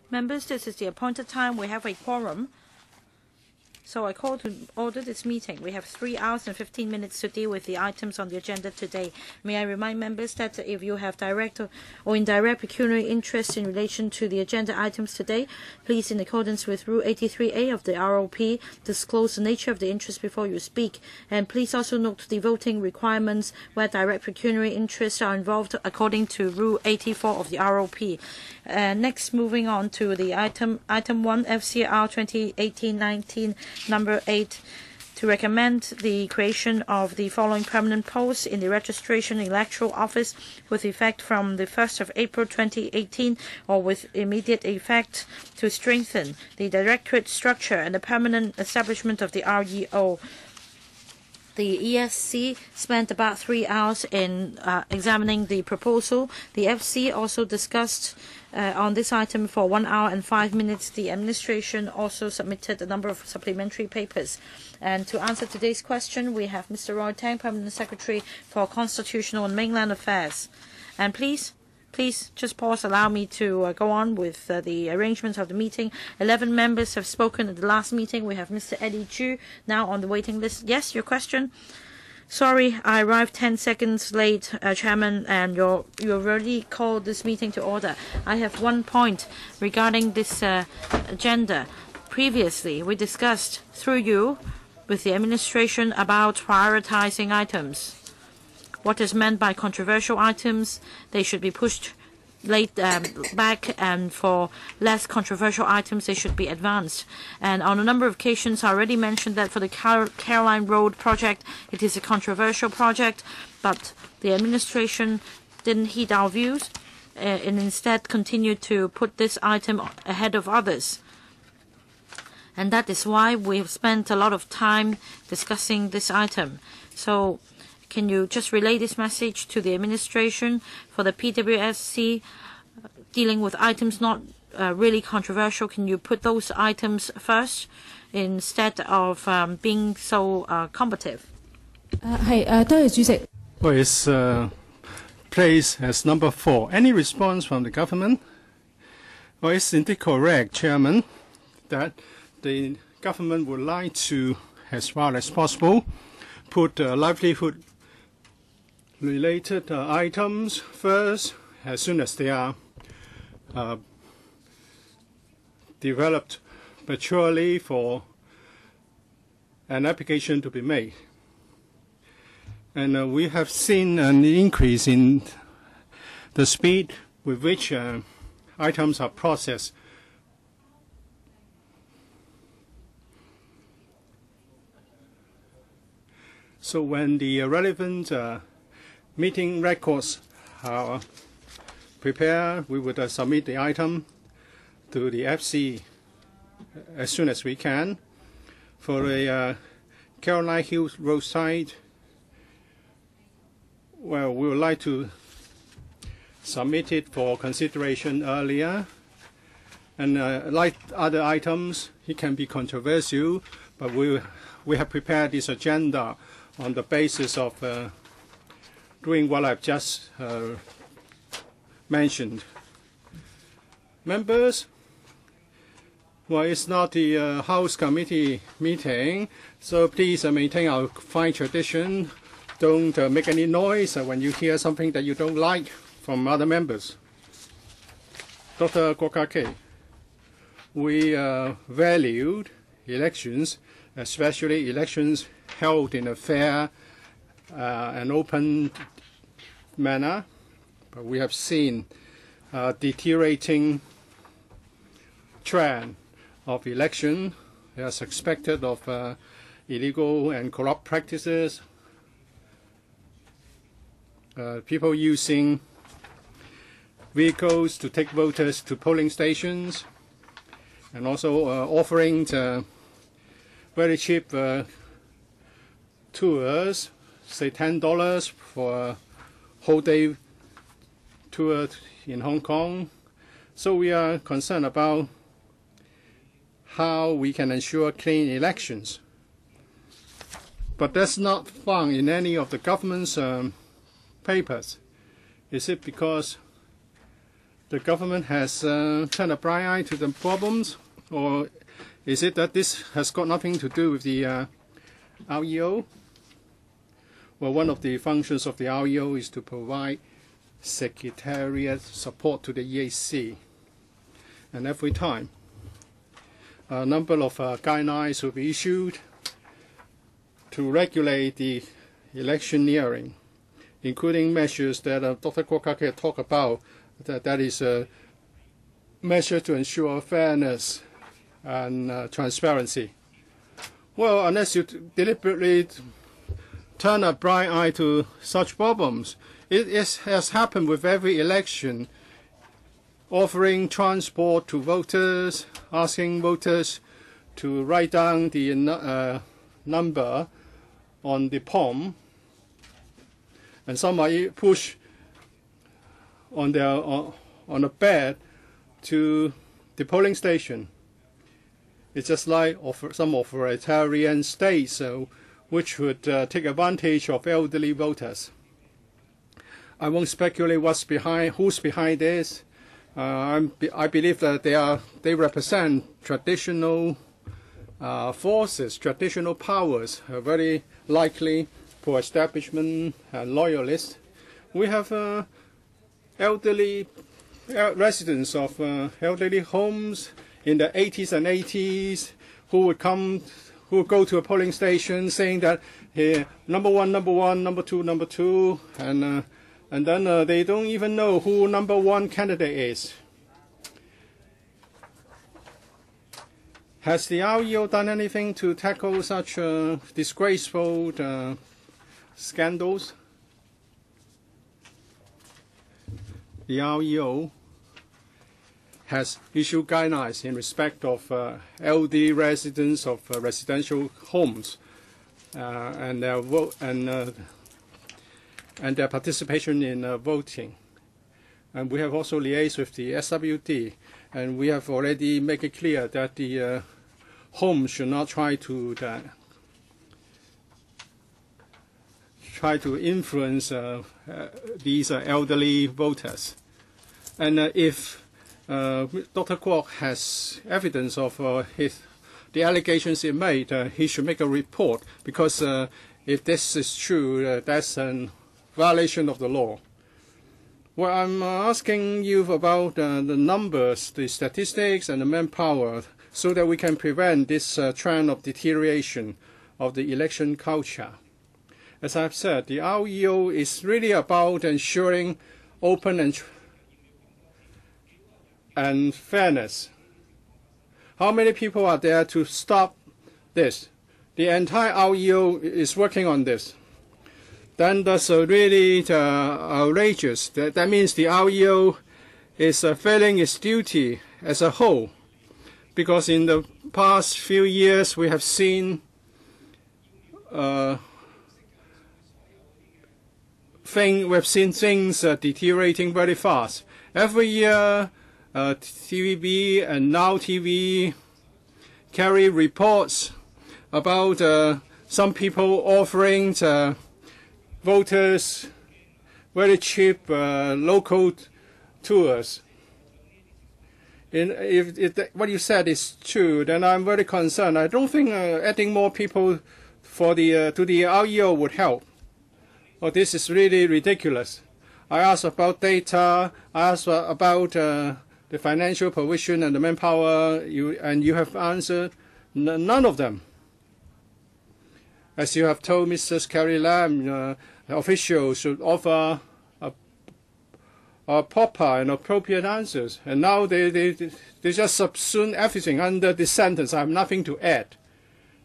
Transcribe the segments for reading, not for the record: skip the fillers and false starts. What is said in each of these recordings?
Members, this is the appointed time. We have a quorum. So I call to order this meeting. We have 3 hours and 15 minutes to deal with the items on the agenda today. May I remind members that if you have direct or indirect pecuniary interest in relation to the agenda items today, please, in accordance with Rule 83A of the ROP, disclose the nature of the interest before you speak. And please also note the voting requirements where direct pecuniary interests are involved according to Rule 84 of the ROP. Next, moving on to the item 1, FCR 2018-19. Number 8, to recommend the creation of the following permanent posts in the Registration and Electoral Office with effect from the 1st of April 2018 or with immediate effect to strengthen the directorate structure and the permanent establishment of the REO. The ESC spent about 3 hours in examining the proposal. The FC also discussed on this item for 1 hour and 5 minutes. The administration also submitted a number of supplementary papers. And to answer today's question, we have Mr. Roy Tang, Permanent Secretary for Constitutional and Mainland Affairs. And please just pause, allow me to go on with the arrangements of the meeting. 11 members have spoken at the last meeting. We have Mr. Eddie Chu now on the waiting list. Yes, your question? Sorry, I arrived 10 seconds late, Chairman, and you already called this meeting to order. I have one point regarding this agenda. Previously, we discussed through you with the administration about prioritizing items. What is meant by controversial items? They should be pushed back, and for less controversial items, they should be advanced. And on a number of occasions, I already mentioned that for the Caroline Road project, it is a controversial project, but the administration didn't heed our views and instead continued to put this item ahead of others. And that is why we've spent a lot of time discussing this item. So can you just relay this message to the administration for the PWSC dealing with items not really controversial? Can you put those items first instead of being so combative? Well, it's placed as number 4. Any response from the government? Well, it's indeed correct, Chairman, that the government would like to, as far as possible, put livelihood-related items first, as soon as they are developed maturely for an application to be made. And we have seen an increase in the speed with which items are processed. So when the relevant meeting records are prepared, we would submit the item to the FC as soon as we can. For the Caroline Hills roadside, well, we would like to submit it for consideration earlier. And like other items, it can be controversial, but we have prepared this agenda on the basis of doing what I've just mentioned. Members, well, it's not the House Committee meeting, so please maintain our fine tradition. Don't make any noise when you hear something that you don't like from other members. Dr. Kwok-Kai, we valued elections, especially elections held in a fair and open manner, but we have seen a deteriorating trend of election as expected of illegal and corrupt practices, people using vehicles to take voters to polling stations, and also offering very cheap tours, say $10 for a whole day tour in Hong Kong. So we are concerned about how we can ensure clean elections. But that's not found in any of the government's papers. Is it because the government has turned a blind eye to the problems, or is it that this has got nothing to do with the REO? Well, one of the functions of the REO is to provide secretariat support to the EAC. And every time, a number of guidelines will be issued to regulate the electioneering, including measures that Dr. Kwok talked about, that is a measure to ensure fairness and transparency. Well, unless you deliberately turn a blind eye to such problems, it has happened with every election, offering transport to voters, asking voters to write down the number on the palm, and some are pushed on a bed to the polling station. It's just like some authoritarian states which would take advantage of elderly voters. I won't speculate who's behind this. I believe that they represent traditional forces, traditional powers, very likely for establishment and loyalists. We have elderly residents of elderly homes in the 80s and 80s who would go to a polling station saying that here number one, number two, and then they don't even know who number one candidate is. Has the REO done anything to tackle such disgraceful scandals? The REO has issued guidelines in respect of elderly residents of residential homes and their their participation in voting. And we have also liaised with the SWD, and we have already made it clear that the home should not try to influence these elderly voters. And if Dr. Kwok has evidence of the allegations he made, he should make a report, because if this is true, that's a violation of the law. Well, I'm asking you about the numbers, the statistics, and the manpower, so that we can prevent this trend of deterioration of the election culture. As I've said, the REO is really about ensuring open and fairness. How many people are there to stop this? The entire REO is working on this. Then that's really outrageous. That means the REO is failing its duty as a whole, because in the past few years we have seen things deteriorating very fast. Every year, TVB and Now TV carry reports about some people offering voters very cheap local tours. If what you said is true, then I'm very concerned. I don't think adding more people to the REO would help. Oh, this is really ridiculous. I asked about data. I asked about the financial provision and the manpower, and you have answered none of them. As you have told Mrs. Carrie Lam, officials should offer proper and appropriate answers, and now they just subsume everything under this sentence. I have nothing to add,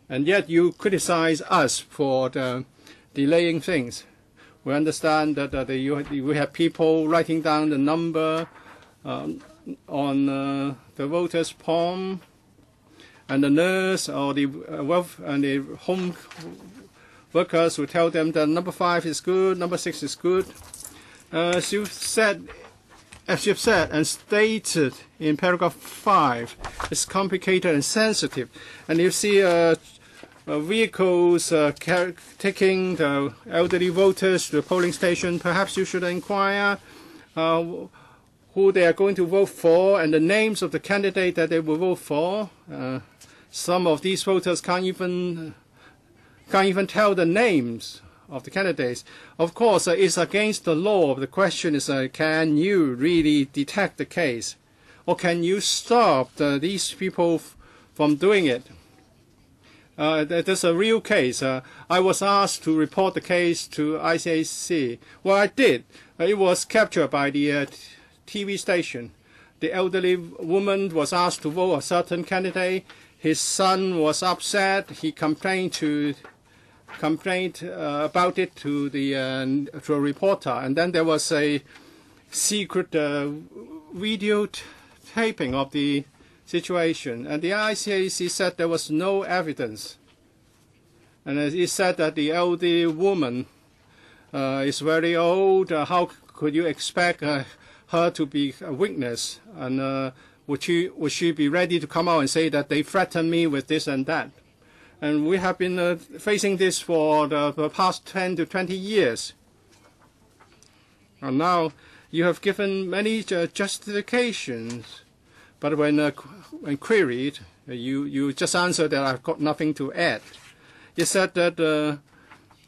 and yet you criticize us for delaying things. We understand that we have people writing down the number on the voter's palm, and the nurse or the home workers will tell them that number 5 is good, number 6 is good. As you've said and stated in paragraph 5, it's complicated and sensitive. And you see vehicles taking the elderly voters to the polling station. Perhaps you should inquire who they are going to vote for and the names of the candidate that they will vote for. Some of these voters can't even tell the names of the candidates. Of course, it's against the law. The question is, can you really detect the case? Or can you stop these people from doing it? There's a real case. I was asked to report the case to ICAC. Well, I did. It was captured by the TV station. The elderly woman was asked to vote a certain candidate. His son was upset. He complained about it to a reporter, and then there was a secret video taping of the situation, and the ICAC said there was no evidence, and it said that the elderly woman is very old. How could you expect her to be a witness, and would she be ready to come out and say that they threatened me with this and that? And we have been facing this for the past 10 to 20 years. And now you have given many justifications, but when queried, you just answer that I've got nothing to add. You said that the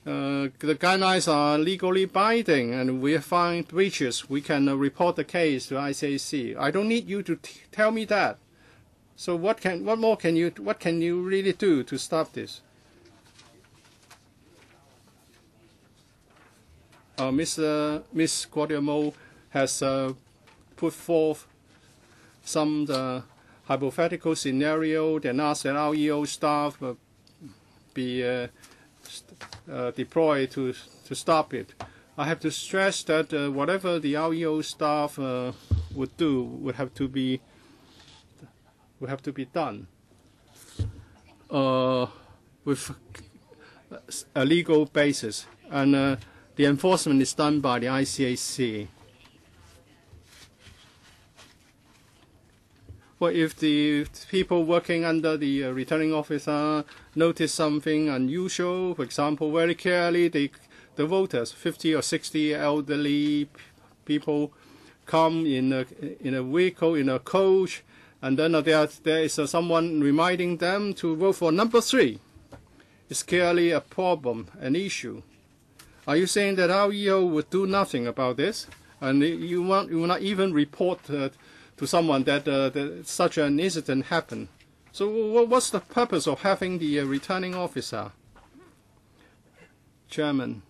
guidelines are legally binding, and we find breaches. We can report the case to ICAC. I don't need you to tell me that. So what can you really do to stop this? Miss Guadalmo has put forth some hypothetical scenario and asked that our EO staff be deployed to stop it. I have to stress that whatever the REO staff would do would have to be done with a legal basis, and the enforcement is done by the ICAC. Well, if the people working under the returning officer notice something unusual, for example, very clearly the voters, 50 or 60 elderly people, come in a vehicle, in a coach, and then there is someone reminding them to vote for number 3. It's clearly a problem, an issue. Are you saying that our EO would do nothing about this, and you will not even report to someone that such an incident happened? So what's the purpose of having the returning officer? Chairman,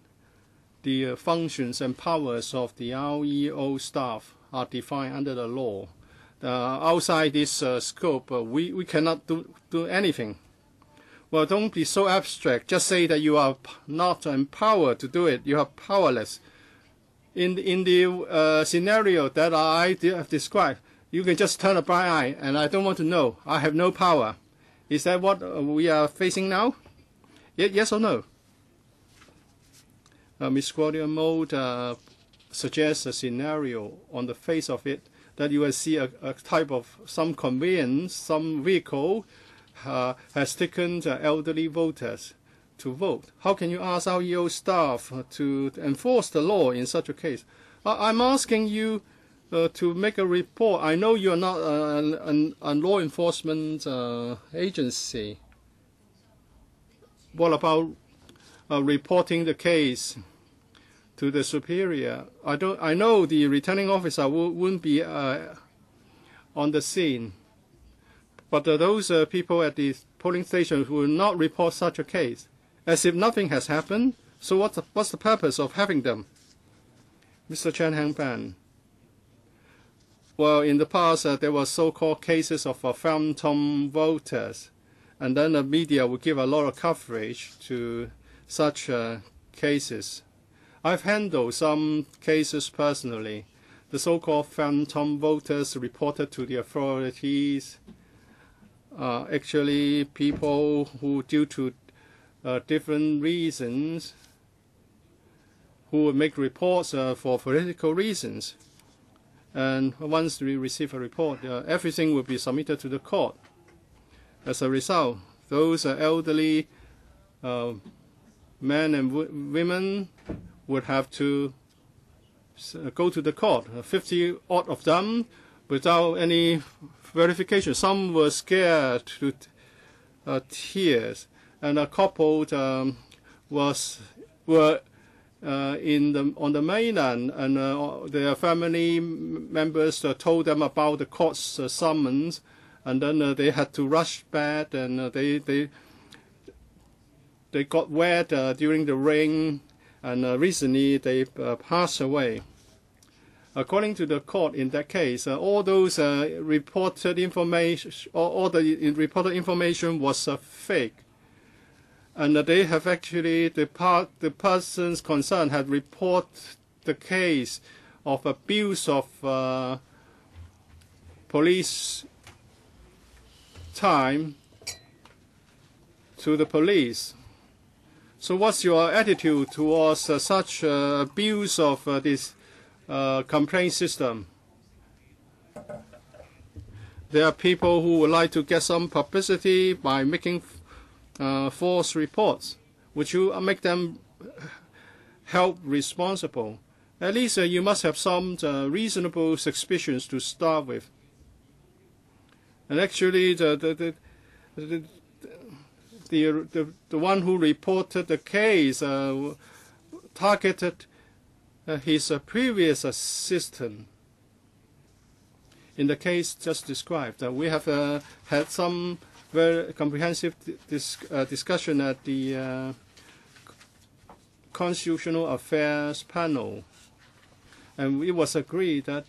the functions and powers of the REO staff are defined under the law. Outside this scope, we cannot do anything. Well, don't be so abstract. Just say that you are not empowered to do it. You are powerless. In the scenario that I have described, you can just turn a blind eye, and I don't want to know. I have no power. Is that what we are facing now? Yes or no? Ms. Guadalmo suggests a scenario on the face of it that you will see a type of some conveyance, some vehicle has taken elderly voters to vote. How can you ask our EO staff to enforce the law in such a case? I'm asking you to make a report. I know you're not a law enforcement agency. What about reporting the case to the superior? I know the returning officer wouldn't be on the scene, but those people at the polling stations will not report such a case, as if nothing has happened. So what's the purpose of having them? Mr. Chen Hengban. Well, in the past, there were so-called cases of phantom voters, and then the media would give a lot of coverage to such cases. I've handled some cases personally. The so-called phantom voters reported to the authorities actually people who, due to different reasons, who would make reports for political reasons. And once we receive a report, everything will be submitted to the court. As a result, those elderly men and women would have to go to the court. 50 odd of them without any verification. Some were scared to tears, and a couple were on the mainland, and their family members told them about the court's summons, and then they had to rush back, and they got wet during the rain, and recently they passed away. According to the court, in that case, all those reported information, all the reported information was fake, and they have actually the persons concerned had reported the case of abuse of police time to the police. So, what's your attitude towards such abuse of this complaint system? There are people who would like to get some publicity by making false reports. Would you make them held responsible? At least you must have some reasonable suspicions to start with. And actually, the one who reported the case targeted his previous assistant. In the case just described, we have had some very comprehensive discussion at the Constitutional Affairs panel, and it was agreed that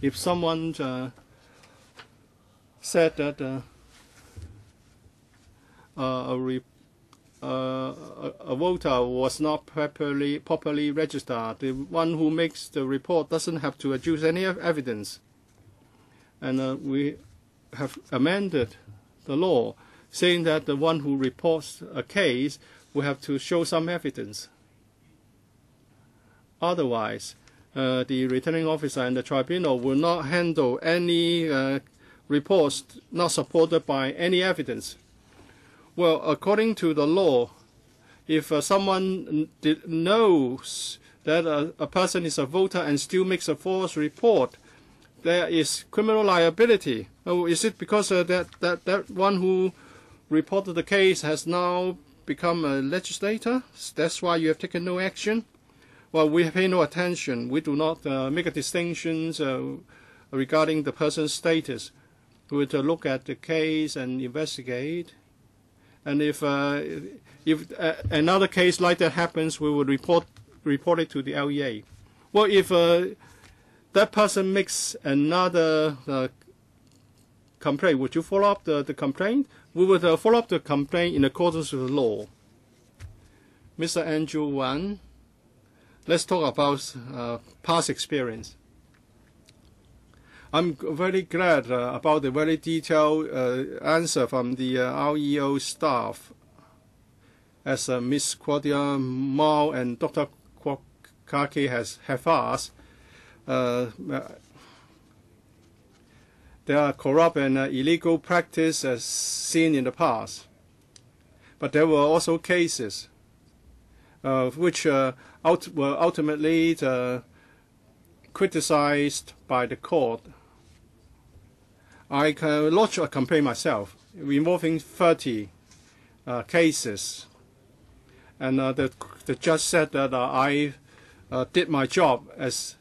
if someone said that a voter was not properly registered, the one who makes the report doesn't have to adduce any evidence. And we have amended the law, saying that the one who reports a case will have to show some evidence. Otherwise, the returning officer and the tribunal will not handle any reports not supported by any evidence. Well, according to the law, if someone knows that a person is a voter and still makes a false report, there is criminal liability. Oh, is it because that one who reported the case has now become a legislator? That's why you have taken no action? Well, we pay no attention. We do not make a distinction regarding the person's status. We would look at the case and investigate. And if another case like that happens, we would report it to the LEA. Well, if that person makes another complaint, would you follow up the complaint? We would follow up the complaint in accordance with the law. Mr. Andrew Wan, let's talk about past experience. I'm very glad about the very detailed answer from the REO staff, as Ms. Claudia Mao and Dr. Kwokake have asked. There are corrupt and illegal practice as seen in the past, but there were also cases which were ultimately criticized by the court. I can lodge a complaint myself involving 30 cases, and the judge said that I did my job as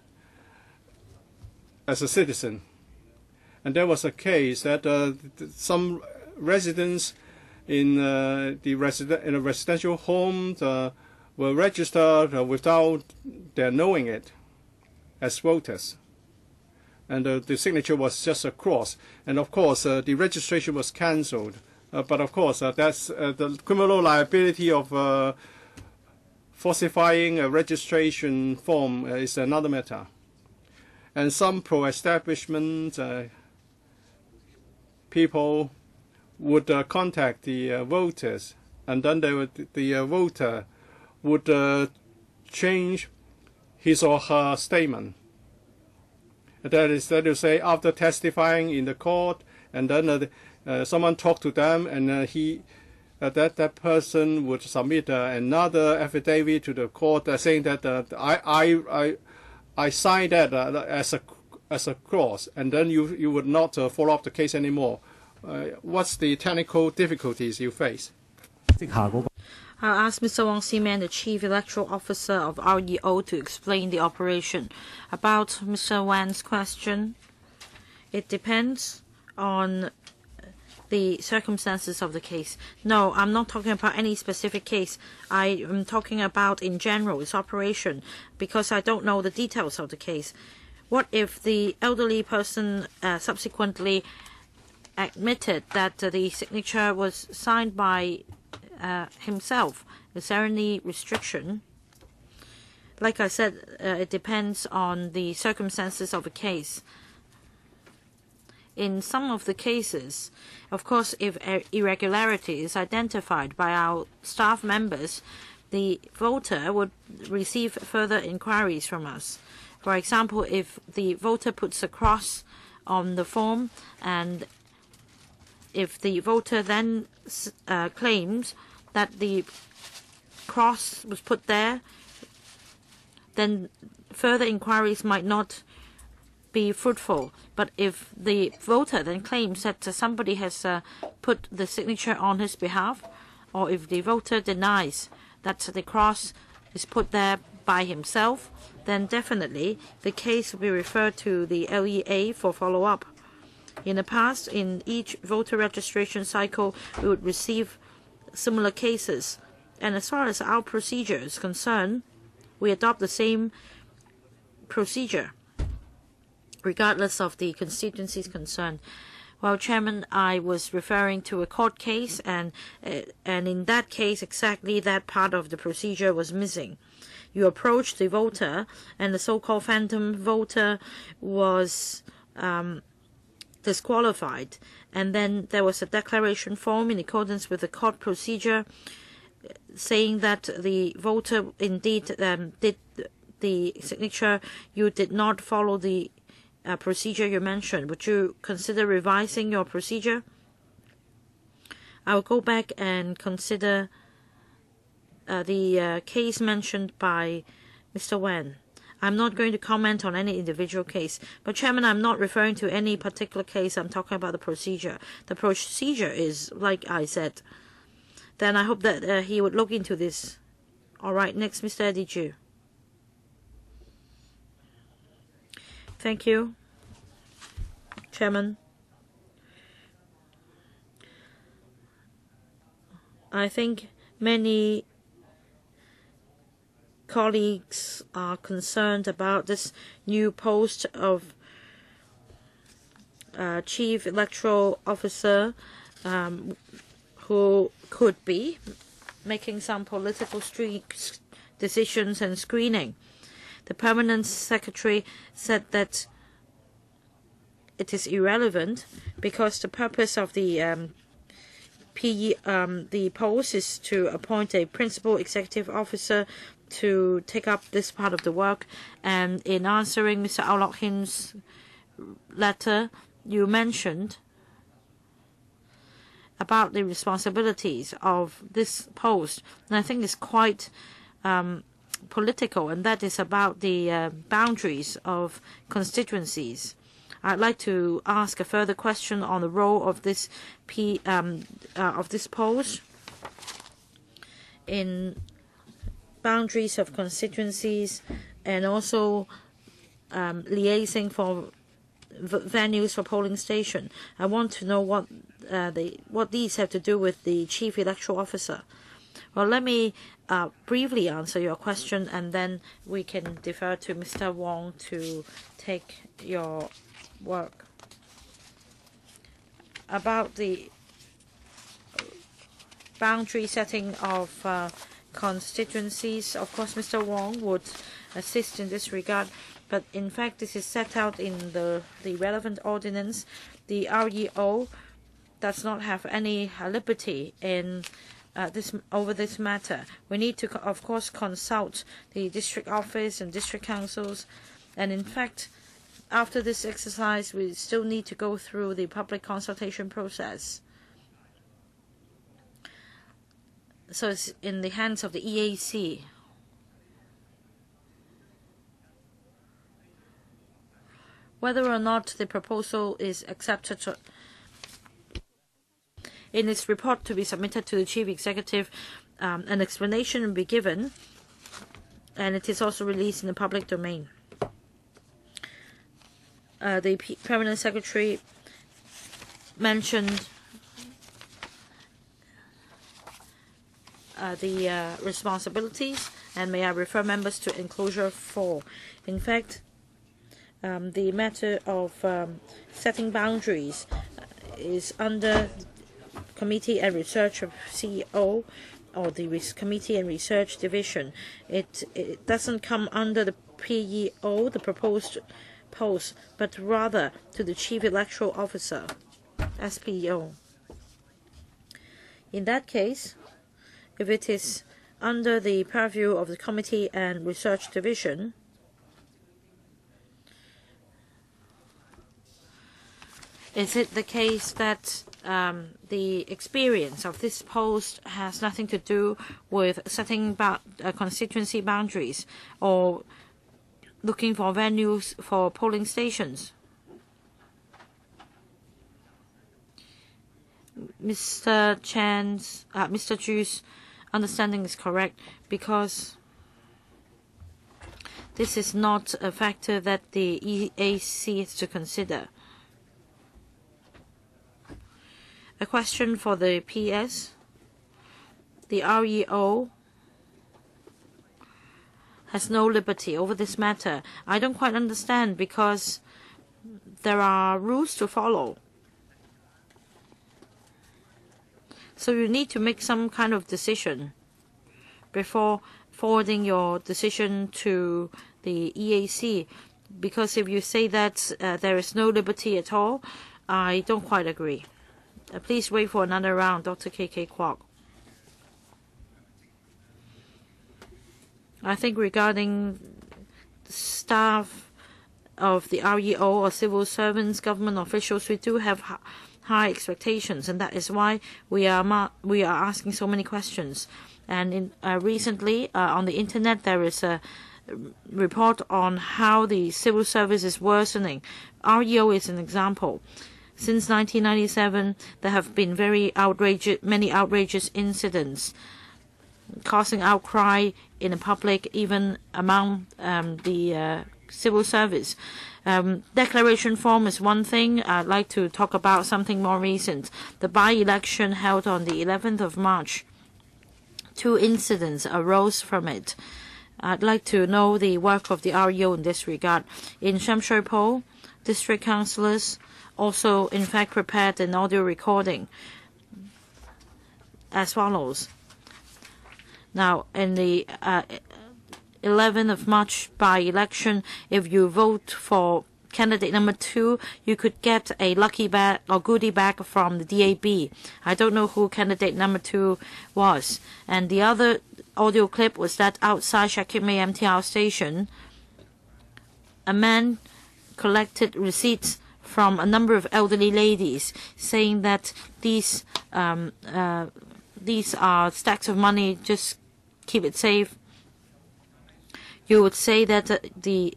a citizen. And there was a case that some residents in a residential home were registered without their knowing it as voters. And the signature was just a cross. And of course, the registration was cancelled. But of course, that's the criminal liability of falsifying a registration form is another matter. And some pro-establishment people would contact the voters, and then the voter would change his or her statement. That is to say, after testifying in the court, and then someone talked to them, and that person would submit another affidavit to the court saying that I sign that as a clause, and then you would not follow up the case anymore. What's the technical difficulties you face? I'll ask Mr. Wong Seaman, the Chief Electoral Officer of REO, to explain the operation. About Mr. Wan's question, it depends on the circumstances of the case. No, I'm not talking about any specific case. I am talking about in general its operation, because I don't know the details of the case. What if the elderly person subsequently admitted that the signature was signed by himself? Is there any restriction? Like I said, it depends on the circumstances of a case. In some of the cases, of course, if irregularity is identified by our staff members, the voter would receive further inquiries from us. For example, if the voter puts a cross on the form, and if the voter then claims that the cross was put there, then further inquiries might not be fruitful. But if the voter then claims that somebody has put the signature on his behalf, or if the voter denies that the cross is put there by himself, then definitely the case will be referred to the LEA for follow-up. In the past, in each voter registration cycle, we would receive similar cases. And as far as our procedure is concerned, we adopt the same procedure, regardless of the constituencies concerned. Well, Chairman, I was referring to a court case, and in that case, exactly that part of the procedure was missing. You approached the voter, and the so-called phantom voter was disqualified. And then there was a declaration form in accordance with the court procedure saying that the voter indeed did the signature. You did not follow the procedure you mentioned. Would you consider revising your procedure? I will go back and consider the case mentioned by Mr. Wen. I'm not going to comment on any individual case. But, Chairman, I'm not referring to any particular case. I'm talking about the procedure. The procedure is, like I said. Then I hope that he would look into this. All right, next, Mr. Eddie Chu. Thank you, Chairman. I think many colleagues are concerned about this new post of Chief Electoral Officer who could be making some political decisions and screening. The permanent secretary said that it is irrelevant because the purpose of the the post is to appoint a principal executive officer to take up this part of the work. And in answering Mr. Au Lok Him's letter, you mentioned about the responsibilities of this post, and I think it's quite political, and that is about the boundaries of constituencies. I'd like to ask a further question on the role of this post in boundaries of constituencies, and also liaising for venues for polling station. I want to know what these have to do with the Chief Electoral Officer. Well, let me briefly answer your question, and then we can defer to Mr. Wong to take your work. About the boundary setting of constituencies, of course, Mr. Wong would assist in this regard, but in fact, this is set out in the relevant ordinance. The REO does not have any liberty in over this matter. We need to, of course, consult the district office and district councils, and in fact, after this exercise, we still need to go through the public consultation process. So it's in the hands of the EAC. whether or not the proposal is accepted in its report to be submitted to the Chief Executive. An explanation will be given, and it is also released in the public domain. The Permanent Secretary mentioned the responsibilities, and may I refer members to enclosure 4. In fact, the matter of setting boundaries is under Committee and Research of CEO, or the Committee and Research Division. It doesn't come under the PEO, the proposed post, but rather to the Chief Electoral Officer, SPEO. In that case, if it is under the purview of the Committee and Research Division, is it the case that the experience of this post has nothing to do with setting constituency boundaries or looking for venues for polling stations? Mr. Zhu's understanding is correct, because this is not a factor that the EAC is to consider. A question for the PS. The REO has no liberty over this matter. I don't quite understand, because there are rules to follow. So you need to make some kind of decision before forwarding your decision to the EAC, because if you say that there is no liberty at all, I don't quite agree. Please wait for another round, Dr. K.K. Kwok. I think regarding staff of the REO or civil servants, government officials, we do have high expectations, and that is why we are asking so many questions. And recently on the internet there is a report on how the civil service is worsening. REO is an example. Since 1997, there have been many outrageous incidents, causing outcry in the public, even among the civil service. Declaration form is one thing. I'd like to talk about something more recent. The by-election held on the 11th of March. 2 incidents arose from it. I'd like to know the work of the REO in this regard. In Shamshui-Po, district councillors also, in fact, prepared an audio recording as follows. Now, in the 11th of March by-election, if you vote for candidate number 2, you could get a lucky bag or goodie bag from the DAB. I don't know who candidate number 2 was. And the other audio clip was that outside Shakib Mei MTR station, a man collected receipts from a number of elderly ladies, saying that these are stacks of money, just keep it safe. You would say that the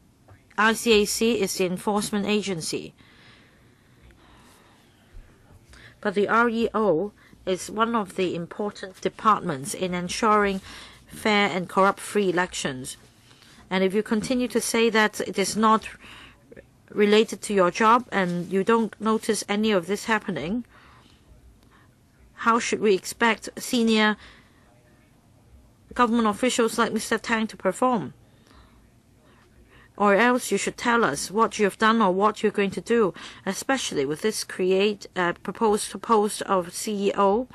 ICAC is the enforcement agency. But the REO is one of the important departments in ensuring fair and corrupt-free elections. And if you continue to say that it is not related to your job and you don't notice any of this happening, how should we expect senior government officials like Mr. Tang to perform? Or else you should tell us what you have done or what you're going to do, especially with this proposed post of CEO.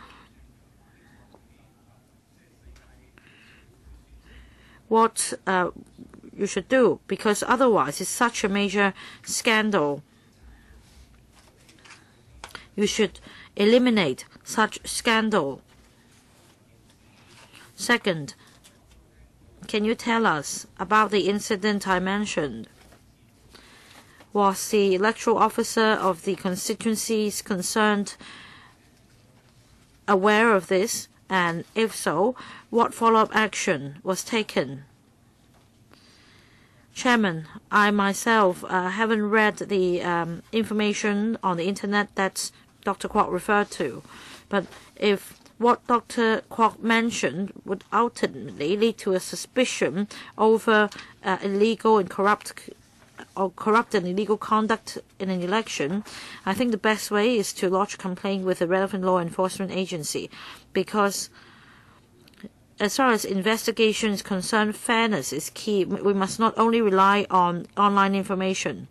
What you should do, because otherwise it's such a major scandal. You should eliminate such scandal. Second, can you tell us about the incident I mentioned? Was the electoral officer of the constituencies concerned aware of this? And if so, what follow-up action was taken? Chairman, I myself haven't read the information on the internet that Dr. Kwok referred to, but if what Dr. Kwok mentioned would ultimately lead to a suspicion over illegal and corrupt and illegal conduct in an election, I think the best way is to lodge a complaint with the relevant law enforcement agency, because as far as investigation is concerned, fairness is key. We must not only rely on online information.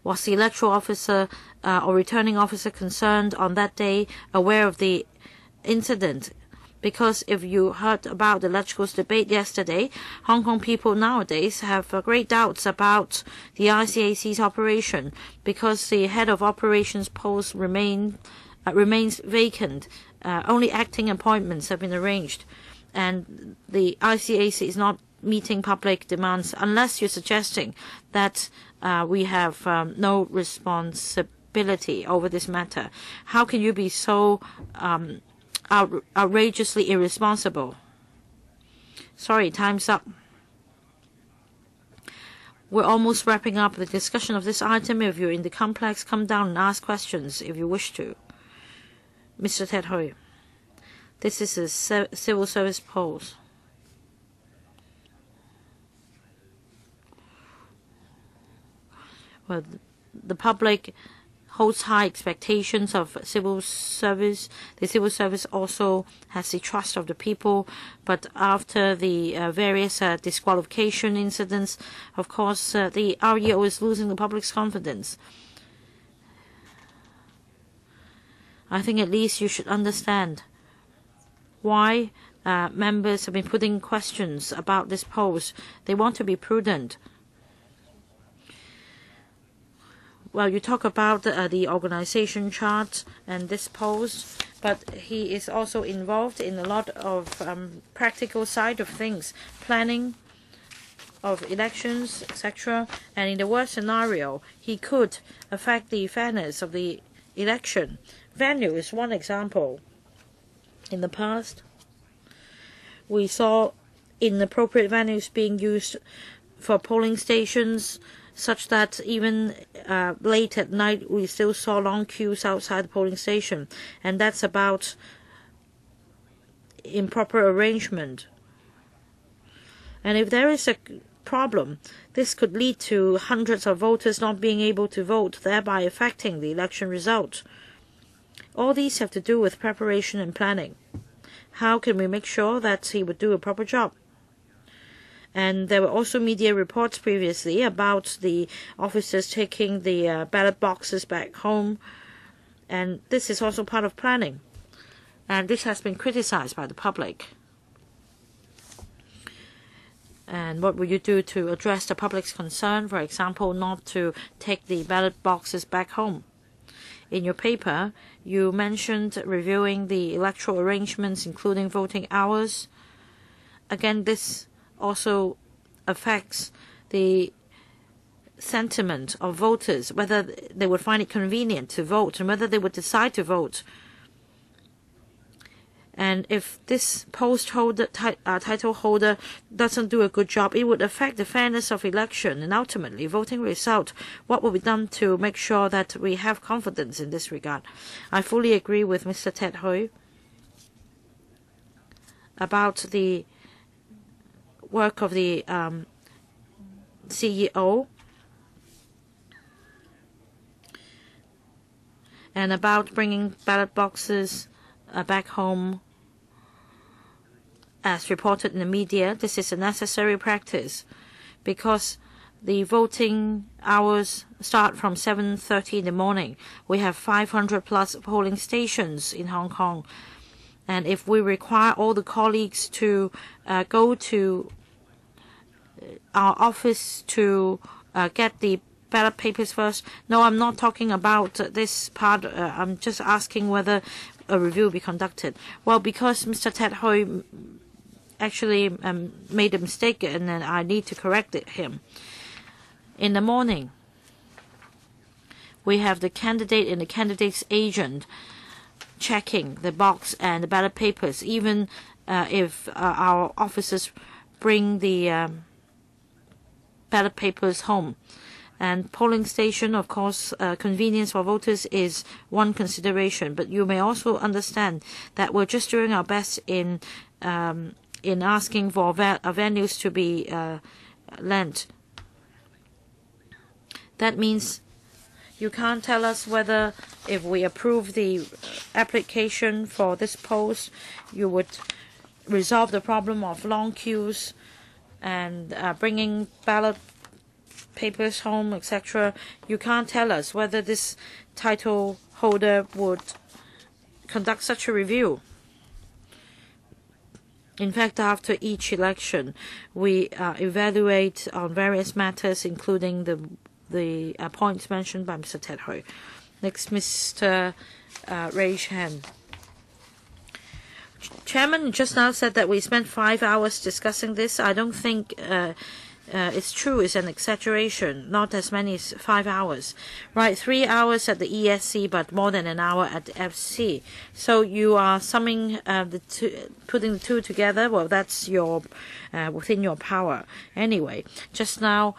Was the electoral officer or returning officer concerned on that day aware of the incident? Because if you heard about the electorals debate yesterday, Hong Kong people nowadays have great doubts about the ICAC's operation, because the head of operations post remains vacant. Only acting appointments have been arranged, and the ICAC is not meeting public demands, unless you're suggesting that we have no responsibility over this matter. How can you be so outrageously irresponsible? Sorry, time's up. We're almost wrapping up the discussion of this item. If you're in the complex, come down and ask questions if you wish to. Mr. Ted Hui, this is a civil service post. Well, the public holds high expectations of civil service. The civil service also has the trust of the people, but after the various disqualification incidents, of course, the REO is losing the public's confidence. I think at least you should understand why members have been putting questions about this post. They want to be prudent. Well, you talk about the organization chart and this post, but he is also involved in a lot of practical side of things, planning of elections, etc. And in the worst scenario, he could affect the fairness of the election. Venue is one example. In the past, we saw inappropriate venues being used for polling stations, such that even late at night we still saw long queues outside the polling station, and that's about improper arrangement. And if there is a problem, this could lead to hundreds of voters not being able to vote, thereby affecting the election result. All these have to do with preparation and planning. How can we make sure that he would do a proper job? And there were also media reports previously about the officers taking the ballot boxes back home, and this is also part of planning. And this has been criticized by the public. And what will you do to address the public's concern, for example, not to take the ballot boxes back home? In your paper, you mentioned reviewing the electoral arrangements, including voting hours. Again, this also affects the sentiment of voters, whether they would find it convenient to vote and whether they would decide to vote. And if this post holder, title holder doesn't do a good job, it would affect the fairness of election and ultimately voting result. What will be done to make sure that we have confidence in this regard? I fully agree with Mr. Ted Hui about the work of the CEO and about bringing ballot boxes back home. As reported in the media, this is a necessary practice because the voting hours start from 7:30 in the morning. We have 500 plus polling stations in Hong Kong. And if we require all the colleagues to go to our office to get the ballot papers first, no, I'm not talking about this part. I'm just asking whether a review will be conducted. Well, because Mr. Ted Hui actually made a mistake, and then I need to correct him. In the morning, we have the candidate and the candidate's agent checking the box and the ballot papers, even if our officers bring the ballot papers home. And polling station, of course, convenience for voters is one consideration. But you may also understand that we're just doing our best in asking for venues to be lent. That means you can't tell us whether, if we approve the application for this post, you would resolve the problem of long queues and bringing ballot papers home, etc. You can't tell us whether this title holder would conduct such a review. In fact, after each election, we evaluate on various matters, including the points mentioned by Mr. Ted Hui. Next, Mr. Ray Chan. Chairman just now said that we spent 5 hours discussing this. I don't think it's true. It's an exaggeration. Not as many as 5 hours. Right, 3 hours at the ESC, but more than an hour at the FC. So you are summing putting the two together. Well, that's your within your power. Anyway, just now,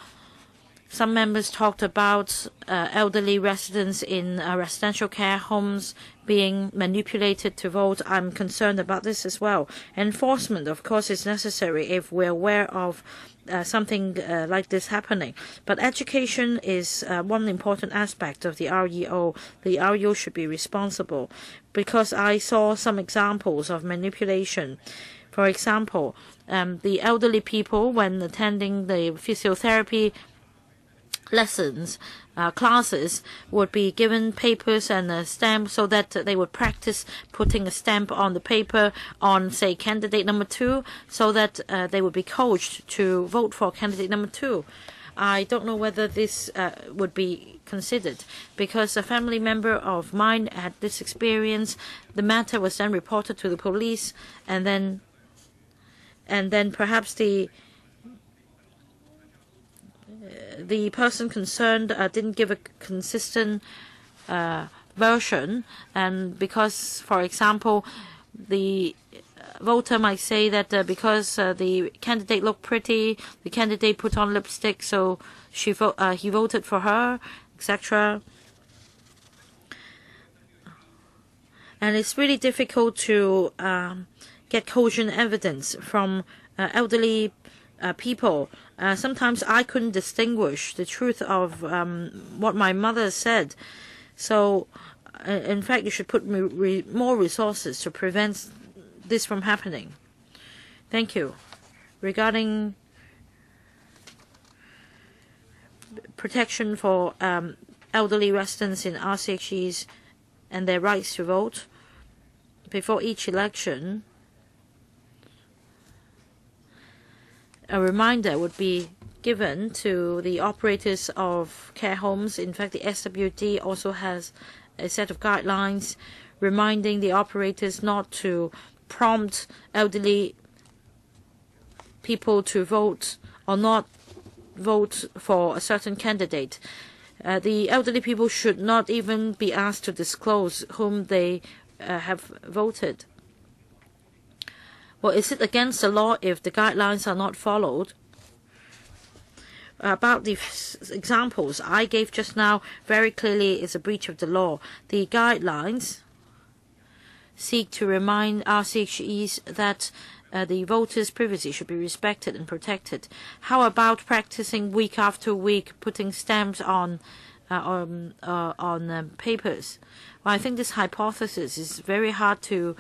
some members talked about elderly residents in residential care homes being manipulated to vote. I'm concerned about this as well. Enforcement, of course, is necessary if we're aware of something like this happening. But education is one important aspect of the REO. The REO should be responsible, because I saw some examples of manipulation. For example, the elderly people, when attending the physiotherapy lessons, classes, would be given papers and a stamp so that they would practice putting a stamp on the paper on, say, candidate number 2, so that they would be coached to vote for candidate number 2. I don't know whether this would be considered, because a family member of mine had this experience. The matter was then reported to the police, and then perhaps the person concerned didn't give a consistent version, and because, for example, the voter might say that because the candidate looked pretty, the candidate put on lipstick, so he voted for her, etc. And it's really difficult to get cogent evidence from elderly people. Sometimes I couldn't distinguish the truth of what my mother said. So, in fact, you should put more resources to prevent this from happening. Thank you. Regarding protection for elderly residents in RCHEs and their rights to vote before each election, a reminder would be given to the operators of care homes. In fact, the SWD also has a set of guidelines reminding the operators not to prompt elderly people to vote or not vote for a certain candidate. The elderly people should not even be asked to disclose whom they have voted. Well, is it against the law if the guidelines are not followed? About the examples I gave just now, very clearly is a breach of the law. The guidelines seek to remind RCHEs that the voters' privacy should be respected and protected. How about practicing week after week, putting stamps on papers? Well, I think this hypothesis is very hard to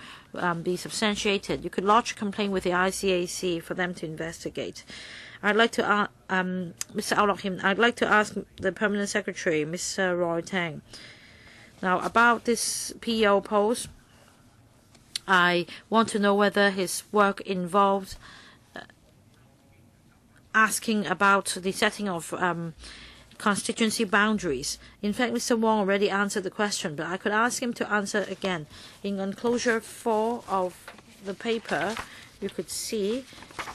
be substantiated. You could lodge a complaint with the ICAC for them to investigate. I'd like to Mr. Ao-Lok-Him, I'd like to ask the Permanent Secretary, Mr. Roy Tang. Now, about this PO post, I want to know whether his work involved asking about the setting of constituency boundaries. In fact, Mr. Wong already answered the question, but I could ask him to answer again. In enclosure 4 of the paper, you could see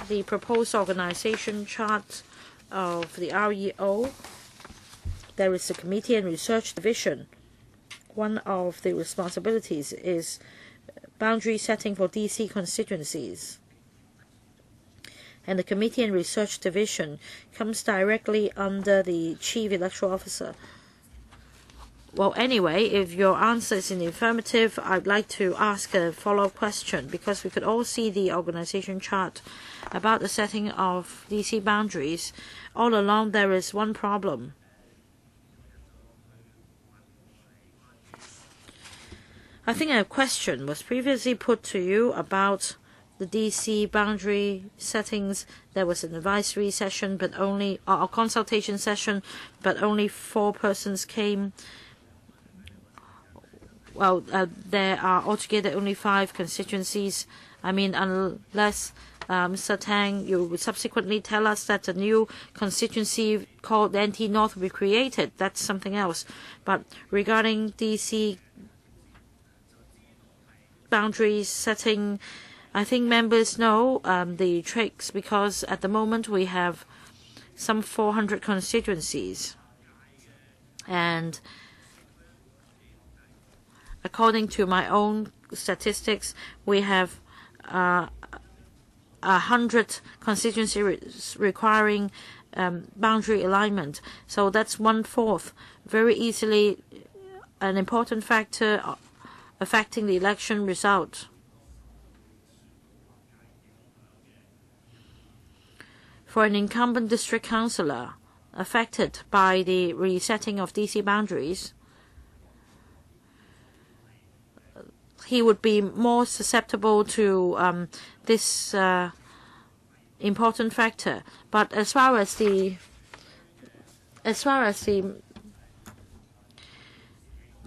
the proposed organization chart of the REO. There is the Committee and Research Division. One of the responsibilities is boundary setting for DC constituencies. and the Committee and Research Division comes directly under the Chief Electoral Officer. Well, anyway, if your answer is in the affirmative, I'd like to ask a follow-up question, because we could all see the organization chart about the setting of DC boundaries. All along, there is one problem. I think a question was previously put to you about the DC boundary settings. There was an advisory session, but only a consultation session, but only 4 persons came. Well, there are altogether only 5 constituencies. I mean, unless Mr. Tang, you would subsequently tell us that a new constituency called NT North will be created. That's something else. But regarding DC boundaries setting, I think members know the tricks, because at the moment we have some 400 constituencies. And according to my own statistics, we have 100 constituencies requiring boundary alignment. So that's 1/4, very easily an important factor affecting the election result. For an incumbent district councillor affected by the resetting of DC boundaries, he would be more susceptible to this important factor. But as far as the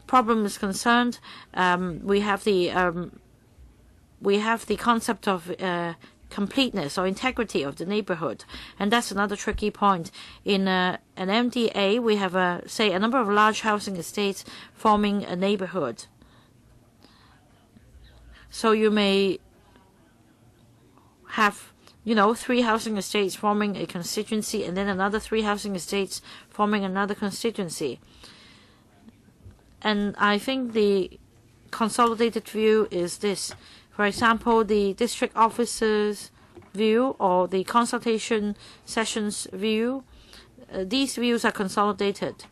problem is concerned, we have the concept of completeness or integrity of the neighborhood, and that's another tricky point. In an MDA, we have say a number of large housing estates forming a neighborhood. So you may have, 3 housing estates forming a constituency, and then another 3 housing estates forming another constituency. And I think the consolidated view is this. For example, the district officers' view or the consultation sessions view, these views are consolidated.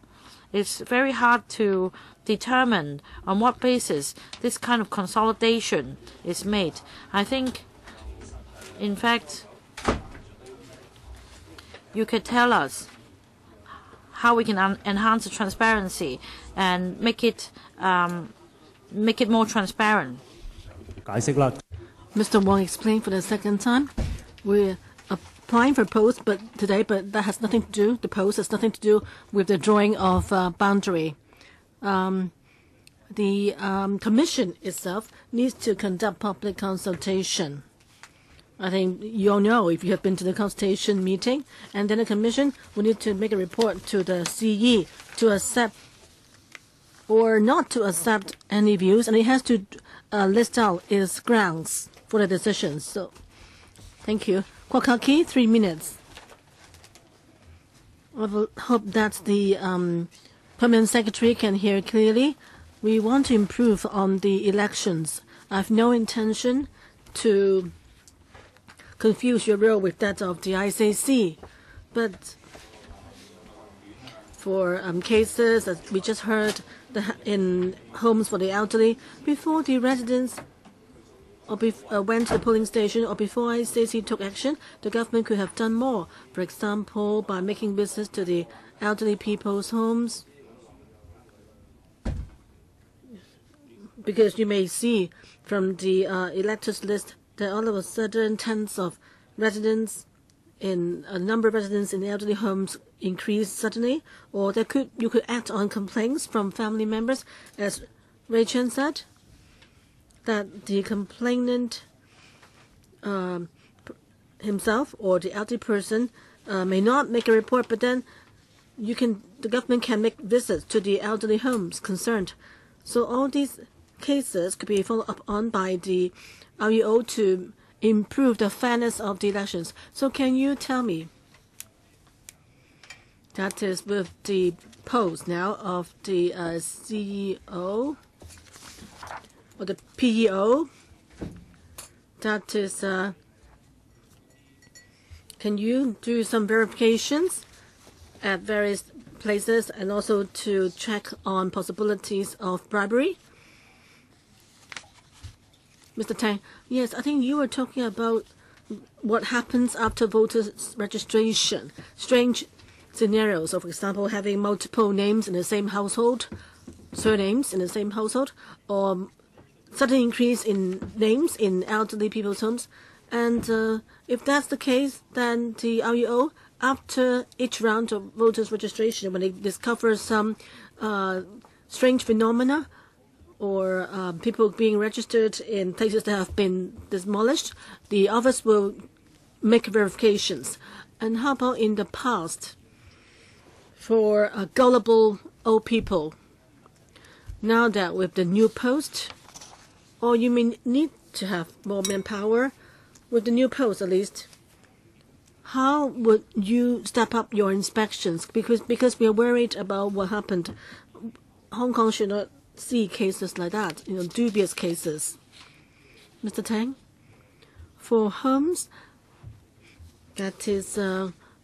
It's very hard to determine on what basis this kind of consolidation is made. I think, in fact, you could tell us how we can enhance the transparency and make it more transparent. Mr. Wong explained for the second time. We're applying for post today, but that has nothing to do. The post has nothing to do with the drawing of boundary. The commission itself needs to conduct public consultation. I think you all know, if you have been to the consultation meeting, and then the commission will need to make a report to the CE to accept or not to accept any views, and it has to list out its grounds for the decision. So, thank you. Kwakaki, 3 minutes. I will hope that the permanent secretary can hear clearly. We want to improve on the elections. I have no intention to confuse your role with that of the ICC, but for cases that we just heard in homes for the elderly, before the residents went to the polling station or before ICC took action, the government could have done more. For example, by making visits to the elderly people's homes. Because you may see from the electors list that all of a sudden tens of residents in a number of residents in elderly homes increased suddenly, or you could act on complaints from family members, as Ray Chen said, that the complainant himself or the elderly person may not make a report, but then the government can make visits to the elderly homes concerned. So all these cases could be followed up on by the REO to improve the fairness of the elections. So can you tell me, that is with the post now of the CEO or the PEO, that is can you do some verifications at various places and also to check on possibilities of bribery? Mr. Tang, yes, I think you were talking about what happens after voters' registration. Strange scenarios, so for example, having multiple names in the same household, surnames in the same household, or sudden increase in names in elderly people's homes. And if that's the case, then the REO, after each round of voters' registration, when they discover some strange phenomena or people being registered in places that have been demolished, the office will make verifications. And how about in the past for gullible old people? Now that with the new post, or you may need to have more manpower with the new post at least, how would you step up your inspections? Because we are worried about what happened. Hong Kong should not see cases like that, dubious cases. Mr. Tang, for homes that is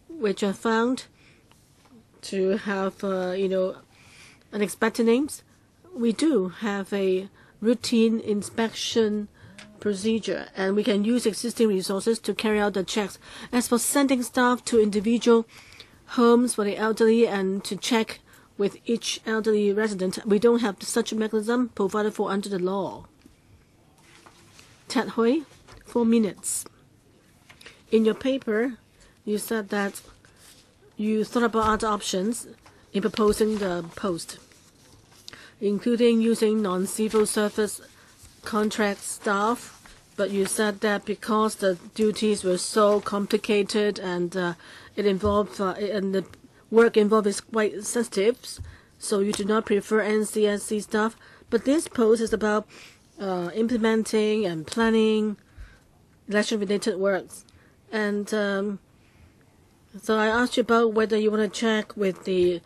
which are found to have unexpected names, we do have a routine inspection procedure, and we can use existing resources to carry out the checks. As for sending staff to individual homes for the elderly and to check with each elderly resident, we don't have such a mechanism provided for under the law. Ted Hui, 4 minutes. In your paper, you said that you thought about other options in proposing the post, including using non-civil service contract staff, but you said that because the duties were so complicated and it involved and the work involved is quite sensitive, so you do not prefer NCSC staff. But this post is about implementing and planning election-related works, and so I asked you about whether you want to check with the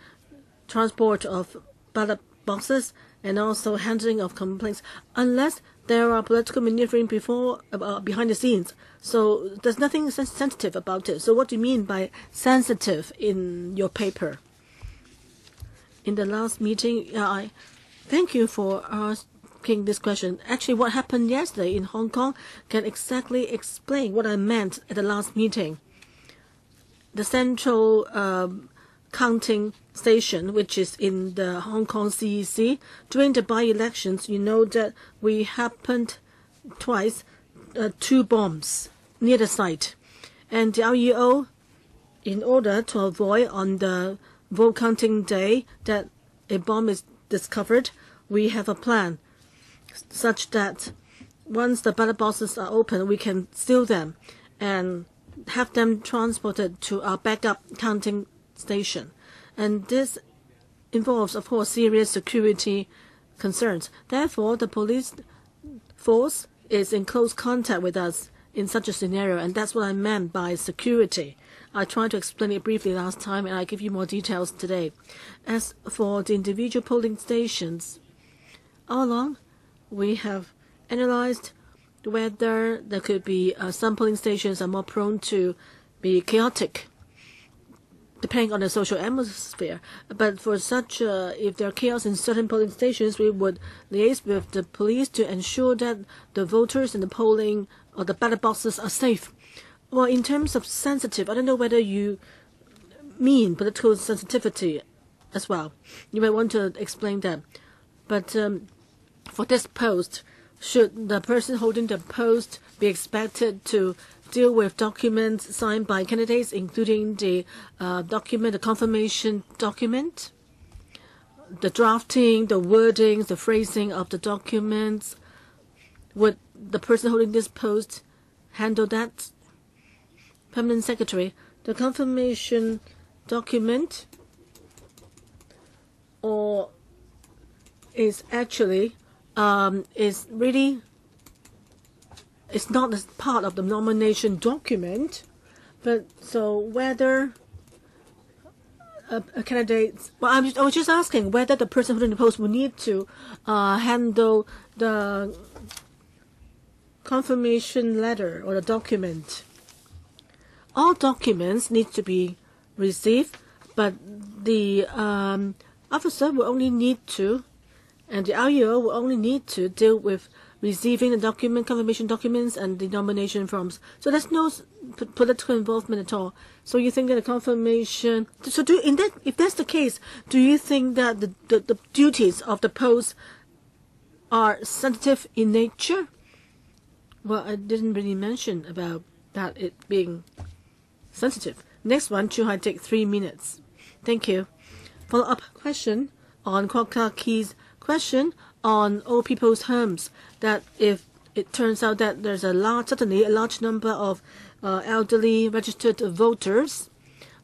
transport of ballot boxes and also handling of complaints, unless there are political maneuvering behind the scenes. So there's nothing sensitive about it. So what do you mean by sensitive in your paper? In the last meeting, I thank you for asking this question. Actually, what happened yesterday in Hong Kong can exactly explain what I meant at the last meeting. The central counting station, which is in the Hong Kong CEC, during the by-elections, you know that we happened twice 2 bombs near the site. And the REO, in order to avoid on the vote counting day that a bomb is discovered, we have a plan such that once the ballot boxes are open, we can steal them and have them transported to our backup counting station. And this involves, of course, serious security concerns. Therefore, the police force is in close contact with us in such a scenario, and that's what I meant by security. I tried to explain it briefly last time, and I give you more details today. As for the individual polling stations, all along we have analyzed whether there could be some polling stations are more prone to be chaotic, depending on the social atmosphere. But for such, if there are chaos in certain polling stations, we would liaise with the police to ensure that the voters in the polling or the ballot boxes are safe. Well, in terms of sensitive, I don't know whether you mean political sensitivity as well. You might want to explain that. But for this post, should the person holding the post be expected to deal with documents signed by candidates, including the document, the confirmation document, the drafting, the wording, the phrasing of the documents? Would the person holding this post handle that? Permanent Secretary, the confirmation document or is actually is really, it's not as part of the nomination document, but so whether a candidate, well, I was just asking whether the person holding the post will need to handle the confirmation letter or the document. all documents need to be received, but the officer will only need to, and the REO will only need to deal with receiving the document, confirmation documents, and the nomination forms. So there's no political involvement at all. So you think that the confirmation? So if that's the case, do you think that the duties of the post are sensitive in nature? Well, I didn't really mention about that it being sensitive. Next one, Chuhai, take 3 minutes. Thank you. Follow-up question on Kwok Key's question on old people's homes, that if it turns out that there's suddenly a large number of elderly registered voters,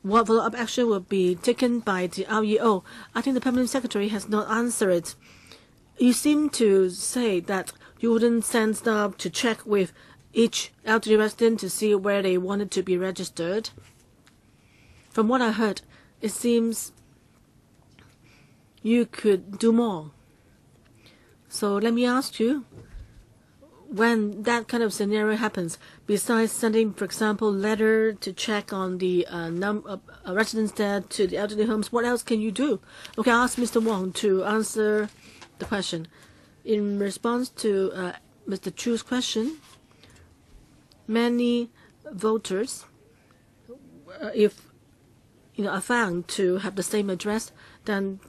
what follow-up action will be taken by the REO? I think the Permanent Secretary has not answered it. You seem to say that you wouldn't send staff to check with each elderly resident to see where they wanted to be registered. From what I heard, it seems you could do more. So let me ask you, when that kind of scenario happens, besides sending, for example, letter to check on the residents there to the elderly homes, what else can you do? Okay, I'll ask Mr. Wong to answer the question. In response to Mr. Chu's question, many voters, if are found to have the same address, then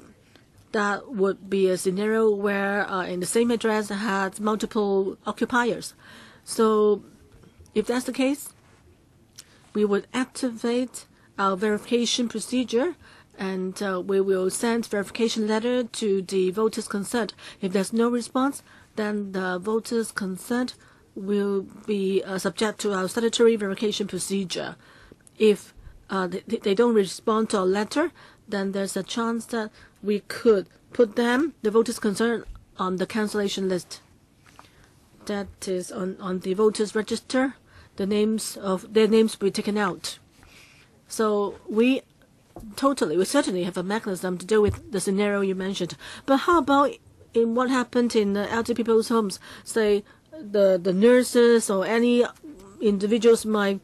that would be a scenario where in the same address has multiple occupiers. So if that's the case, we would activate our verification procedure, and we will send verification letter to the voters concerned. If there's no response, then the voters concerned will be subject to our statutory verification procedure. If they don't respond to our letter, then there's a chance that we could put them, the voters concerned, on the cancellation list. That is on the voters register. Their names will be taken out. So we certainly have a mechanism to deal with the scenario you mentioned. But how about in what happened in the elderly people's homes? Say the nurses or any individuals might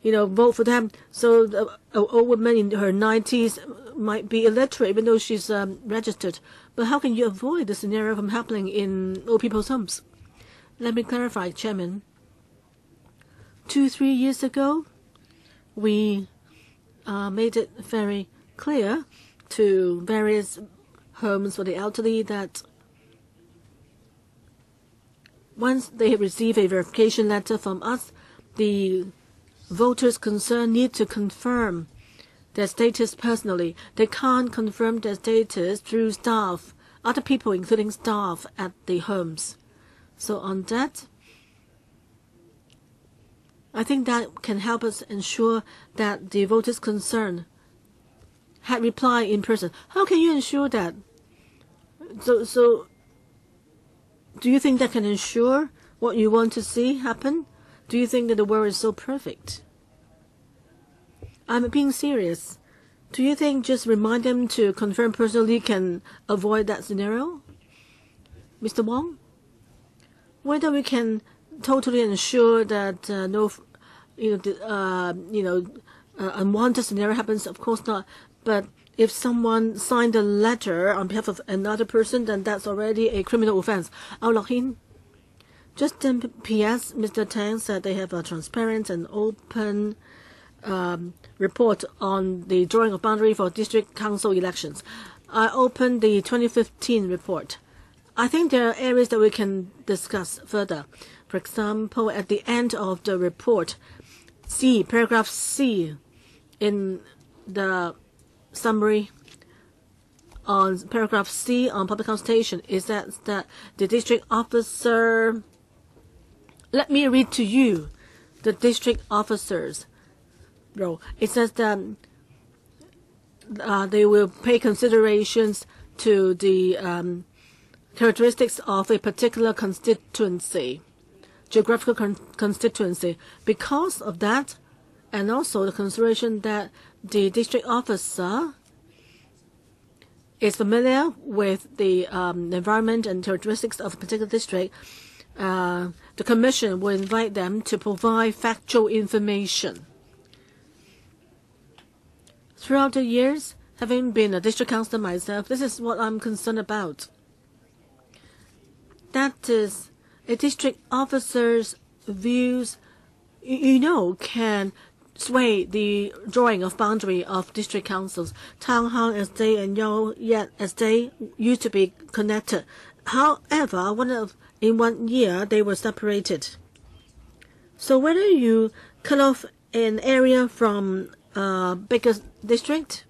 vote for them. So an old woman in her 90s might be illiterate even though she's registered. But how can you avoid the scenario from happening in old people's homes? Let me clarify, Chairman. 2-3 years ago, we made it very clear to various homes for the elderly that once they receive a verification letter from us, the voters concerned need to confirm their status personally. They can't confirm their status through staff, other people including staff at the homes. So on that, I think that can help us ensure that the voters concerned had replied in person. How can you ensure that? So do you think that can ensure what you want to see happen? Do you think that the world is so perfect? I'm being serious. Do you think just remind them to confirm personally can avoid that scenario? Mr. Wong? Whether we can totally ensure that unwanted scenario happens, of course not. But if someone signed a letter on behalf of another person, then that's already a criminal offense. Just in PS, Mr. Tang said they have a transparent and open report on the drawing of boundary for district council elections. I opened the 2015 report. I think there are areas that we can discuss further. For example, at the end of the report, paragraph C in the summary on paragraph C on public consultation is that the district officer, let me read to you the district officers role. It says that they will pay considerations to the characteristics of a particular constituency, geographical constituency. Because of that, and also the consideration that the district officer is familiar with the environment and characteristics of a particular district, the Commission will invite them to provide factual information. Throughout the years, having been a district councillor myself, this is what I'm concerned about. That is, a district officer's views, can sway the drawing of boundary of district councils. Town Hall Estate and Yao Yat Estate used to be connected. However, in 1 year, they were separated. So whether you cut off an area from a bigger district,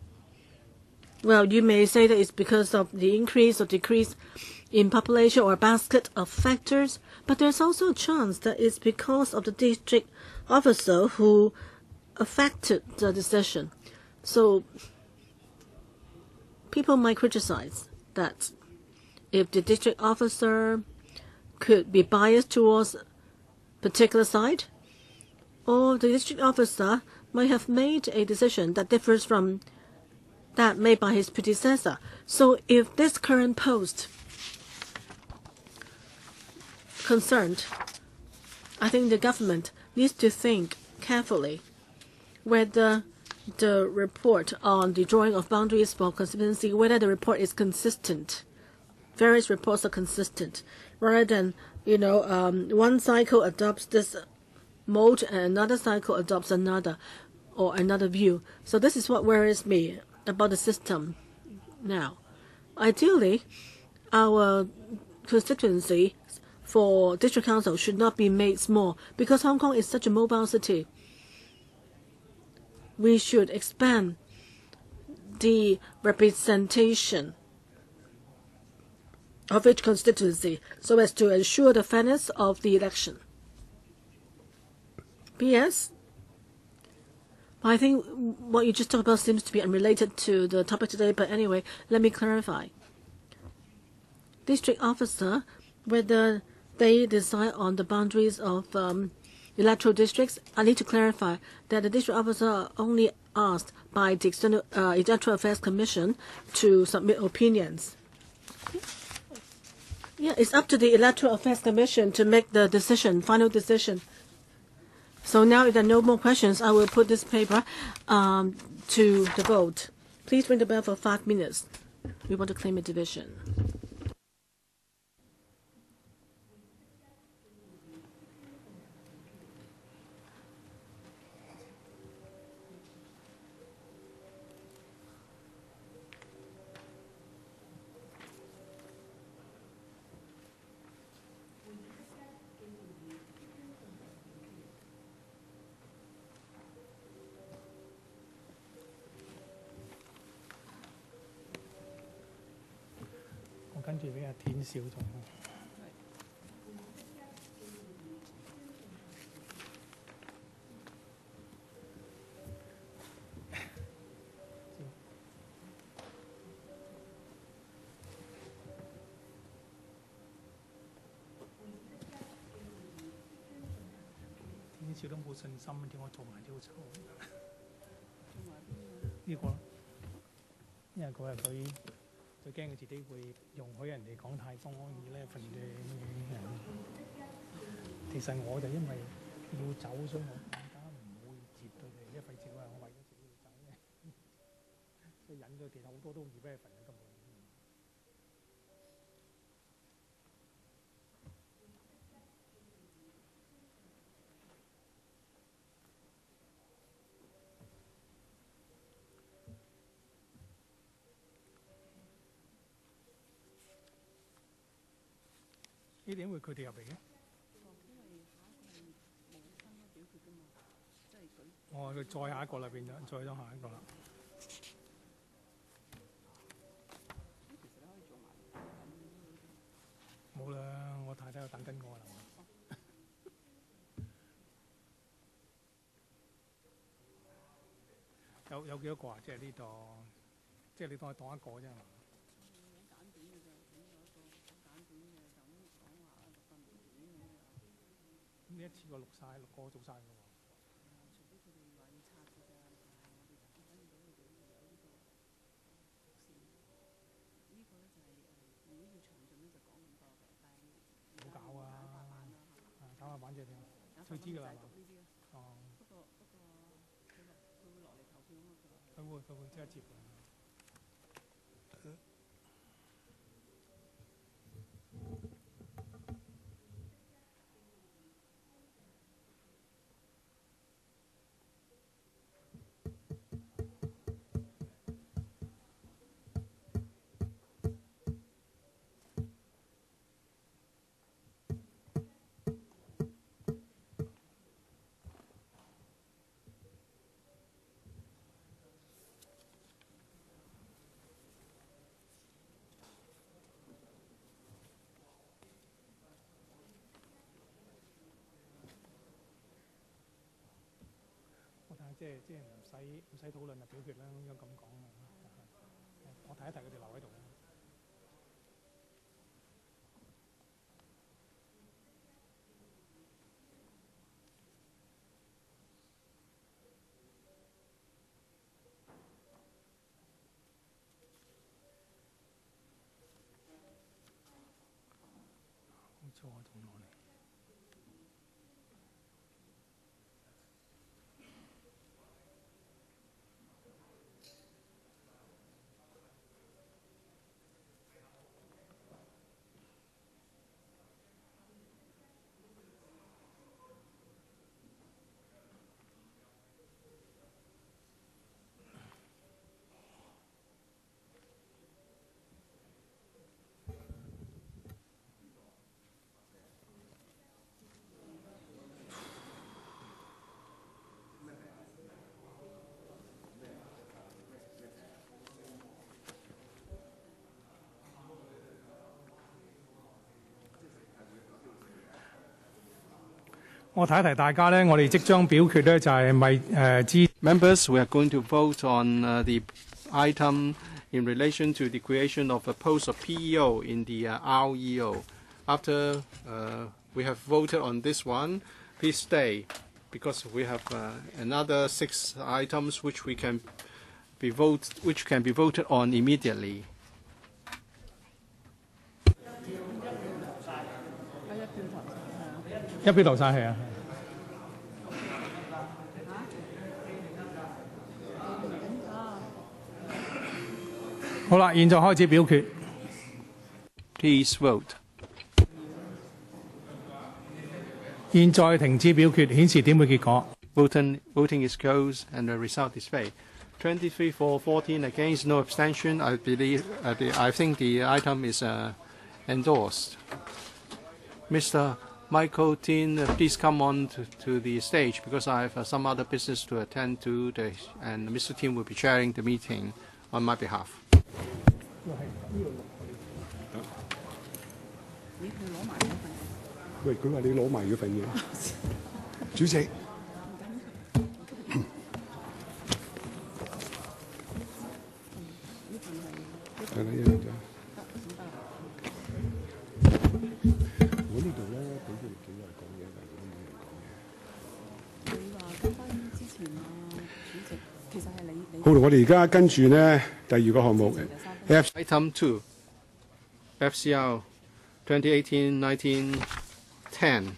well, you may say that it's because of the increase or decrease in population or a basket of factors, but there's also a chance that it's because of the district officer who affected the decision. So people might criticize that if the district officer could be biased towards a particular side, or the district officer might have made a decision that differs from that made by his predecessor. So if this current post concerned, I think the government needs to think carefully whether the report on the drawing of boundaries for constituency, whether the report is consistent. Various reports are consistent, rather than one cycle adopts this mode and another cycle adopts another or another view. So this is what worries me about the system now. Ideally, our constituency for district council should not be made small because Hong Kong is such a mobile city. We should expand the representation of each constituency so as to ensure the fairness of the election. P.S. I think what you just talked about seems to be unrelated to the topic today, but anyway, let me clarify. District officer, whether they decide on the boundaries of electoral districts, I need to clarify that the district officer are only asked by the External Electoral Affairs Commission to submit opinions. Yeah, it's up to the Electoral Affairs Commission to make the decision, final decision. So now, if there are no more questions, I will put this paper to the vote. Please ring the bell for 5 minutes. We want to claim a division.跟住俾阿田少咗。田少都冇信心，叫我做埋啲好醜。呢個，因為佢係佢。最驚佢自己會容許人哋講太多而呢份嘅其實我就因為要走，所以我更加唔會接佢哋，因為費事話我為咗自己要走嘅，所以引咗其實好多都易俾佢份根本。呢點會佢哋入嚟嘅？哦，佢再下一個啦，變咗，再咗下一個啦。冇啦，我太太喺度等緊我啦。有幾多個啊？即係呢度，即係你當一個啫嘛。呢一次過錄晒，6個做晒㗎喎。除非佢哋話要拆㗎咋，但係我哋就揾唔到佢哋有呢個線。呢個咧就係如果要詳盡咧就講咁多嘅，但係唔好搞啊！搞下板啫，佢知㗎啦。呢啲哦。不過佢會落嚟投票啊嘛，佢會即刻接嘅。即係唔使討論啊，表決啦，應該咁講啊。我提一提佢哋留喺度。冇錯啊，同我嚟。我提一提大家咧，我哋即將表決咧就係咪支。Members, we are going to vote on the item in relation to the creation of a post of PEO in the REO. After we have voted on this one, please stay because we have another 6 items which can be voted on immediately. 一票投晒係啊！好啦，現在開始表決。Please vote. 現在停止表決，顯示點嘅結果。Voting is closed and the result is displayed. 23 for 14 against, no abstention. I think the item is endorsed. Mr. Michael Tin, please come on to the stage because I have some other business to attend to, and Mr. Tin will be chairing the meeting on my behalf. 喂，佢話你攞埋嗰份嘢，主席。係啦，一樣啫。我呢度咧，俾佢哋幾個人講嘢，但係都冇人講嘢。你話跟翻之前啊，主席，其實係你。好啦，我哋而家跟住咧第二個項目 Item 2, FCR 2018-1910.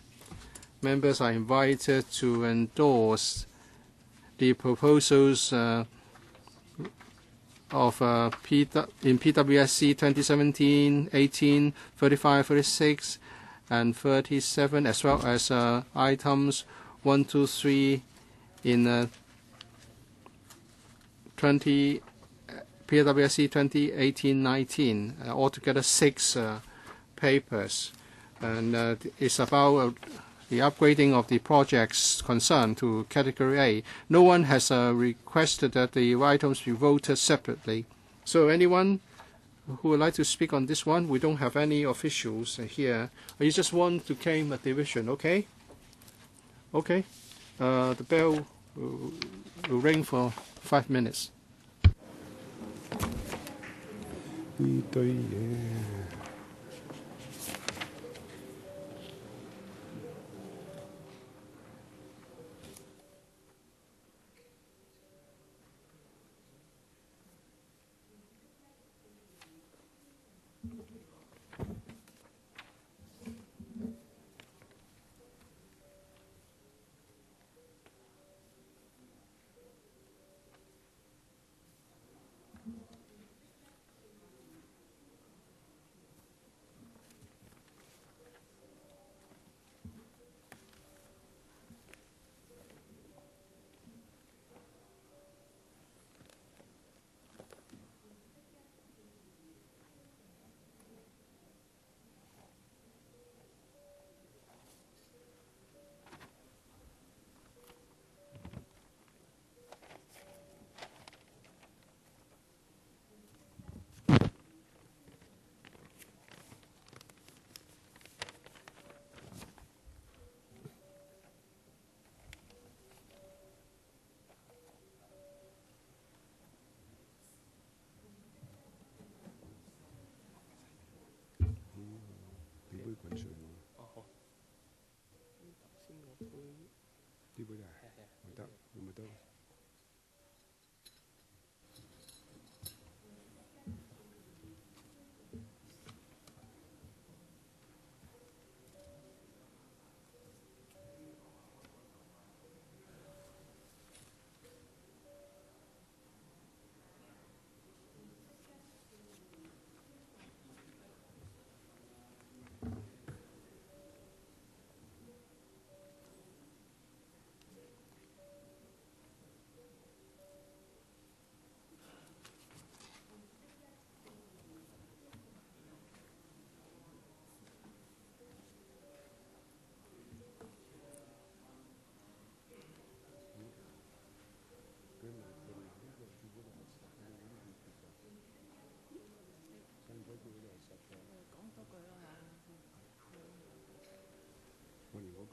Members are invited to endorse the proposals of in PWSC 2017-18, 35, 36, and 37, as well as items 1, 2, 3 in 20 PWSC 2018-19. Altogether 6 papers, and it's about the upgrading of the projects concerned to Category A. No one has requested that the items be voted separately. So anyone who would like to speak on this one? We don't have any officials here. You just want to claim a division, okay? Okay. The bell will ring for 5 minutes. 呢堆嘢。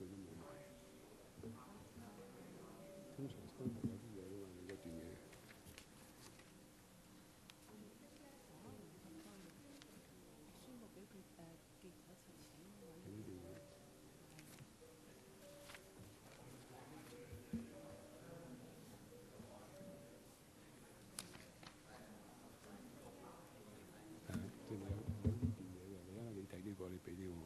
句都冇埋。通常都係有啲嘢㗎嘛，你嗰段嘢。即係有呢段嘢嘅，你睇呢個，你俾呢個我。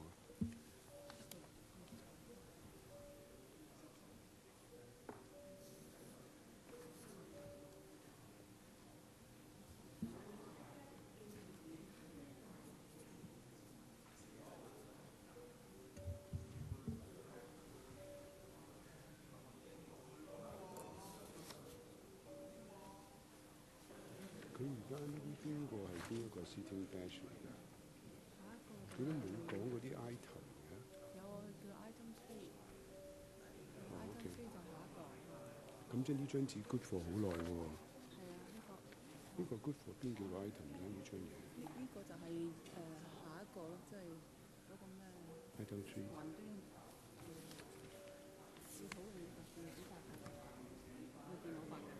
佢而家呢啲邊個係邊一個 sitting dash 嚟㗎？佢都冇講嗰啲 item 嘅。有啊，佢叫 item three。item three 就下一個。咁即係呢張紙 good for 好耐喎。係啊，呢個 good for 邊叫 item 咧？呢張嘢。呢個就係下一個咯，即係嗰個咩 item three。雲端試討論嘅電子化嘅，用電腦化嘅。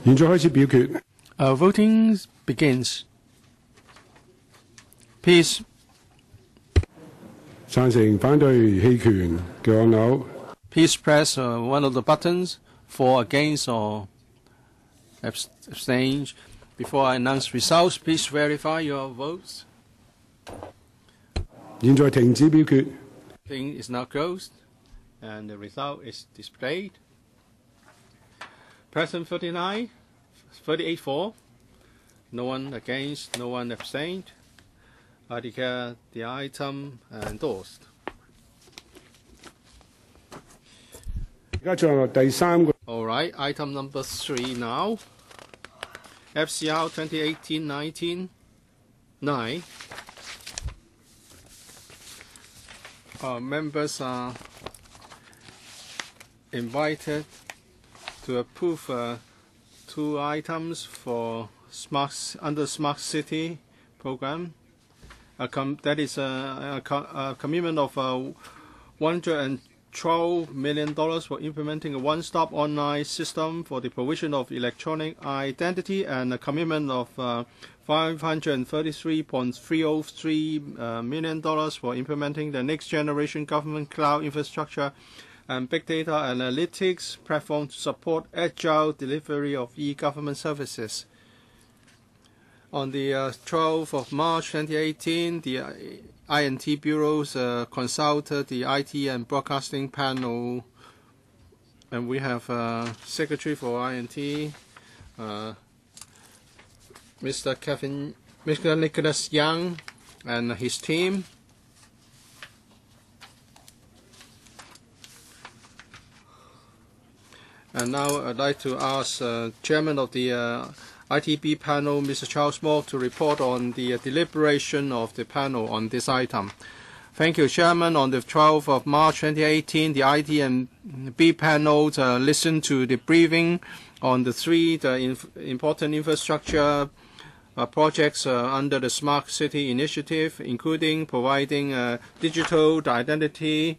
現在開始表決。Voting begins. Please. 贊成、反對、棄權嘅按鈕。Please press one of the buttons for, against, or abstain. Before I announce results, please verify your votes. 現在停止表決。Voting is now closed, and the result is displayed. Present 38 for, no one against, no one abstained. I declare the item endorsed. 而家進入第三個。All right, item number 3 now. FCR 2018-19-9. Members are invited to approve 2 items for under Smart City program. That is a commitment of $112 million for implementing a one-stop online system for the provision of electronic identity, and a commitment of $533.303 million for implementing the next generation government cloud infrastructure and big data analytics platform to support agile delivery of e-government services. On the 12th of March 2018, the INT bureaus consulted the IT and broadcasting panel, and we have Secretary for INT, Mr. Nicholas Young and his team. And now I'd like to ask Chairman of the ITB panel, Mr. Charles Moore, to report on the deliberation of the panel on this item. Thank you, Chairman. On the 12th of March 2018, the ITB panel listened to the briefing on the 3 important infrastructure projects under the Smart City Initiative, including providing digital identity,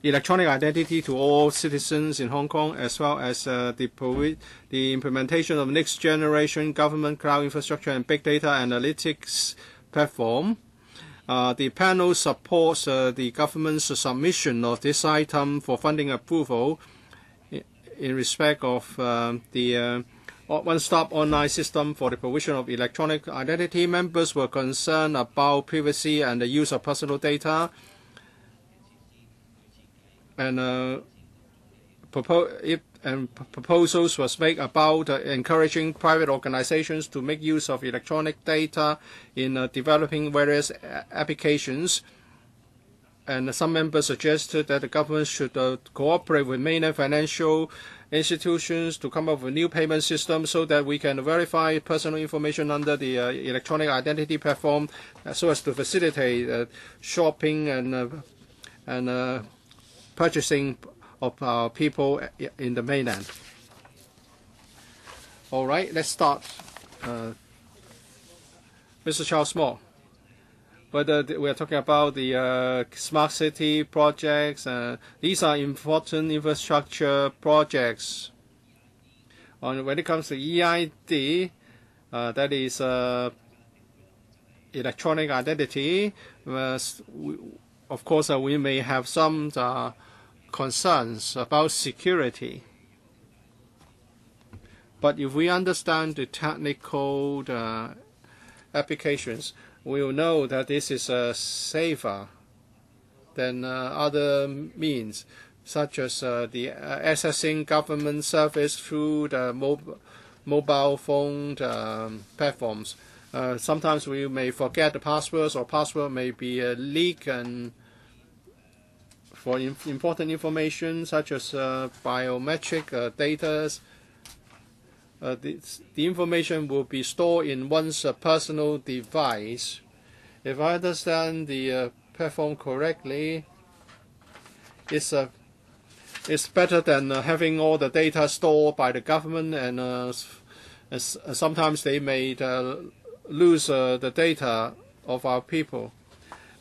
electronic identity to all citizens in Hong Kong, as well as the implementation of next generation government cloud infrastructure and big data analytics platform. The panel supports the government's submission of this item for funding approval in respect of the one-stop online system for the provision of electronic identity. Members were concerned about privacy and the use of personal data, and proposals was made about encouraging private organizations to make use of electronic data in developing various applications. And some members suggested that the government should cooperate with mainland financial institutions to come up with new payment systems so that we can verify personal information under the electronic identity platform, so as to facilitate shopping and purchasing of people in the mainland. All right, let's start. Mr. Charles Moore, whether we are talking about the smart city projects, these are important infrastructure projects. When it comes to EID, that is electronic identity, of course we may have some concerns about security. But if we understand the technical applications, we will know that this is safer than other means, such as the accessing government service through the mobile phone platforms. Sometimes we may forget the passwords, or password may be leaked, and for important information such as biometric data, the information will be stored in one's personal device. If I understand the platform correctly, it's better than having all the data stored by the government, and sometimes they may lose the data of our people.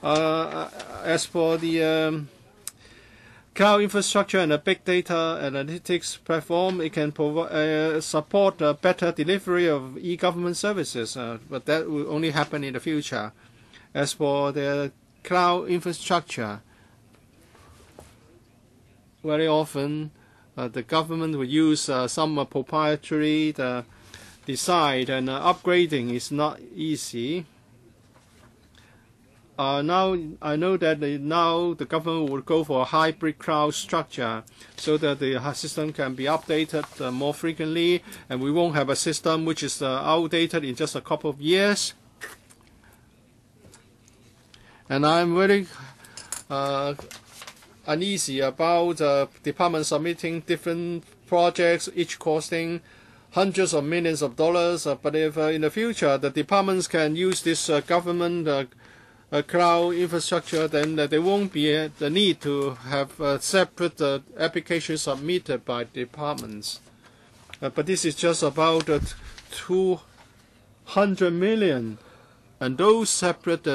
As for the cloud infrastructure and a big data analytics platform, it can support better delivery of e-government services, but that will only happen in the future. As for the cloud infrastructure, very often the government will use some proprietary design, and upgrading is not easy. Now I know that now the government will go for a hybrid cloud structure, so that the system can be updated more frequently, and we won't have a system which is outdated in just a couple of years. And I'm very uneasy about departments submitting different projects, each costing hundreds of millions of dollars. But if in the future the departments can use this government cloud infrastructure, then there won't be the need to have separate applications submitted by departments. But this is just about 200 million, and those separate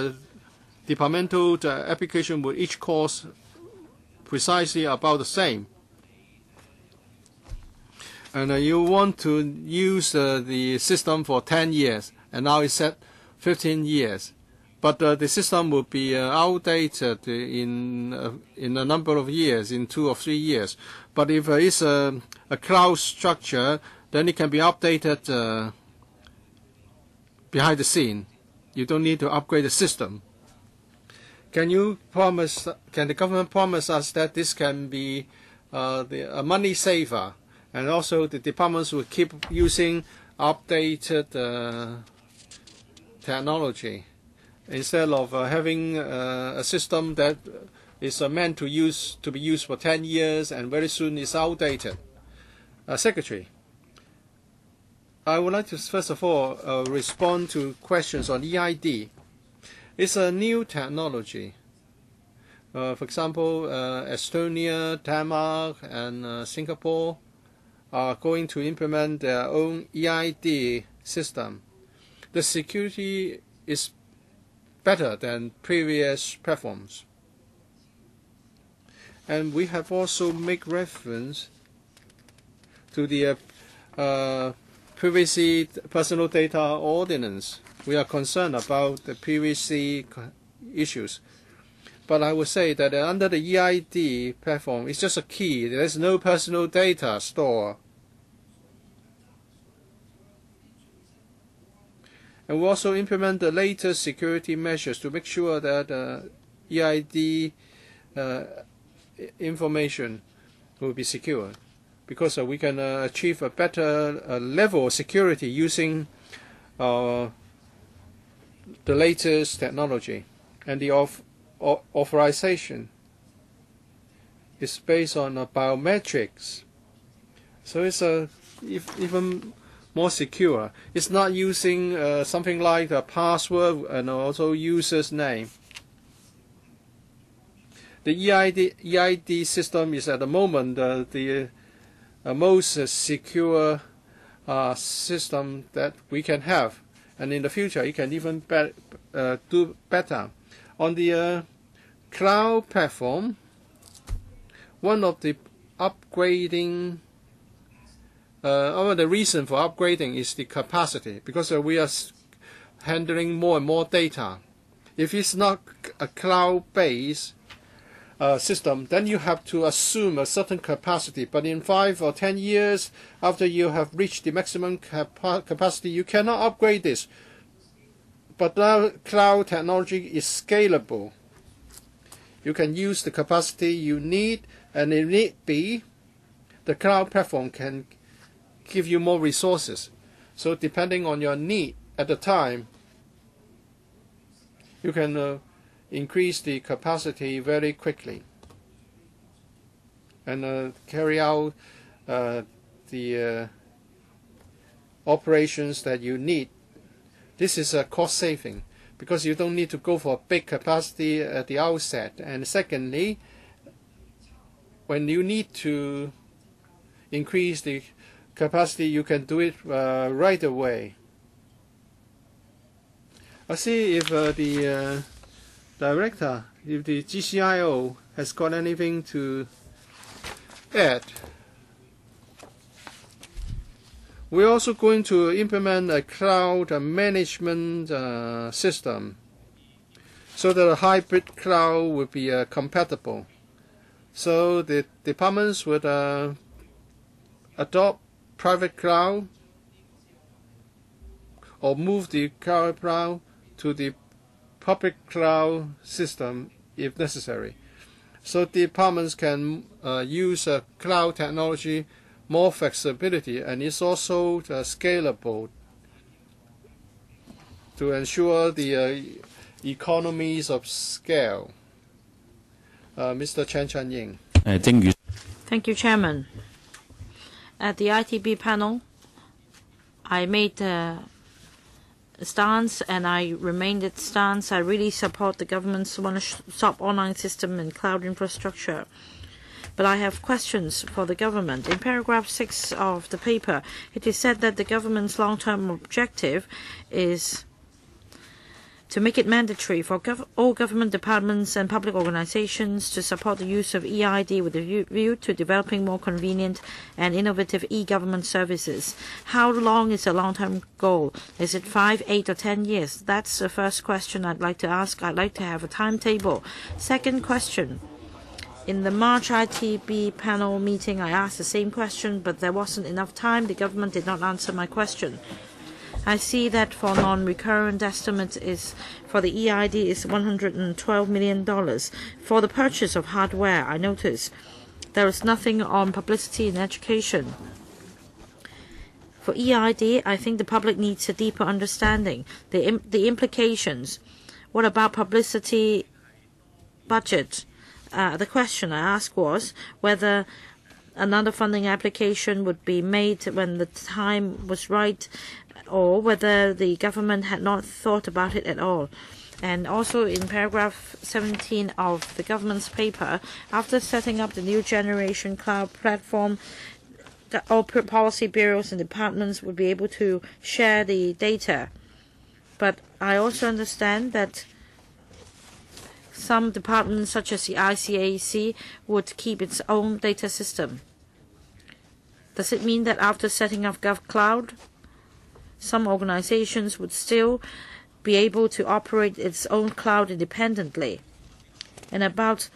departmental applications will each cost precisely about the same. And you want to use the system for 10 years, and now it's set 15 years. But the system will be outdated in a number of years, in 2 or 3 years. But if it's a cloud structure, then it can be updated behind the scene. You don't need to upgrade the system. Can the government promise us that this can be a money saver, and also the departments will keep using updated technology, instead of having a system that is meant to be used for 10 years and very soon is outdated? Secretary, I would like to first of all respond to questions on EID. It's a new technology. For example, Estonia, Denmark, and Singapore are going to implement their own EID system. the security is better than previous platforms. And we have also made reference to the privacy personal data ordinance. We are concerned about the privacy issues. But I would say that under the EID platform, it's just a key. There is no personal data store. And we also implement the latest security measures to make sure that EID information will be secure, because we can achieve a better level of security using the latest technology. And the authorization is based on biometrics, so it's even more secure. It's not using something like a password and also user's name. The EID system is at the moment the most secure system that we can have, and in the future it can even do better. On the cloud platform, one of the upgrading the reason for upgrading is the capacity, because we are handling more and more data. If it's not a cloud-based system, then you have to assume a certain capacity. But in 5 or 10 years, after you have reached the maximum capacity, you cannot upgrade this. But now cloud technology is scalable. You can use the capacity you need, and if need be, the cloud platform can give you more resources. So depending on your need at the time, you can increase the capacity very quickly and carry out the operations that you need. This is a cost saving, because you don't need to go for a big capacity at the outset. And secondly, when you need to increase the capacity, you can do it right away. I'll see if the director, if the GCIO has got anything to add. We're also going to implement a cloud management system, so that a hybrid cloud will be compatible. So the departments would adopt private cloud or move the private cloud to the public cloud system if necessary. So departments can use cloud technology, more flexibility, and it's also scalable to ensure the economies of scale. Mr. Chen Chunying. Thank you, Chairman. At the ITB panel, I made a stance, and I remained its stance. I really support the government's one-stop online system and cloud infrastructure. But I have questions for the government. In paragraph 6 of the paper, it is said that the government's long-term objective is to make it mandatory for all government departments and public organizations to support the use of EID with a view to developing more convenient and innovative e-government services. How long is the long-term goal? Is it 5, 8, or 10 years? That's the first question I'd like to ask. I'd like to have a timetable. Second question. In the March ITB panel meeting, I asked the same question, but there wasn't enough time. The government did not answer my question. I see that for non-recurrent estimates is for the EID is $112 million. For the purchase of hardware, I notice there is nothing on publicity and education. For EID, I think the public needs a deeper understanding. The implications. What about publicity budget? The question I asked was whether another funding application would be made when the time was right, or whether the government had not thought about it at all. And also in paragraph 17 of the government's paper, after setting up the new generation cloud platform, all policy bureaus and departments would be able to share the data. But I also understand that some departments, such as the ICAC, would keep its own data system. Does it mean that after setting up GovCloud, some organizations would still be able to operate its own cloud independently? And about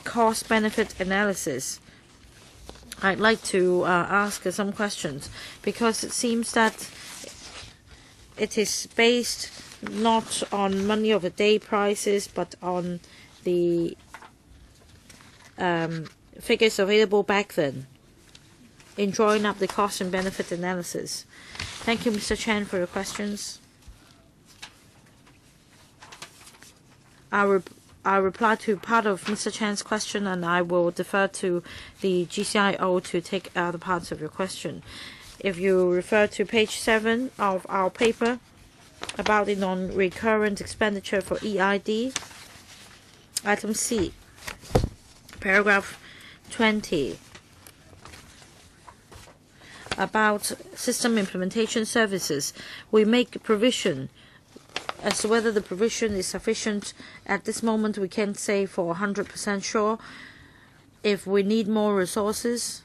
cost-benefit analysis, I'd like to ask some questions, because it seems that it is based not on money of the day prices, but on the figures available back then in drawing up the cost and benefit analysis. Thank you, Mr. Chen, for your questions. I'll reply to part of Mr. Chan's question, and I will defer to the GCIO to take other parts of your question. If you refer to page 7 of our paper about the non-recurrent expenditure for EID, item C, paragraph 20, about system implementation services, we make provision. As to whether the provision is sufficient at this moment, we can't say for 100% sure. If we need more resources,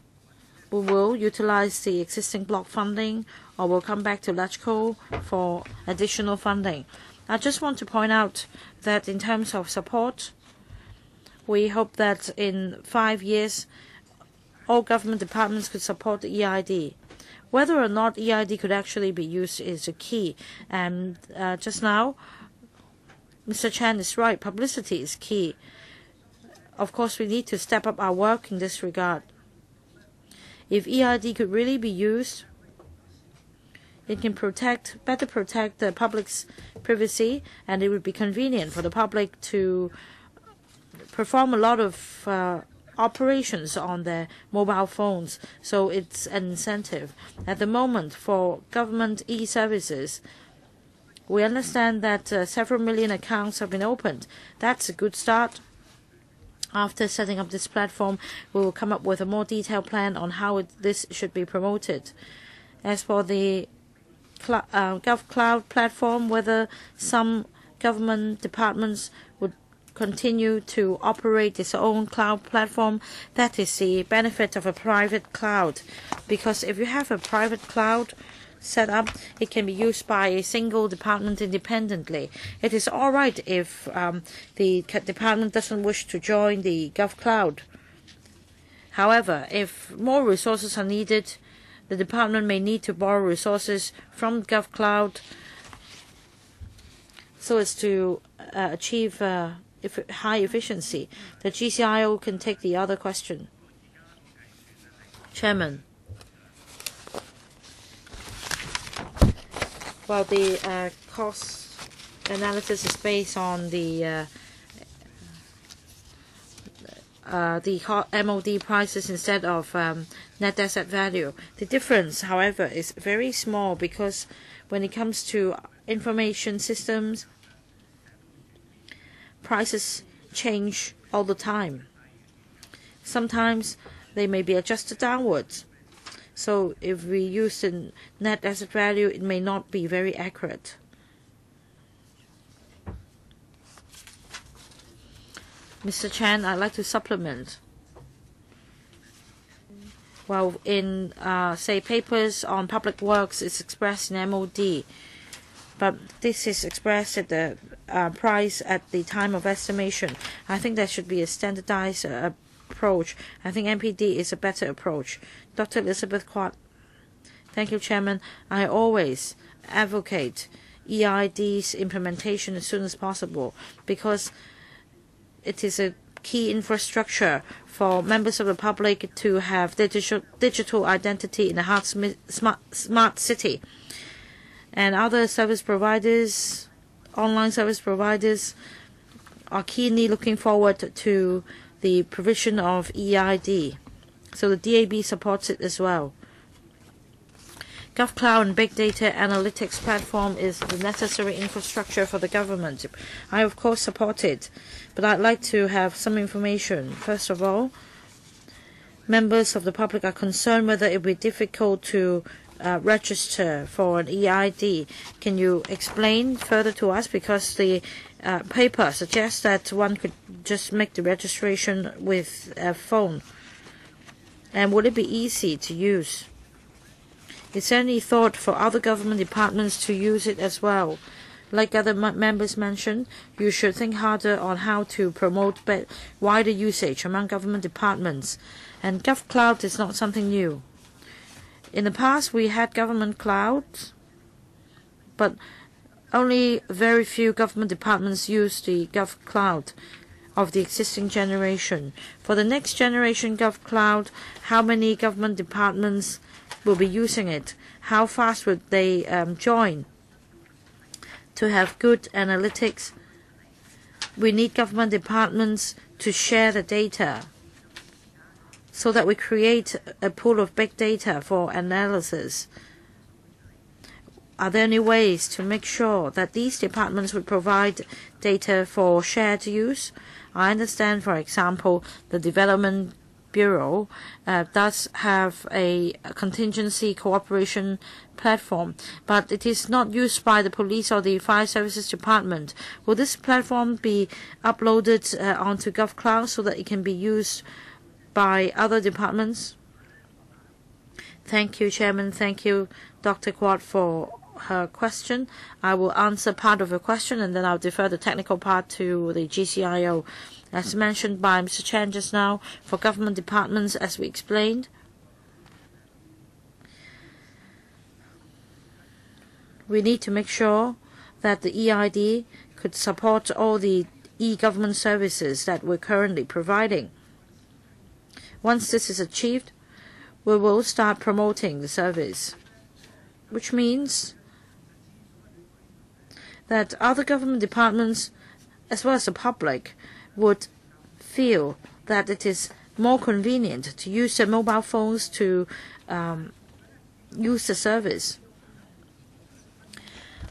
we will utilize the existing block funding, or we'll come back to LegCo for additional funding. I just want to point out that in terms of support, we hope that in 5 years, all government departments could support the EID. Whether or not EID could actually be used is a key. And just now, Mr. Chan is right. Publicity is key. Of course, we need to step up our work in this regard. If EID could really be used, it can better protect the public's privacy, and it would be convenient for the public to perform a lot of operations on their mobile phones, so it's an incentive. At the moment, for government e-services, we understand that several million accounts have been opened. That's a good start. After setting up this platform, we will come up with a more detailed plan on how this should be promoted. As for the GovCloud platform, whether some government departments would continue to operate its own cloud platform, that is the benefit of a private cloud. Because if you have a private cloud set up, it can be used by a single department independently. It is all right if the department doesn't wish to join the GovCloud. However, if more resources are needed, the department may need to borrow resources from GovCloud so as to achieve high efficiency. The GCIO can take the other question. Chairman. Well, the cost analysis is based on the MOD prices instead of net asset value. The difference, however, is very small, because when it comes to information systems, prices change all the time. Sometimes they may be adjusted downwards. So if we use the net asset value, it may not be very accurate. Mr. Chan, I'd like to supplement. Well, in, say, papers on public works, it's expressed in MOD. But this is expressed at the price at the time of estimation. I think there should be a standardized approach. I think MPD is a better approach. Dr. Elizabeth Quat. Thank you, Chairman. I always advocate EID's implementation as soon as possible, because it is a key infrastructure for members of the public to have digital identity in a smart city. And other service providers, online service providers, are keenly looking forward to the provision of EID. So the DAB supports it as well. GovCloud and Big Data Analytics platform is the necessary infrastructure for the government. I, of course, support it, but I'd like to have some information. First of all, members of the public are concerned whether it will be difficult to register for an EID. Can you explain further to us? Because the paper suggests that one could just make the registration with a phone. And would it be easy to use? Is there any thought for other government departments to use it as well? Like other members mentioned, you should think harder on how to promote wider usage among government departments. And GovCloud is not something new. In the past, we had government clouds, but only very few government departments use the GovCloud of the existing generation. For the next generation GovCloud, how many government departments will be using it? How fast would they join? To have good analytics, we need government departments to share the data so that we create a pool of big data for analysis. Are there any ways to make sure that these departments would provide data for shared use? I understand, for example, the Development Bureau does have a contingency cooperation platform, but it is not used by the police or the fire services department. Will this platform be uploaded onto GovCloud so that it can be used by other departments? Thank you, Chairman. Thank you, Dr. Quad, for her question. I will answer part of her question and then I'll defer the technical part to the GCIO. As mentioned by Mr. Chen just now, for government departments, as we explained, we need to make sure that the EID could support all the e-government services that we're currently providing. Once this is achieved, we will start promoting the service, which means that other government departments, as well as the public, would feel that it is more convenient to use their mobile phones to use the service.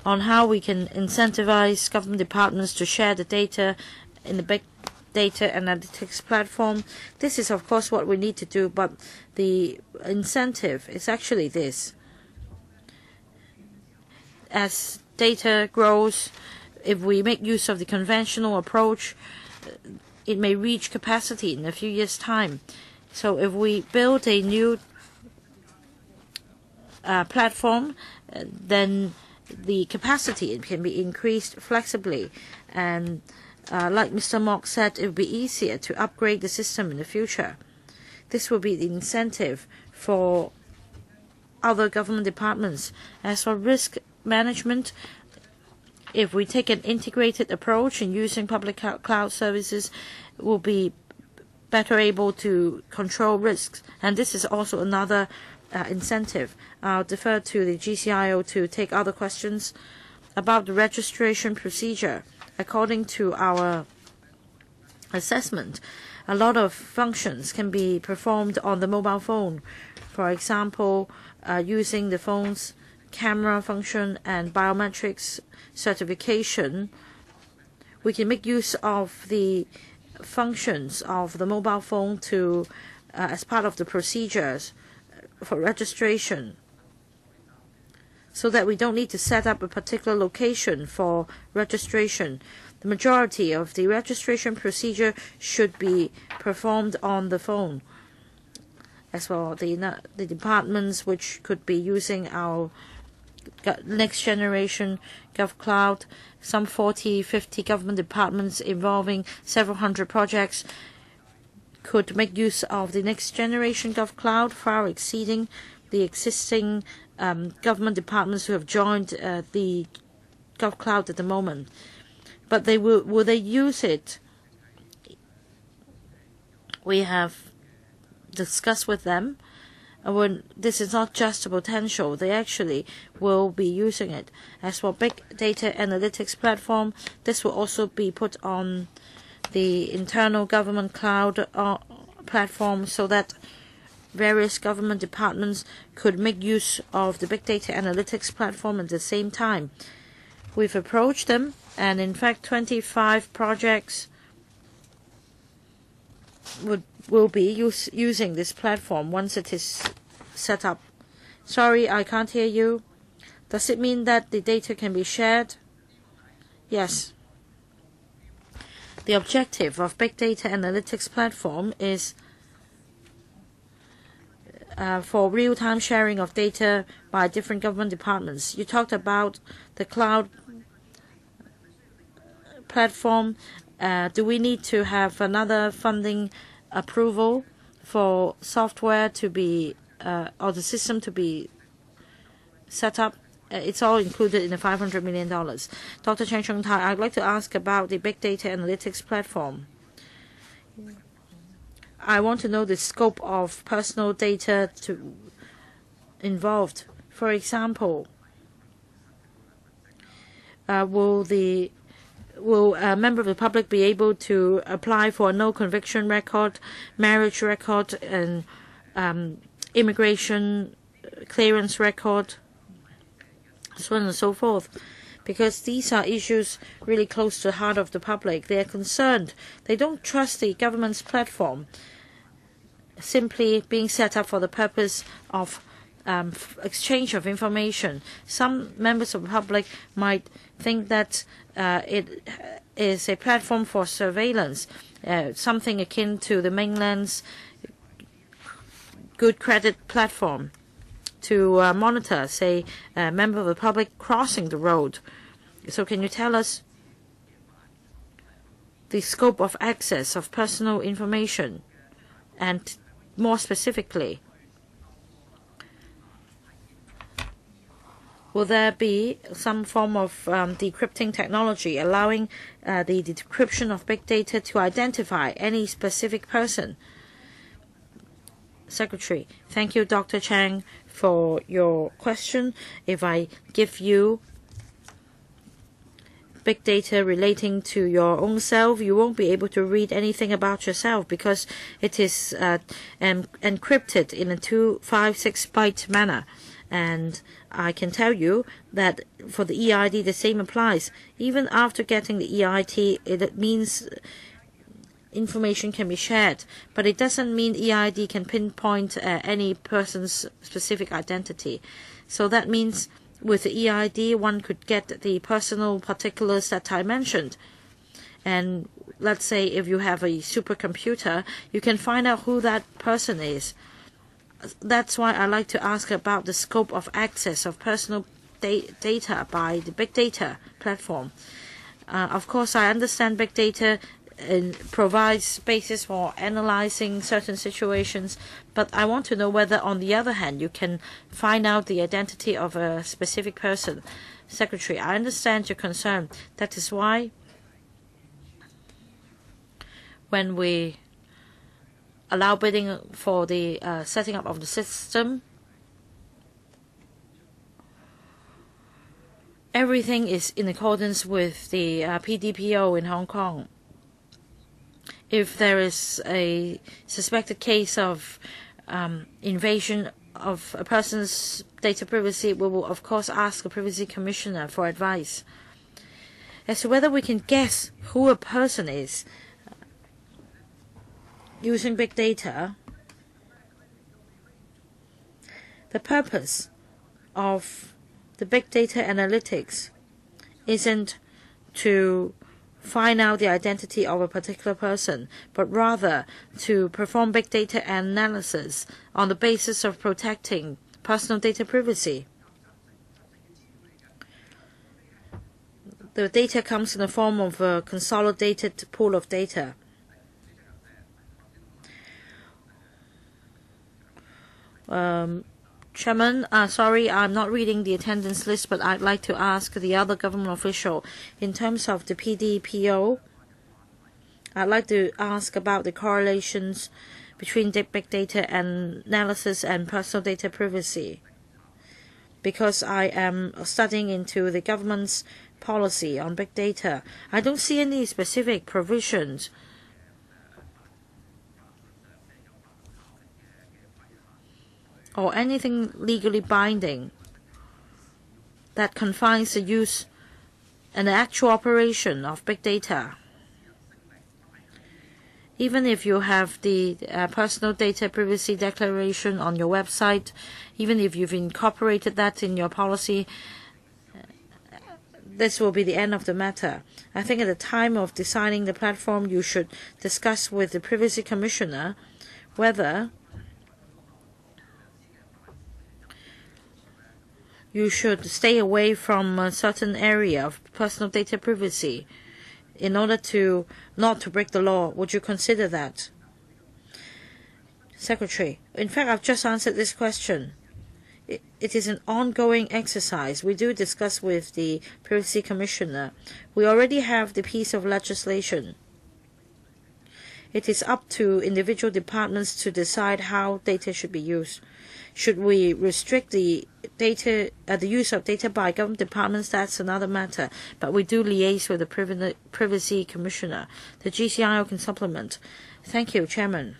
On how we can incentivize government departments to share the data in the big data analytics platform, this is of course what we need to do, but the incentive is actually this. As data grows, if we make use of the conventional approach, it may reach capacity in a few years' time. So if we build a new platform, then the capacity can be increased flexibly. And like Mr. Mok said, it will be easier to upgrade the system in the future. This will be the incentive for other government departments. As for risk management, if we take an integrated approach in using public cloud services, we'll be better able to control risks. And this is also another incentive. I'll defer to the GCIO to take other questions about the registration procedure. According to our assessment, a lot of functions can be performed on the mobile phone. For example, using the phone's camera function and biometrics certification, we can make use of the functions of the mobile phone to as part of the procedures for registration, so that we don't need to set up a particular location for registration. The majority of the registration procedure should be performed on the phone. As for the departments which could be using our next generation GovCloud, some 40-50 government departments involving several hundred projects could make use of the next generation GovCloud, far exceeding the existing government departments who have joined the GovCloud at the moment. But will they use it? We have discussed with them. This is not just a potential, they actually will be using it. As for big data analytics platform, this will also be put on the internal government cloud platform so that various government departments could make use of the big data analytics platform at the same time. We've approached them, and in fact 25 projects will be using this platform once it is set up. Sorry, I can't hear you. Does it mean that the data can be shared? Yes. The objective of Big Data Analytics Platform is for real-time sharing of data by different government departments. You talked about the cloud platform. Do we need to have another funding approval for software to be or the system to be set up? It's all included in the $500 million. Dr. Cheng Chung-Tai, I'd like to ask about the Big Data Analytics Platform. I want to know the scope of personal data involved. For example, will a member of the public be able to apply for a no conviction record, marriage record, and immigration clearance record, so on and so forth? Because these are issues really close to the heart of the public. They are concerned. They don't trust the government's platform simply being set up for the purpose of exchange of information. Some members of the public might think that it is a platform for surveillance, something akin to the mainland's good credit platform to monitor, say, a member of the public crossing the road. So can you tell us the scope of access of personal information, and more specifically, will there be some form of decrypting technology allowing the decryption of big data to identify any specific person? Secretary, thank you, Dr. Chang, for your question. If I give you big data relating to your own self, you won't be able to read anything about yourself because it is encrypted in a 256 byte manner. And I can tell you that for the EID, the same applies. Even after getting the EID, it means information can be shared, but it doesn't mean EID can pinpoint any person's specific identity. So that means with the EID, one could get the personal particulars that I mentioned. And let's say if you have a supercomputer, you can find out who that person is. That's why I like to ask about the scope of access of personal data by the big data platform. Of course, I understand big data provides basis for analyzing certain situations, but I want to know whether, on the other hand, you can find out the identity of a specific person. Secretary, I understand your concern. That is why when we allow bidding for the setting up of the system, everything is in accordance with the PDPO in Hong Kong. If there is a suspected case of invasion of a person's data privacy, we will of course ask the Privacy Commissioner for advice. As to whether we can guess who a person is using big data, the purpose of the big data analytics isn't to find out the identity of a particular person, but rather to perform big data analysis on the basis of protecting personal data privacy. The data comes in the form of a consolidated pool of data. Chairman, sorry, I'm not reading the attendance list, but I'd like to ask the other government official, in terms of the PDPO, I'd like to ask about the correlations between big data analysis and personal data privacy, because I am studying into the government's policy on big data. I don't see any specific provisions or anything legally binding that confines the use and the actual operation of big data. Even if you have the personal data privacy declaration on your website, even if you've incorporated that in your policy, this will be the end of the matter. I think at the time of designing the platform, you should discuss with the Privacy Commissioner whether you should stay away from a certain area of personal data privacy in order to not to break the law. Would you consider that? Secretary, in fact, I've just answered this question. It is an ongoing exercise. We do discuss with the Privacy Commissioner. We already have the piece of legislation. It is up to individual departments to decide how data should be used. Should we restrict the use of data by government departments? That's another matter. But we do liaise with the Privacy Commissioner. The GCIO can supplement. Thank you, Chairman.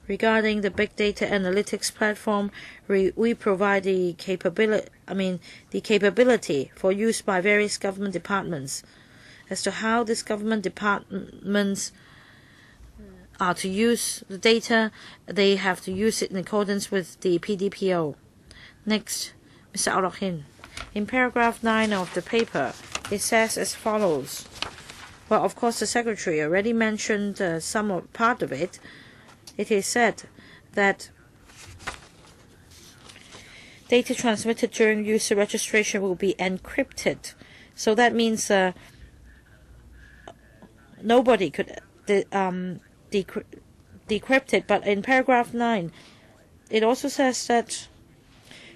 Regarding the big data analytics platform, we provide the capability for use by various government departments. As to how these government departments are to use the data, they have to use it in accordance with the PDPO. Next, Mr. Aurokhin. In paragraph 9 of the paper, it says as follows. Well, of course, the Secretary already mentioned part of it. It is said that data transmitted during user registration will be encrypted. So that means nobody could decrypt it. But in paragraph 9, it also says that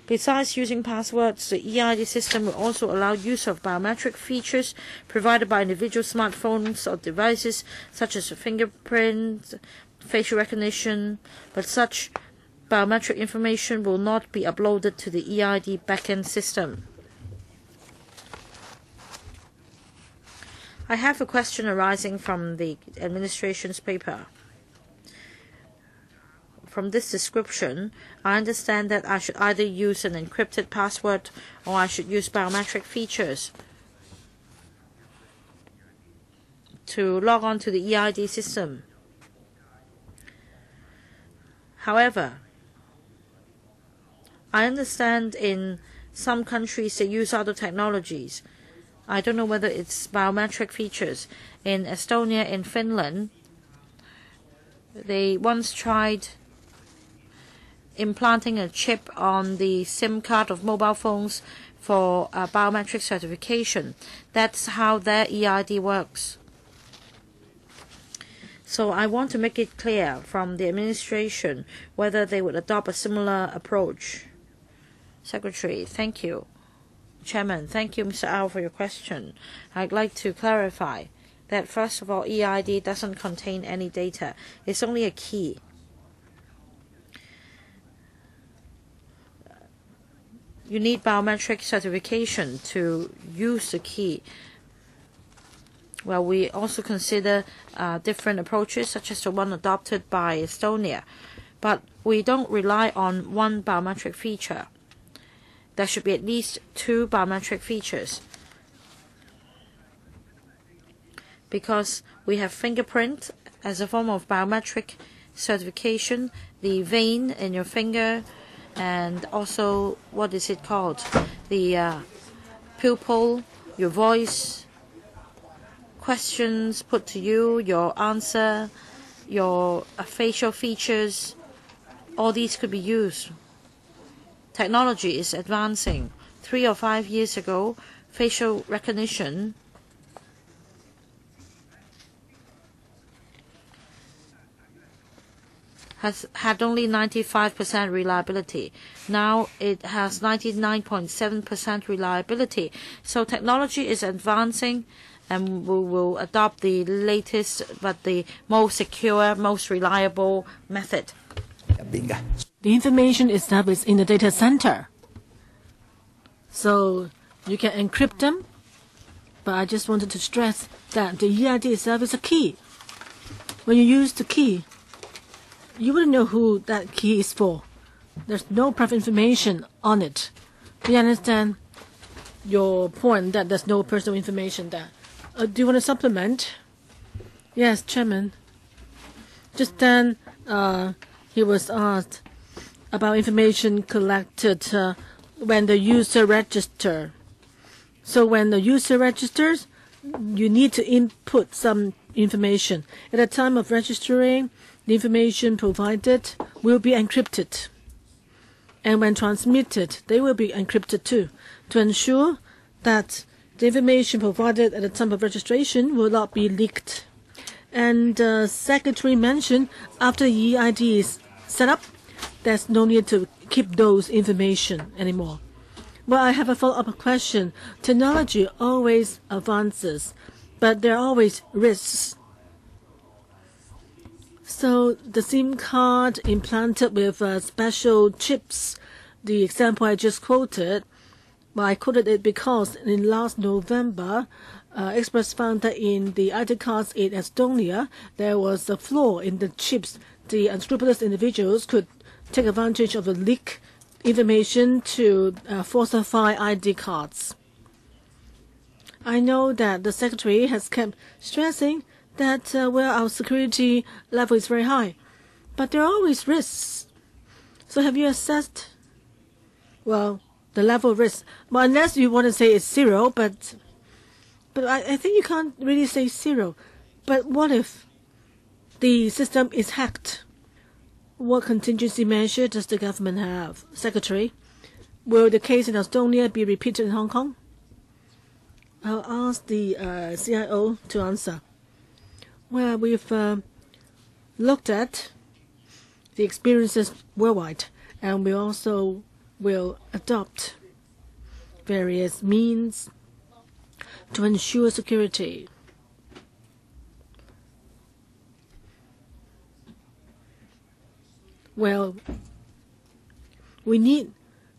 besides using passwords, the EID system will also allow use of biometric features provided by individual smartphones or devices such as fingerprint, facial recognition, but such biometric information will not be uploaded to the EID backend system. I have a question arising from the administration's paper. From this description, I understand that I should either use an encrypted password or I should use biometric features to log on to the EID system. However, I understand in some countries they use other technologies. I don't know whether it's biometric features. In Estonia, in Finland, they once tried implanting a chip on the SIM card of mobile phones for biometric certification. That's how their EID works. So I want to make it clear from the administration whether they would adopt a similar approach. Secretary, thank you. Chairman, thank you, Mr. Au, for your question. I'd like to clarify that, first of all, EID doesn't contain any data. It's only a key. You need biometric certification to use the key. Well, we also consider different approaches, such as the one adopted by Estonia. But we don't rely on one biometric feature. There should be at least 2 biometric features. Because we have fingerprint as a form of biometric certification, the vein in your finger, and also, what is it called? The pupil, your voice, questions put to you, your answer, your facial features, all these could be used. Technology is advancing. 3 or 5 years ago, facial recognition had only 95% reliability. Now it has 99.7% reliability. So technology is advancing, and we will adopt the latest but the most secure, most reliable method. The information is established in the data center. So you can encrypt them, but I just wanted to stress that the EID itself is a key. When you use the key, you wouldn't know who that key is for. There's no private information on it. We understand your point that there's no personal information there. Do you want to supplement? Yes, Chairman. Just then, he was asked about information collected when the user registers. So when the user registers, you need to input some information. At the time of registering, the information provided will be encrypted. And when transmitted, they will be encrypted too, to ensure that the information provided at the time of registration will not be leaked. And the Secretary mentioned after the EID is set up, there's no need to keep those information anymore. Well, I have a follow-up question. Technology always advances, but there are always risks. So the SIM card implanted with special chips, the example I just quoted, well, I quoted it because in last November, experts found that in the ID cards in Estonia, there was a flaw in the chips. The unscrupulous individuals could take advantage of the leak information to falsify ID cards. I know that the Secretary has kept stressing that our security level is very high, but there are always risks. So have you assessed, the level of risk? Well, unless you want to say it's zero, but I think you can't really say zero. But what if the system is hacked? What contingency measure does the government have? Secretary, will the case in Estonia be repeated in Hong Kong? I'll ask the CIO to answer. Well, we've looked at the experiences worldwide, and we also will adopt various means to ensure security. Well, we need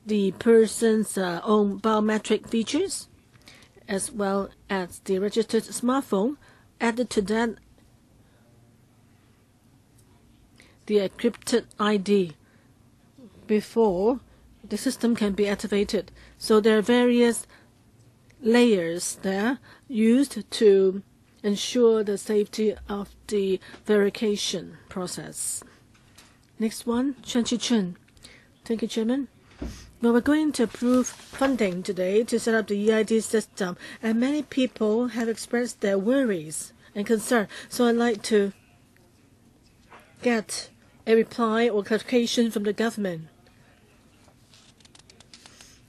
the person's own biometric features as well as the registered smartphone. Added to that, the encrypted ID before the system can be activated. So there are various layers there used to ensure the safety of the verification process. Next one, Chen Chi-chun. Thank you, Chairman. Well, we're going to approve funding today to set up the EID system, and many people have expressed their worries and concern. So I'd like to get a reply or clarification from the government.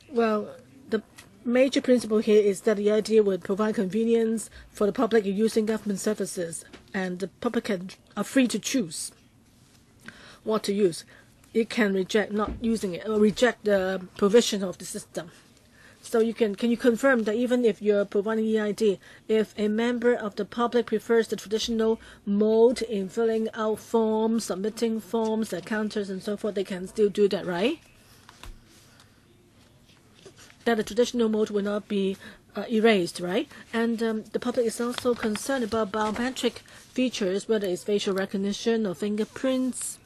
Well, the major principle here is that the EID would provide convenience for the public using government services, and the public are free to choose what to use. It can reject not using it or reject the provision of the system. So can you confirm that even if you're providing EID, if a member of the public prefers the traditional mode in filling out forms, submitting forms, counters and so forth, they can still do that, right? That the traditional mode will not be erased, right? And the public is also concerned about biometric features, whether it's facial recognition or fingerprints.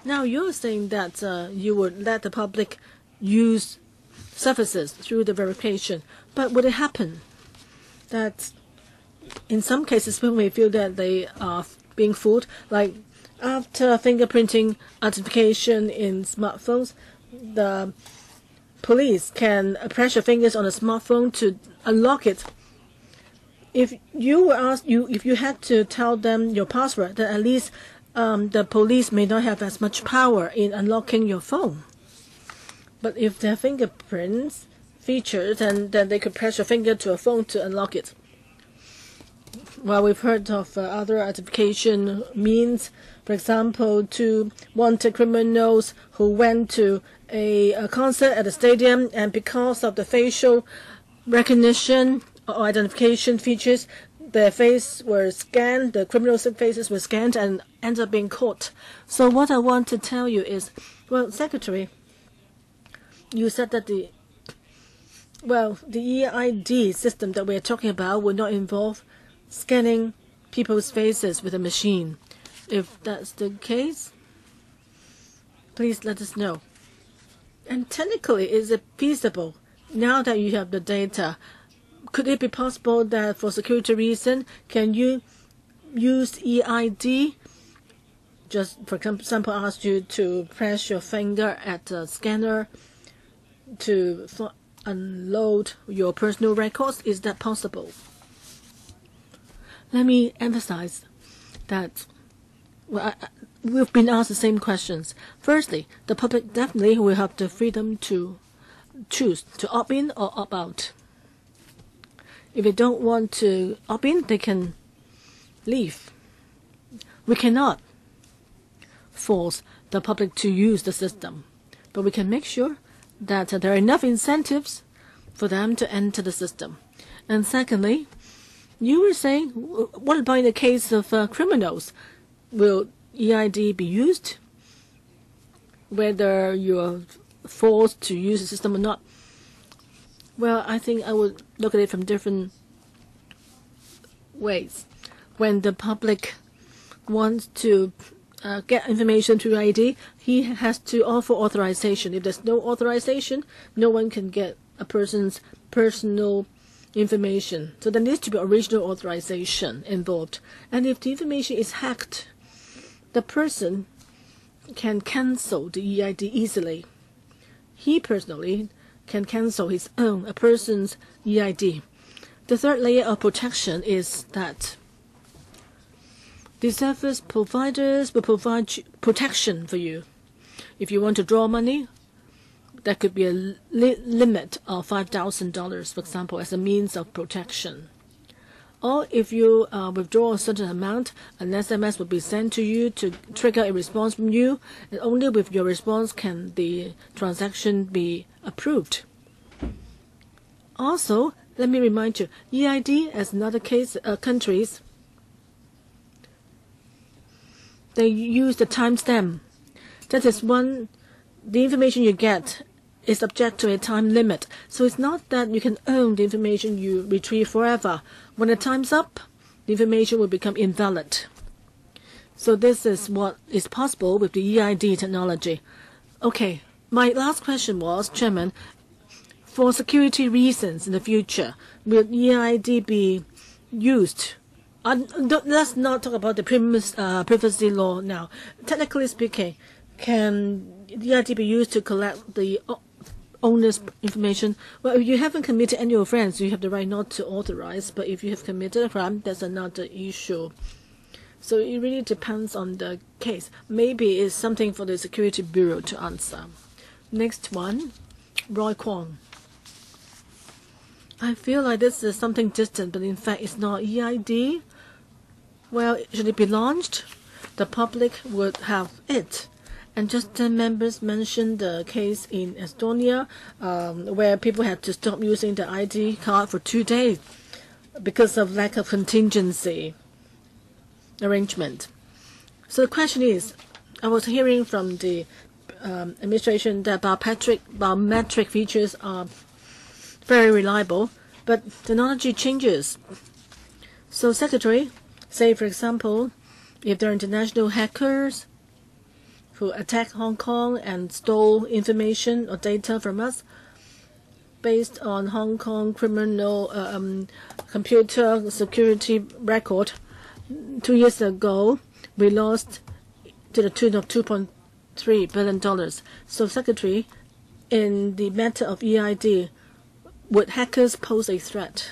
Now you're saying that you would let the public use services through the verification, but would it happen that in some cases when we feel that they are being fooled, like after fingerprinting identification in smartphones, the police can press your fingers on a smartphone to unlock it? If you were asked, if you had to tell them your password, then at least the police may not have as much power in unlocking your phone. But if their fingerprints features, then they could press your finger to a phone to unlock it. Well, we've heard of other identification means. For example, two wanted criminals who went to a concert at a stadium, and because of the facial recognition or identification features, their faces were scanned, the criminals' faces were scanned and ended up being caught. So what I want to tell you is, well, Secretary, you said that the EID system that we're talking about will not involve scanning people's faces with a machine. If that's the case, please let us know. And technically, is it feasible, now that you have the data, could it be possible that for security reason, can you use EID? Just for example, ask you to press your finger at the scanner to unload your personal records. Is that possible? Let me emphasize that we've been asked the same questions. Firstly, the public definitely will have the freedom to choose to opt in or opt out. If they don't want to opt in, they can leave. We cannot force the public to use the system, but we can make sure that there are enough incentives for them to enter the system. And secondly, you were saying, what about in the case of criminals? Will EID be used? Whether you're forced to use the system or not? Well, I think I would look at it from different ways. When the public wants to get information through EID, he has to offer authorization. If there's no authorization, no one can get a person's personal information. So there needs to be original authorization involved. And if the information is hacked, the person can cancel the EID easily. He personally can cancel a person's EID. The third layer of protection is that the service providers will provide protection for you. If you want to draw money, there could be a limit of $5,000, for example, as a means of protection. Or if you withdraw a certain amount, an SMS will be sent to you to trigger a response from you, and only with your response can the transaction be approved. Also, let me remind you, EID, as in other countries, they use the timestamp. That is the information you get is subject to a time limit. So it's not that you can own the information you retrieve forever. When the time's up, the information will become invalid. So this is what is possible with the EID technology. Okay, my last question was, Chairman, for security reasons in the future, will EID be used? Let's not talk about the privacy law now. Technically speaking, can EID be used to collect the owner's information? Well, if you haven't committed any offense, you have the right not to authorize. But if you have committed a crime, that's another issue. So it really depends on the case. Maybe it's something for the Security Bureau to answer. Next one, Roy Kwong. I feel like this is something distant, but in fact it's not EID. Well, should it be launched? The public would have it. And just 10 members mentioned the case in Estonia where people had to stop using the ID card for 2 days because of lack of contingency arrangement. So the question is, I was hearing from the administration that biometric features are very reliable, but technology changes. So, Secretary, say for example, if there are international hackers who attack Hong Kong and stole information or data from us based on Hong Kong criminal computer security record, 2 years ago we lost to the tune of $2.3 billion. So, Secretary, in the matter of EID, would hackers pose a threat?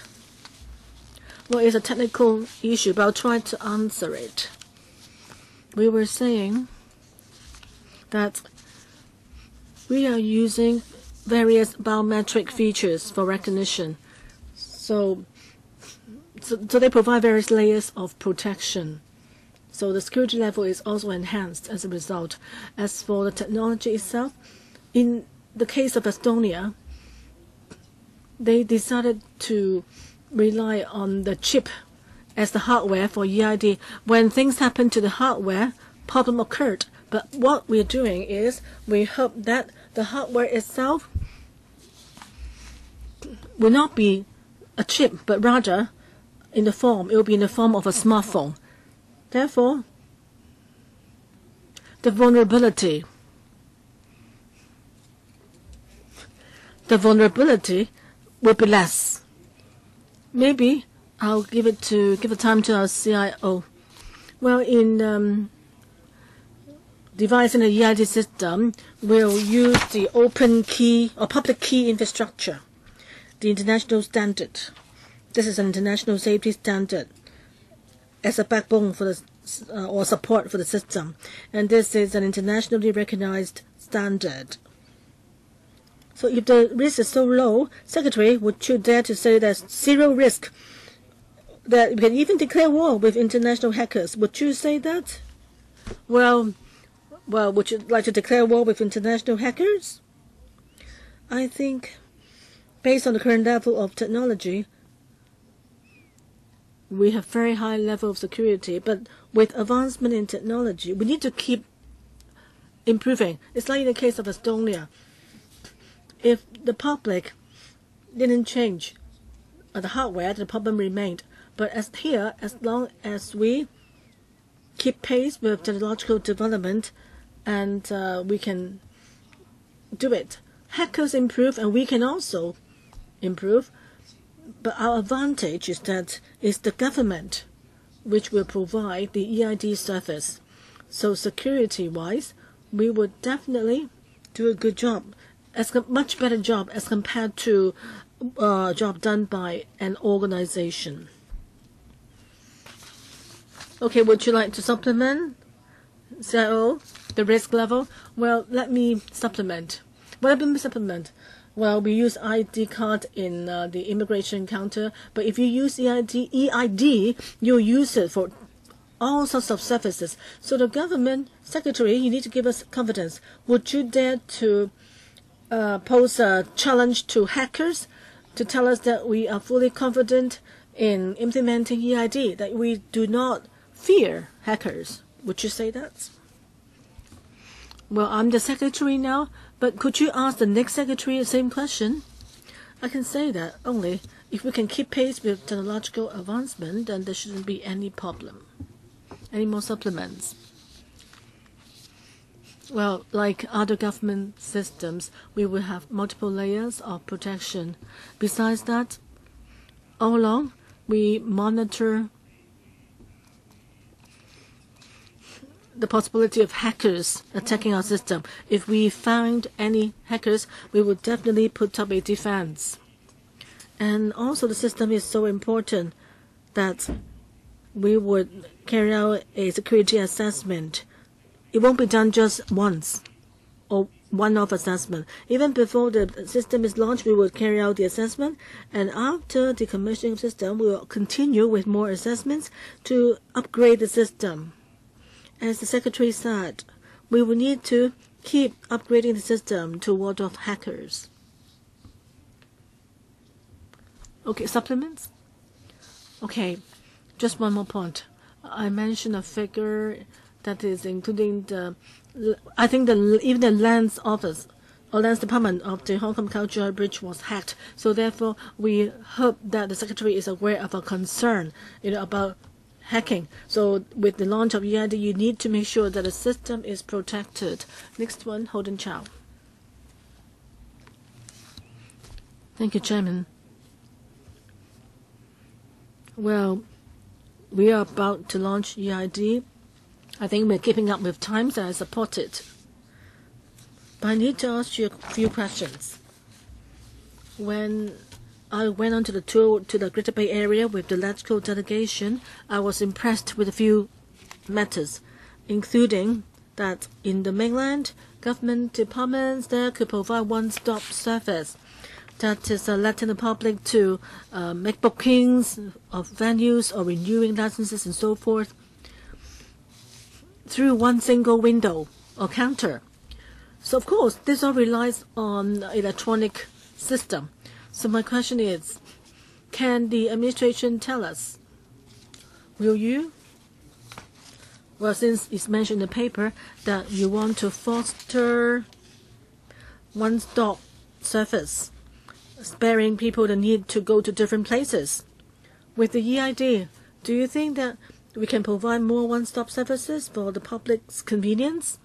Well, it's a technical issue, but I'll try to answer it. We were saying that we are using various biometric features for recognition. So they provide various layers of protection. So the security level is also enhanced as a result. As for the technology itself, in the case of Estonia, they decided to rely on the chip as the hardware for EID. When things happen to the hardware, problem occurred. But what we're doing is we hope that the hardware itself will not be a chip, but rather it will be in the form of a smartphone. Therefore, the vulnerability will be less. Maybe I'll give the time to our CIO. Well, in devising the EID system, we'll use the open key or public key infrastructure, the international standard. This is an international safety standard as a backbone for the or support for the system, and this is an internationally recognized standard. So if the risk is so low, Secretary, would you dare to say there's zero risk, that we can even declare war with international hackers? Would you say that? Well, would you like to declare war with international hackers? I think, based on the current level of technology, we have very high level of security, but with advancement in technology, we need to keep improving. It's like in the case of Estonia. If the public didn't change the hardware, the problem remained. But as long as we keep pace with technological development, and we can do it, hackers improve, and we can also improve. But our advantage is that it's the government which will provide the EID service. So security-wise, we would definitely do a good job, much better job as compared to a job done by an organization. Okay, would you like to supplement, CIO, the risk level? Well, let me supplement. What let me supplement? Well, we use ID card in the immigration counter, but if you use EID, you'll use it for all sorts of services. So the government secretary, you need to give us confidence. Would you dare to pose a challenge to hackers to tell us that we are fully confident in implementing EID, that we do not fear hackers? Would you say that? Well, I'm the secretary now, but could you ask the next secretary the same question? I can say that only if we can keep pace with technological advancement, then there shouldn't be any problem. Any more supplements? Well, like other government systems, we will have multiple layers of protection. Besides that, all along, we monitor the possibility of hackers attacking our system. If we find any hackers, we would definitely put up a defense. And also the system is so important that we would carry out a security assessment. It won't be done just once or one-off assessment. Even before the system is launched, we will carry out the assessment, and after the commissioning of the system, we will continue with more assessments to upgrade the system. As the secretary said, we will need to keep upgrading the system to ward off hackers. Okay, supplements? Okay, just one more point. I mentioned a figure that is including I think even the Lands Office or Lands Department of the Hong Kong Cultural Bridge was hacked. So therefore, we hope that the secretary is aware of our concern, about hacking. So with the launch of EID, you need to make sure that the system is protected. Next one, Holden Chow. Thank you, Chairman. Well, we are about to launch EID. I think we're keeping up with times, and I support it. But I need to ask you a few questions. When I went on to the tour to the Greater Bay Area with the electoral delegation, I was impressed with a few matters, including that in the mainland, government departments there could provide one-stop service. That is letting the public to make bookings of venues or renewing licenses and so forth through one single window or counter. So of course, this all relies on electronic system. So my question is, can the administration tell us, will you? Well, since it's mentioned in the paper that you want to foster one-stop service, sparing people the need to go to different places. With the EID, do you think that we can provide more one-stop services for the public's convenience?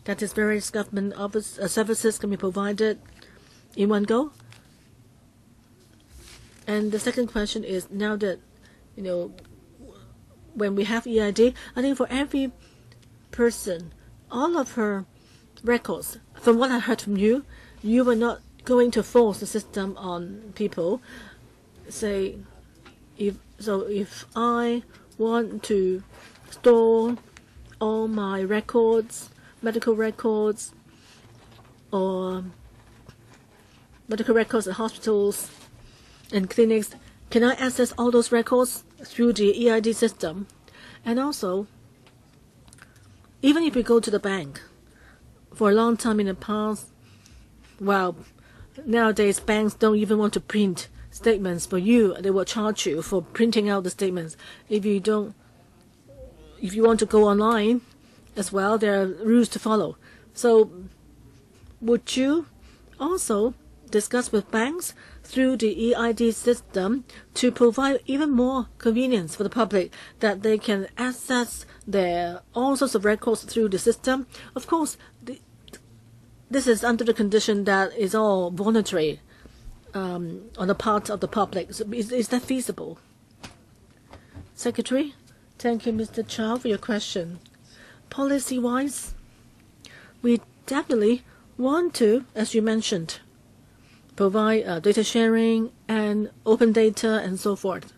That is, various government services can be provided in one go? And the second question is, now that, when we have EID, I think for every person, all of her records, from what I heard from you, you were not going to force the system on people. Say, if I want to store all my records, medical records, or medical records at hospitals and clinics, can I access all those records through the EID system? And also, even if you go to the bank, for a long time in the past, well, nowadays banks don't even want to print statements for you. They will charge you for printing out the statements. If you want to go online as well, there are rules to follow. So would you also discuss with banks through the EID system to provide even more convenience for the public, that they can access all sorts of records through the system? Of course, this is under the condition that is all voluntary on the part of the public. So is that feasible? Secretary, thank you, Mr. Chow, for your question. Policy-wise, we definitely want to, as you mentioned, provide data sharing and open data and so forth.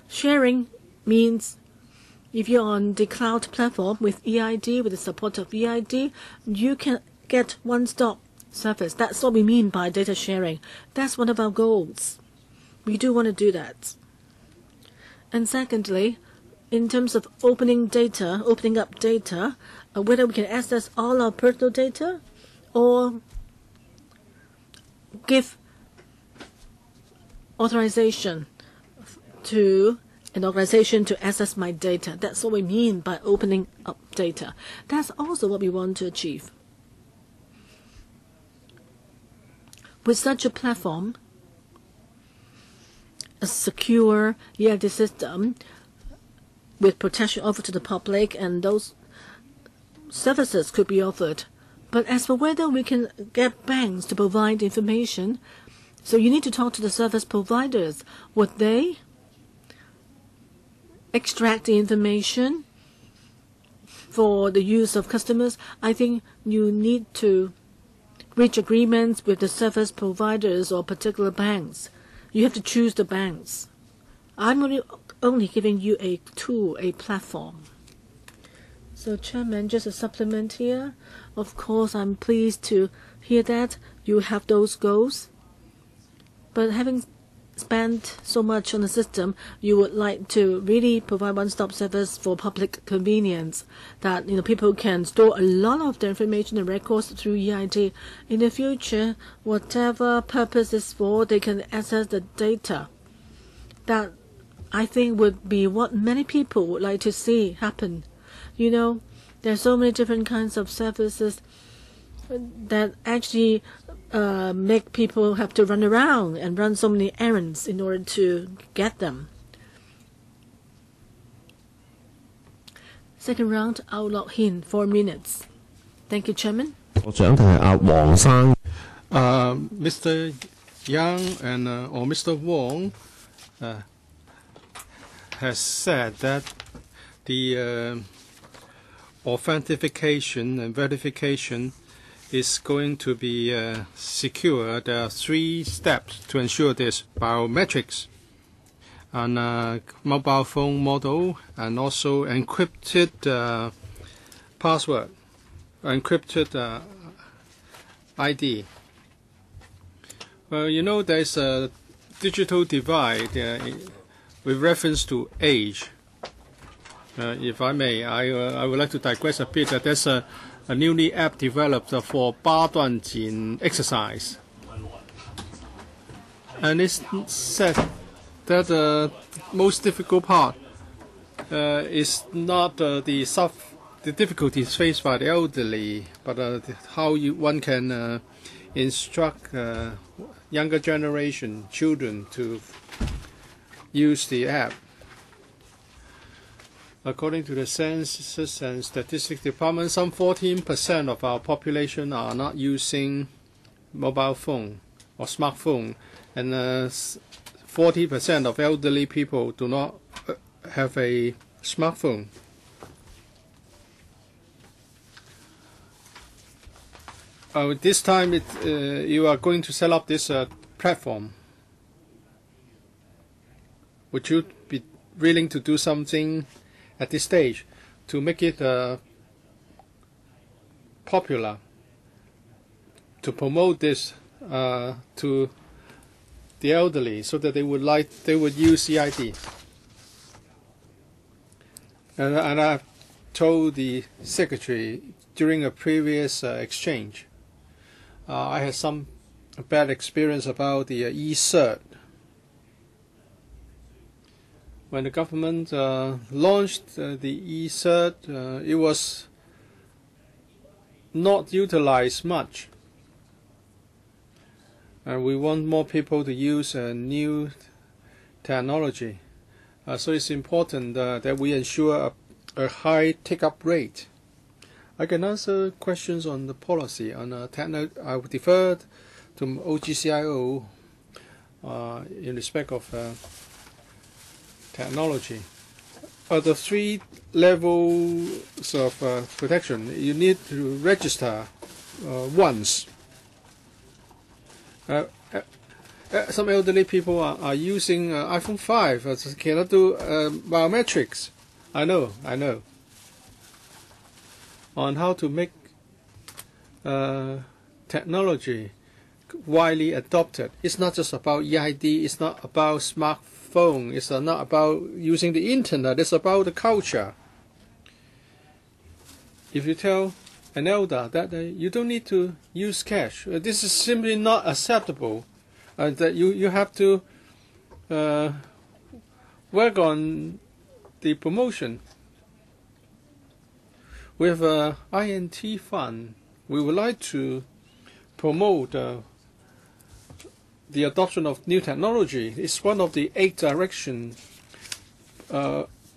Sharing means if you're on the cloud platform with EID, with the support of EID, you can get one-stop service. That's what we mean by data sharing. That's one of our goals. We do want to do that. And secondly, in terms of opening up data, whether we can access all our personal data or give authorization to an organization to access my data. That's what we mean by opening up data. That's also what we want to achieve. With such a platform, a secure EID system with protection offered to the public, and those services could be offered. But as for whether we can get banks to provide information, so you need to talk to the service providers. Would they extract the information for the use of customers? I think you need to reach agreements with the service providers or particular banks. You have to choose the banks. I'm only giving you a tool, a platform. So, Chairman, just a supplement here. Of course, I'm pleased to hear that you have those goals. But having spent so much on the system, you would like to really provide one-stop service for public convenience, that people can store a lot of their information and records through EID. In the future, whatever purpose is for, they can access the data. That, I think, would be what many people would like to see happen. There are so many different kinds of services that actually make people have to run around and run so many errands in order to get them. Second round, I'll log in 4 minutes. Thank you, Chairman. Mr. Yang and or Mr. Wong has said that the authentication and verification is going to be secure. There are 3 steps to ensure this: biometrics, and mobile phone model, and also encrypted password, encrypted ID. Well, there's a digital divide with reference to age. If I may, I would like to digress a bit. That there's a newly app developed for 八段锦 exercise, and it's said that the most difficult part is not the difficulties faced by the elderly, but how one can instruct younger generation children to use the app. According to the Census and Statistics Department, some 14% of our population are not using mobile phone or smartphone, and 40% of elderly people do not have a smartphone. This time you are going to set up this platform. Would you be willing to do something at this stage to make it popular, to promote this to the elderly so that they would use EID? And I've told the secretary during a previous exchange, I had some bad experience about the e-cert. When the government launched the e-cert, it was not utilized much. And we want more people to use new technology. So it's important that we ensure a high take-up rate. I can answer questions on the policy. I would defer to OGCIO in respect of technology. The 3 levels of protection, you need to register once. Some elderly people are using iPhone 5, cannot do biometrics. I know. On how to make technology widely adopted. It's not just about EID, it's not about smartphone, it's not about using the internet, it's about the culture. If you tell an elder that you don't need to use cash, this is simply not acceptable, that you have to work on the promotion. With INT fund, we would like to promote the adoption of new technology. It's one of the 8 directions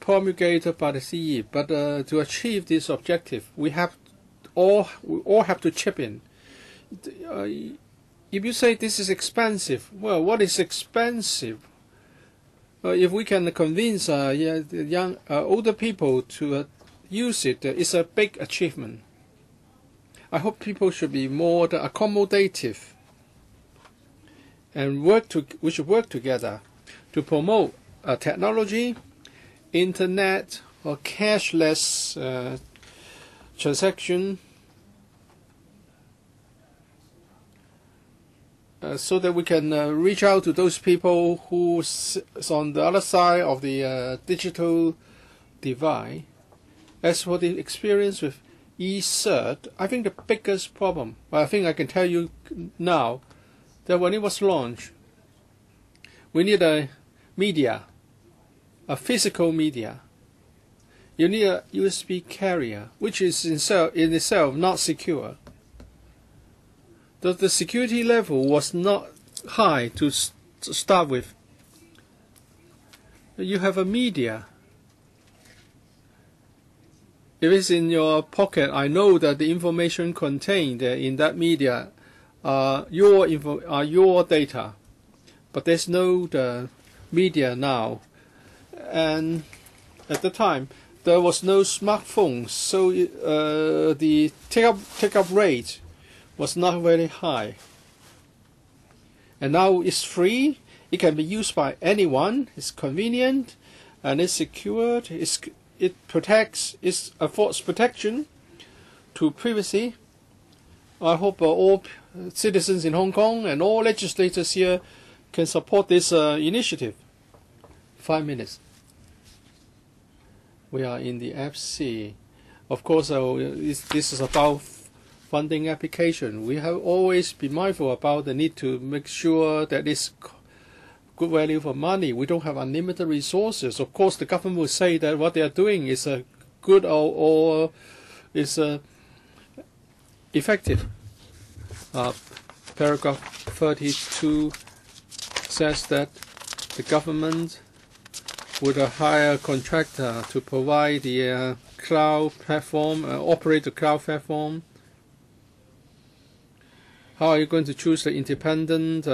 promulgated by the CE. But to achieve this objective, we all have to chip in. If you say this is expensive, well, what is expensive? If we can convince older people to use it, it's a big achievement. I hope people should be more accommodative and we should work together to promote technology, internet or cashless transaction, so that we can reach out to those people who's on the other side of the digital divide. As for the experience with e-cert, I think the biggest problem, I think I can tell you now, that when it was launched, we need a media, a physical media. You need a USB carrier, which is in itself not secure. The security level was not high to start with. You have a media. If it's in your pocket, I know that the information contained in that media are your data, but there's no media now. And at the time, there was no smartphones, so the take-up rate was not very high. And now it's free. It can be used by anyone. It's convenient, and it's secured. It affords protection to privacy. I hope all citizens in Hong Kong and all legislators here can support this initiative. 5 minutes. We are in the FC. Of course, this is about funding application. We have always been mindful about the need to make sure that it's good value for money. We don't have unlimited resources. Of course, the government will say that what they are doing is good or is effective. Paragraph 32 says that the government would hire a contractor to provide the cloud platform, operate the cloud platform. How are you going to choose the independent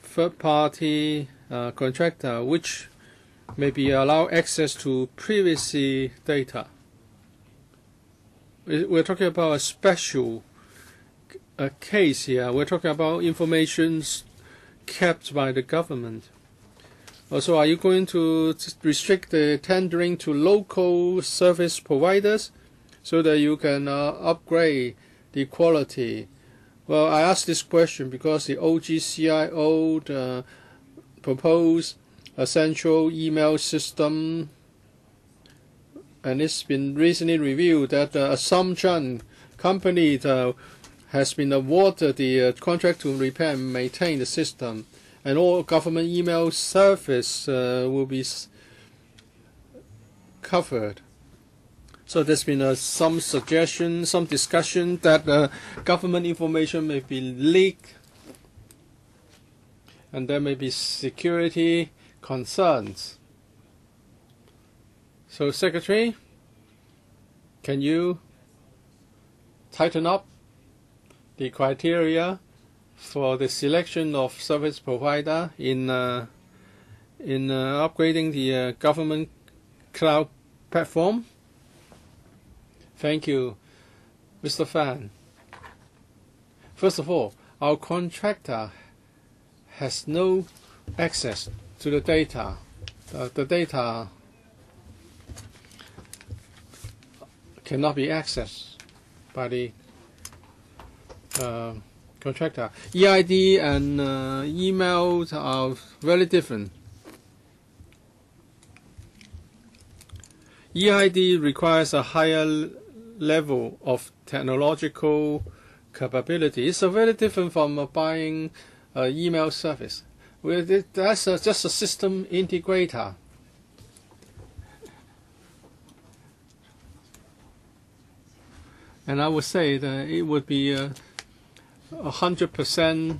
third-party contractor which maybe allow access to privacy data. We're talking about a special case here. We're talking about information kept by the government. Also, are you going to restrict the tendering to local service providers so that you can upgrade the quality? Well, I ask this question because the OGCIO proposed a central email system, and it's been recently reviewed that Assumption company has been awarded the contract to repair and maintain the system, and all government email service will be covered. So there's been some suggestion, some discussion that government information may be leaked, and there may be security concerns. So, Secretary, can you tighten up the criteria for the selection of service provider in upgrading the government cloud platform? Thank you, Mr. Fan. First of all, our contractor has no access to the data. The data cannot be accessed by the contractor. EID and emails are very different. EID requires a higher level of technological capability. It's very different from buying email service. That's just a system integrator. And I would say that it would be 100%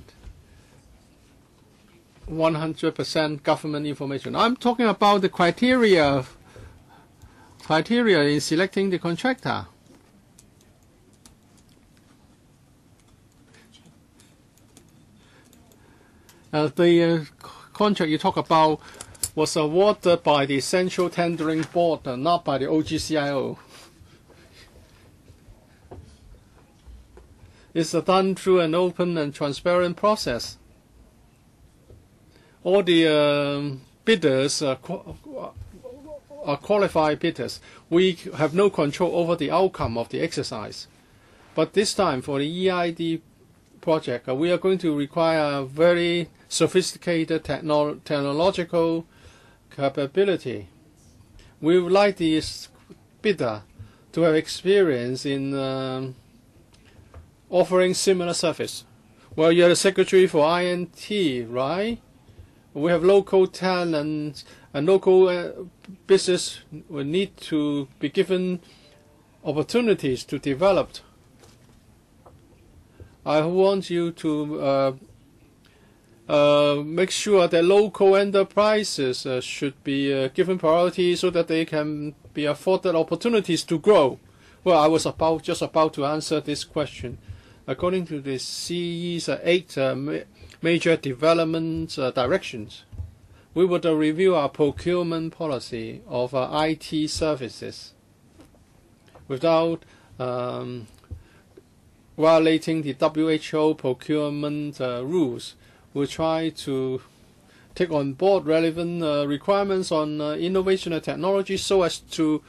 government information. I'm talking about the criteria in selecting the contractor. The contract you talk about was awarded by the Central Tendering Board, not by the OGCIO. It's done through an open and transparent process. All the bidders are qualified bidders. We have no control over the outcome of the exercise. But this time, for the EID project, we are going to require very sophisticated technological capability. We would like the bidder to have experience in offering similar service. Well, you're the secretary for INT, right? We have local talent, and local business will need to be given opportunities to develop. I want you to make sure that local enterprises should be given priority so that they can be afforded opportunities to grow. Well, I was just about to answer this question. According to the CE's 8 major development directions, we would review our procurement policy of IT services without violating the WHO procurement rules. We'll try to take on board relevant requirements on innovation and technology so as to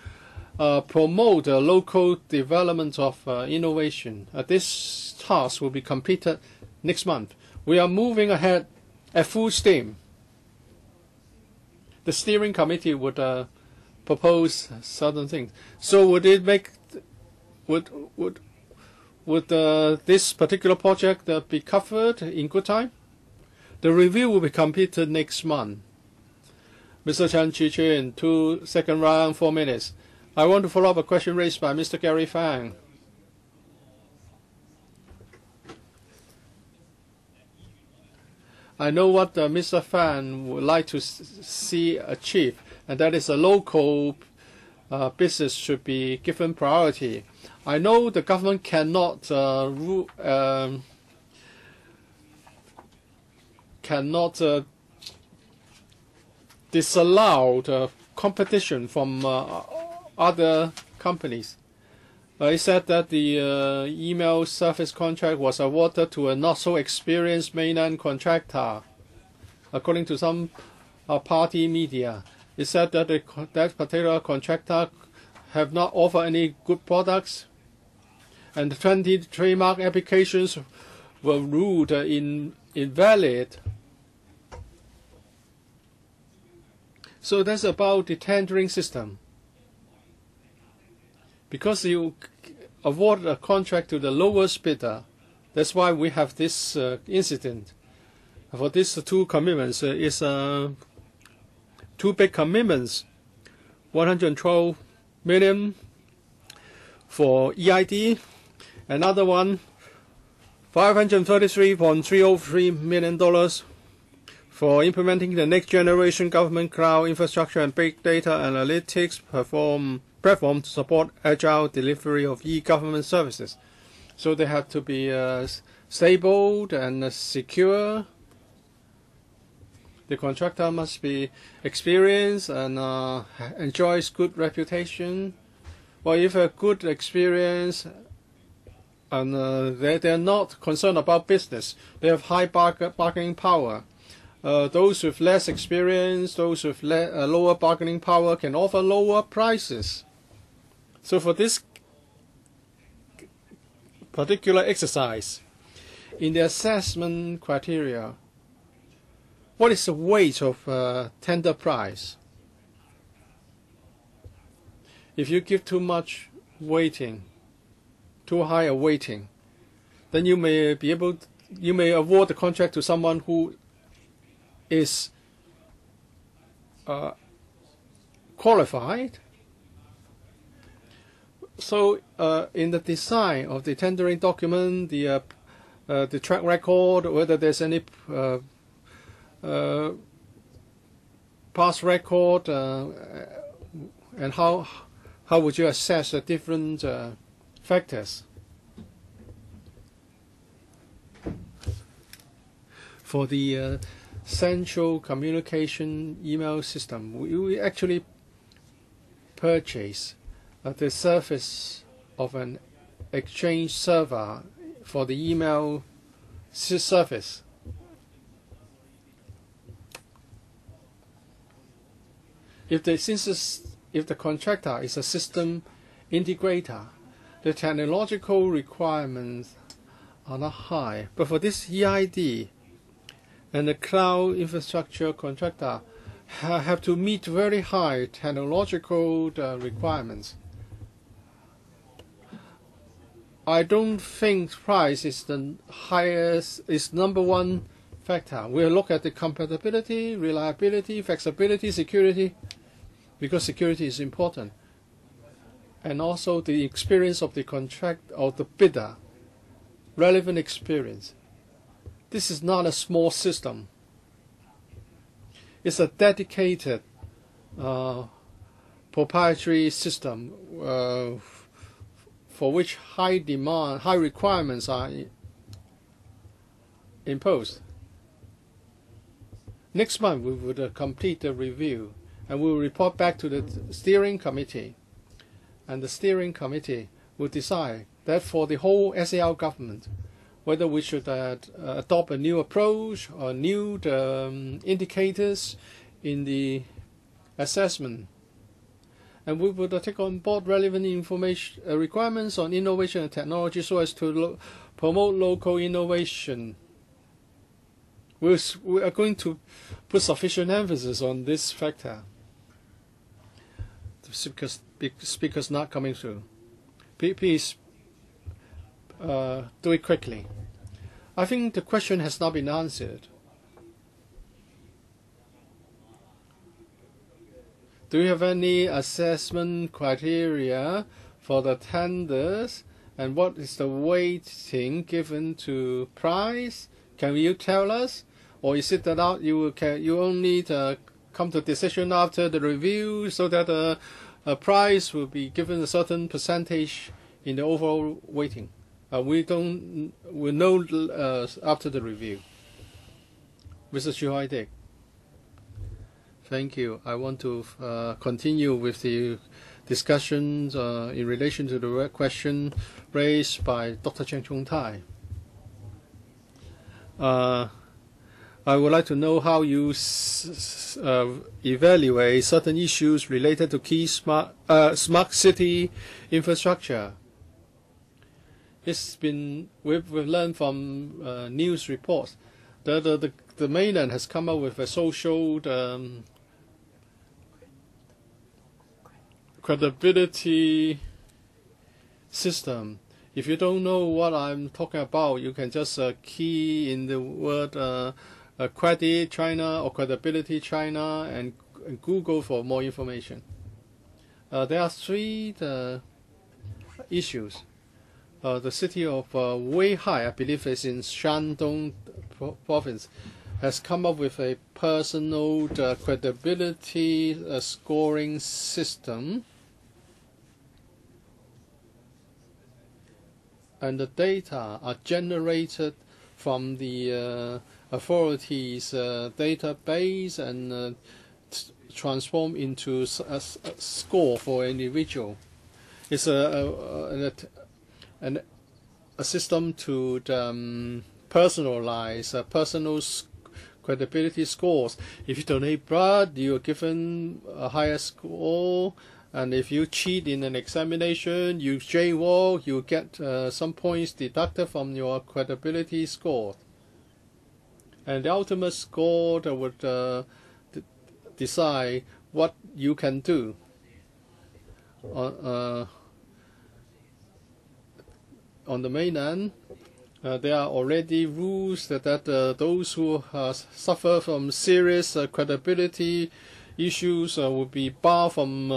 promote the local development of innovation. This task will be completed next month. We are moving ahead at full steam. The steering committee would propose certain things. So would it make would this particular project be covered in good time? The review will be completed next month. Mr. Chen Chi-Chin, second round, 4 minutes. I want to follow up a question raised by Mr. Gary Fang. I know what Mr. Fan would like to see achieved, and that is a local business should be given priority. I know the government cannot disallowed competition from other companies. It said that the email service contract was awarded to a not so experienced mainland contractor, according to some party media. It said that that particular contractor have not offered any good products, and 20 trademark applications were ruled invalid. So that's about the tendering system. Because you award a contract to the lowest bidder, that's why we have this incident. For these two commitments, it's two big commitments, 112 million for EID, another one, $533.303 million for implementing the next generation government cloud infrastructure and big data analytics platform to support agile delivery of e-government services. So they have to be stable and secure. The contractor must be experienced and enjoys good reputation. Well, if a good experience and they're not concerned about business, they have high bargaining power. Those with less experience, those with lower bargaining power can offer lower prices. So for this particular exercise, in the assessment criteria, what is the weight of tender price? If you give too much weighting, too high a weighting, then you may award the contract to someone who is qualified. So in the design of the tendering document, the track record, whether there's any past record, and how would you assess the different factors? For the central communication email system, we actually purchase the service of an exchange server for the email service. If the contractor is a system integrator, the technological requirements are not high. But for this EID and the cloud infrastructure contractor have to meet very high technological requirements. I don't think price is the highest, is number one factor. We'll look at the compatibility, reliability, flexibility, security, because security is important, and also the experience of the contract or the bidder, relevant experience. This is not a small system. It's a dedicated proprietary system for which high demand, high requirements are imposed. Next month we would complete the review and we will report back to the steering committee, and the steering committee will decide that for the whole SAR government, whether we should adopt a new approach or new indicators in the assessment. And we would take on board relevant information requirements on innovation and technology so as to promote local innovation. We are going to put sufficient emphasis on this factor. The speaker's not coming through. Please do it quickly. I think the question has not been answered. Do you have any assessment criteria for the tenders, and what is the weighting given to price? Can you tell us, or is it that you only come to decision after the review, so that a price will be given a certain percentage in the overall weighting? We'll know after the review. Mr. Chu Hai Dik. Thank you. I want to continue with the discussions in relation to the question raised by Dr. Cheng Chung Tai. I would like to know how you evaluate certain issues related to key smart city infrastructure. We've learned from news reports that the mainland has come up with a social credibility system. If you don't know what I'm talking about, you can just key in the word credit China or credibility China and Google for more information. There are three issues. The city of Weihai, I believe is in Shandong province, has come up with a personal credibility scoring system. And the data are generated from the authorities' database and transformed into a score for an individual. It's a system to personalize personal credibility scores. If you donate blood, you are given a higher score. And if you cheat in an examination, you jaywalk, you get some points deducted from your credibility score. And the ultimate score that would decide what you can do. On the mainland, there are already rules that those who suffer from serious credibility issues would be barred from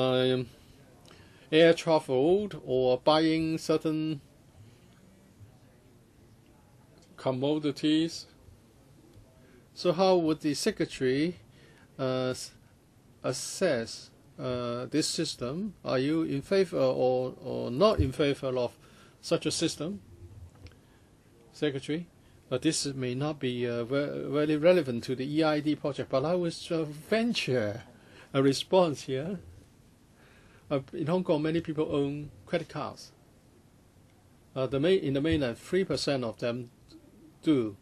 air travel or buying certain commodities. So how would the Secretary assess this system? Are you in favor or not in favor of such a system, Secretary? This may not be very relevant to the EID project, but I will venture a response here. In Hong Kong, many people own credit cards. In the mainland, 3% of them do.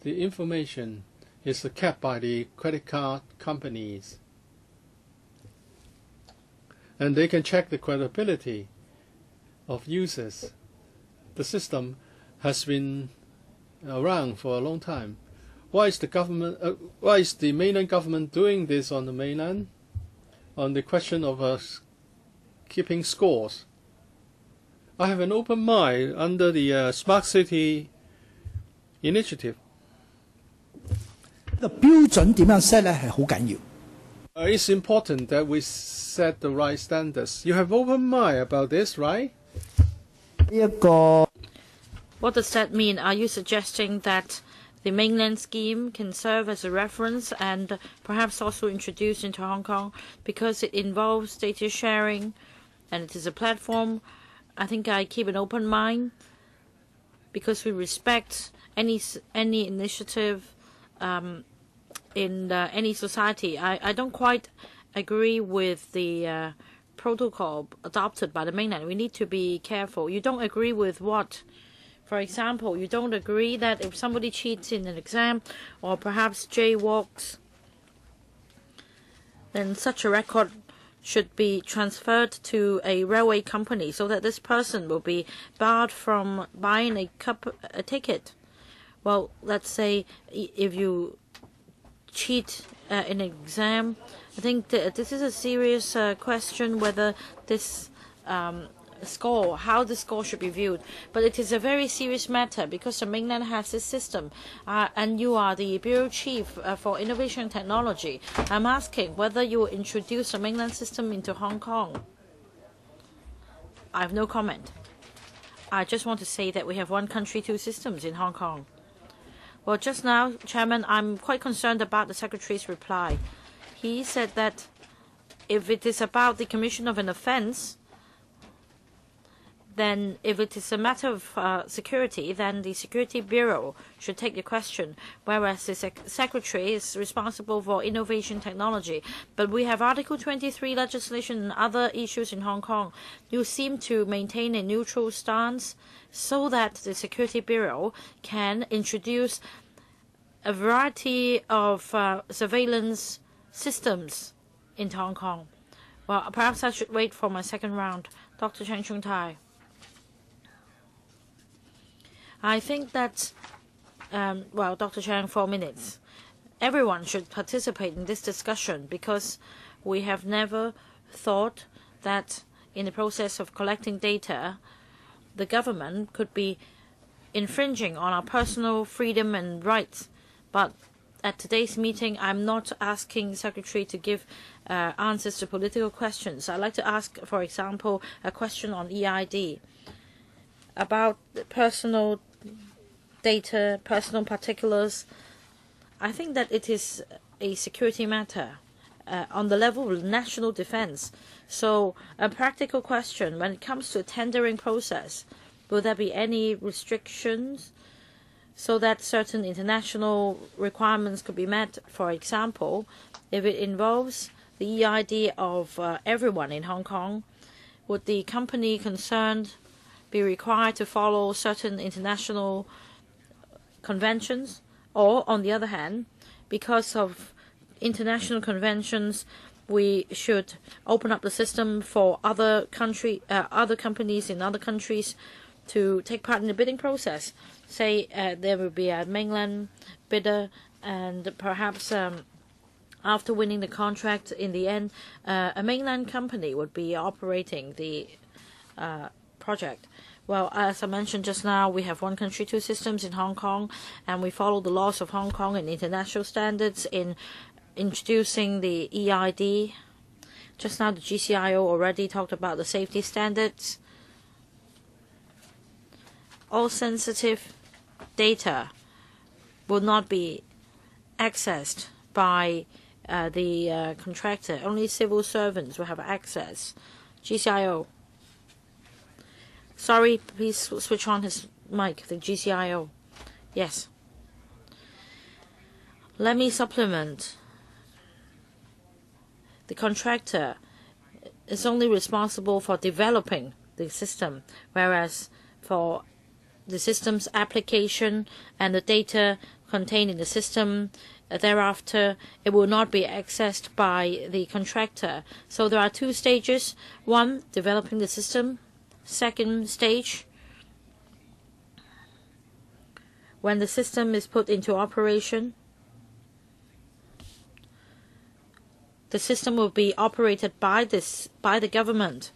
The information is kept by the credit card companies, and they can check the credibility of users. The system has been around for a long time. Why is the mainland government doing this on the mainland? On the question of keeping scores, I have an open mind under the Smart City Initiative. 個標準點樣 set 咧係好緊要。It's important that we set the right standards. You have open mind about this, right? 呢一個 What does that mean? Are you suggesting that the mainland scheme can serve as a reference and perhaps also introduced into Hong Kong because it involves data sharing and it is a platform? I think I keep an open mind because we respect any initiative in any society. I don't quite agree with the protocol adopted by the mainland. We need to be careful. You don't agree with what? For example, you don't agree that if somebody cheats in an exam or perhaps jaywalks, then such a record should be transferred to a railway company so that this person will be barred from buying a ticket. Well, let's say if you cheat in an exam, I think that this is a serious question whether this how the score should be viewed. But it is a very serious matter because the mainland has this system and you are the bureau chief for innovation and technology. I'm asking whether you will introduce a mainland system into Hong Kong. I have no comment. I just want to say that we have one country, two systems in Hong Kong. Well, just now, Chairman, I'm quite concerned about the Secretary's reply. He said that if it is about the commission of an offence, then if it is a matter of security, then the Security Bureau should take the question, whereas the Secretary is responsible for innovation technology. But we have Article 23 legislation and other issues in Hong Kong. You seem to maintain a neutral stance so that the Security Bureau can introduce a variety of surveillance systems in Hong Kong. Well, perhaps I should wait for my second round. Dr. Cheng Chung Tai. I think that, well, Dr. Chang, 4 minutes. Everyone should participate in this discussion because we have never thought that in the process of collecting data, the government could be infringing on our personal freedom and rights. But at today's meeting, I'm not asking the Secretary to give answers to political questions. I'd like to ask, for example, a question on EID about personal data, personal particulars. I think that it is a security matter on the level of national defense. So a practical question, when it comes to a tendering process, will there be any restrictions so that certain international requirements could be met? For example, if it involves the EID of everyone in Hong Kong, would the company concerned be required to follow certain international conventions? Or, on the other hand, because of international conventions, we should open up the system for other companies in other countries to take part in the bidding process. Say there will be a mainland bidder, and perhaps after winning the contract, in the end, a mainland company would be operating the project. Well, as I mentioned just now, we have one country, two systems in Hong Kong, and we follow the laws of Hong Kong and international standards in introducing the EID. Just now, the GCIO already talked about the safety standards. All sensitive data will not be accessed by the contractor. Only civil servants will have access. GCIO. Sorry, please switch on his mic, the GCIO. Yes. Let me supplement. The contractor is only responsible for developing the system, whereas for the system's application and the data contained in the system, thereafter, it will not be accessed by the contractor. So there are two stages. One, developing the system. Second stage, when the system is put into operation, the system will be operated by the government,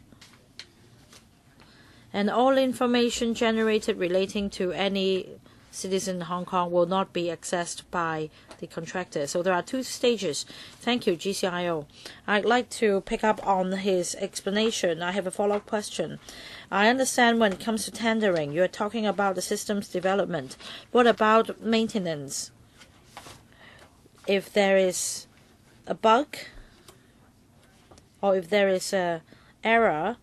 and all information generated relating to any citizen in Hong Kong will not be accessed by the contractor. So there are two stages. Thank you, GCIO. I'd like to pick up on his explanation. I have a follow-up question. I understand when it comes to tendering, you're talking about the system's development. What about maintenance? If there is a bug or if there is an error,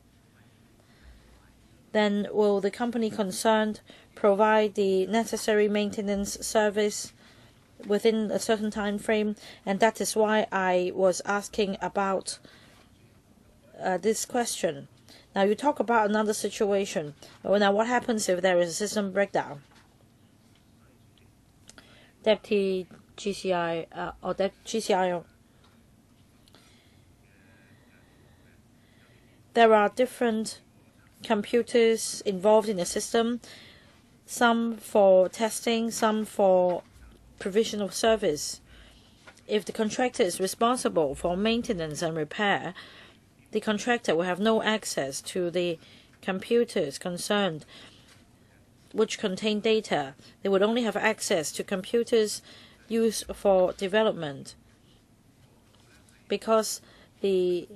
then will the company concerned provide the necessary maintenance service within a certain time frame? And that is why I was asking about this question. Now you talk about another situation. Now what happens if there is a system breakdown? Deputy GCI or GCIO. There are different computers involved in the system, some for testing, some for provision of service. If the contractor is responsible for maintenance and repair, the contractor will have no access to the computers concerned which contain data. They would only have access to computers used for development, because the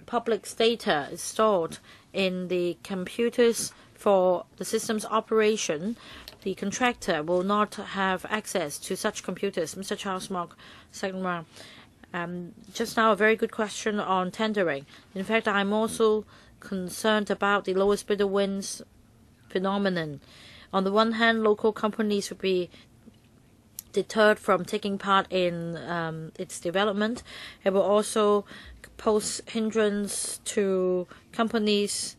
public's data is stored in the computers for the system's operation. The contractor will not have access to such computers. Mr. Charles Mock, second round. Just now, a very good question on tendering. In fact, I'm also concerned about the lowest bidder wins phenomenon. On the one hand, local companies would be deterred from taking part in its development. It will also pose hindrance to companies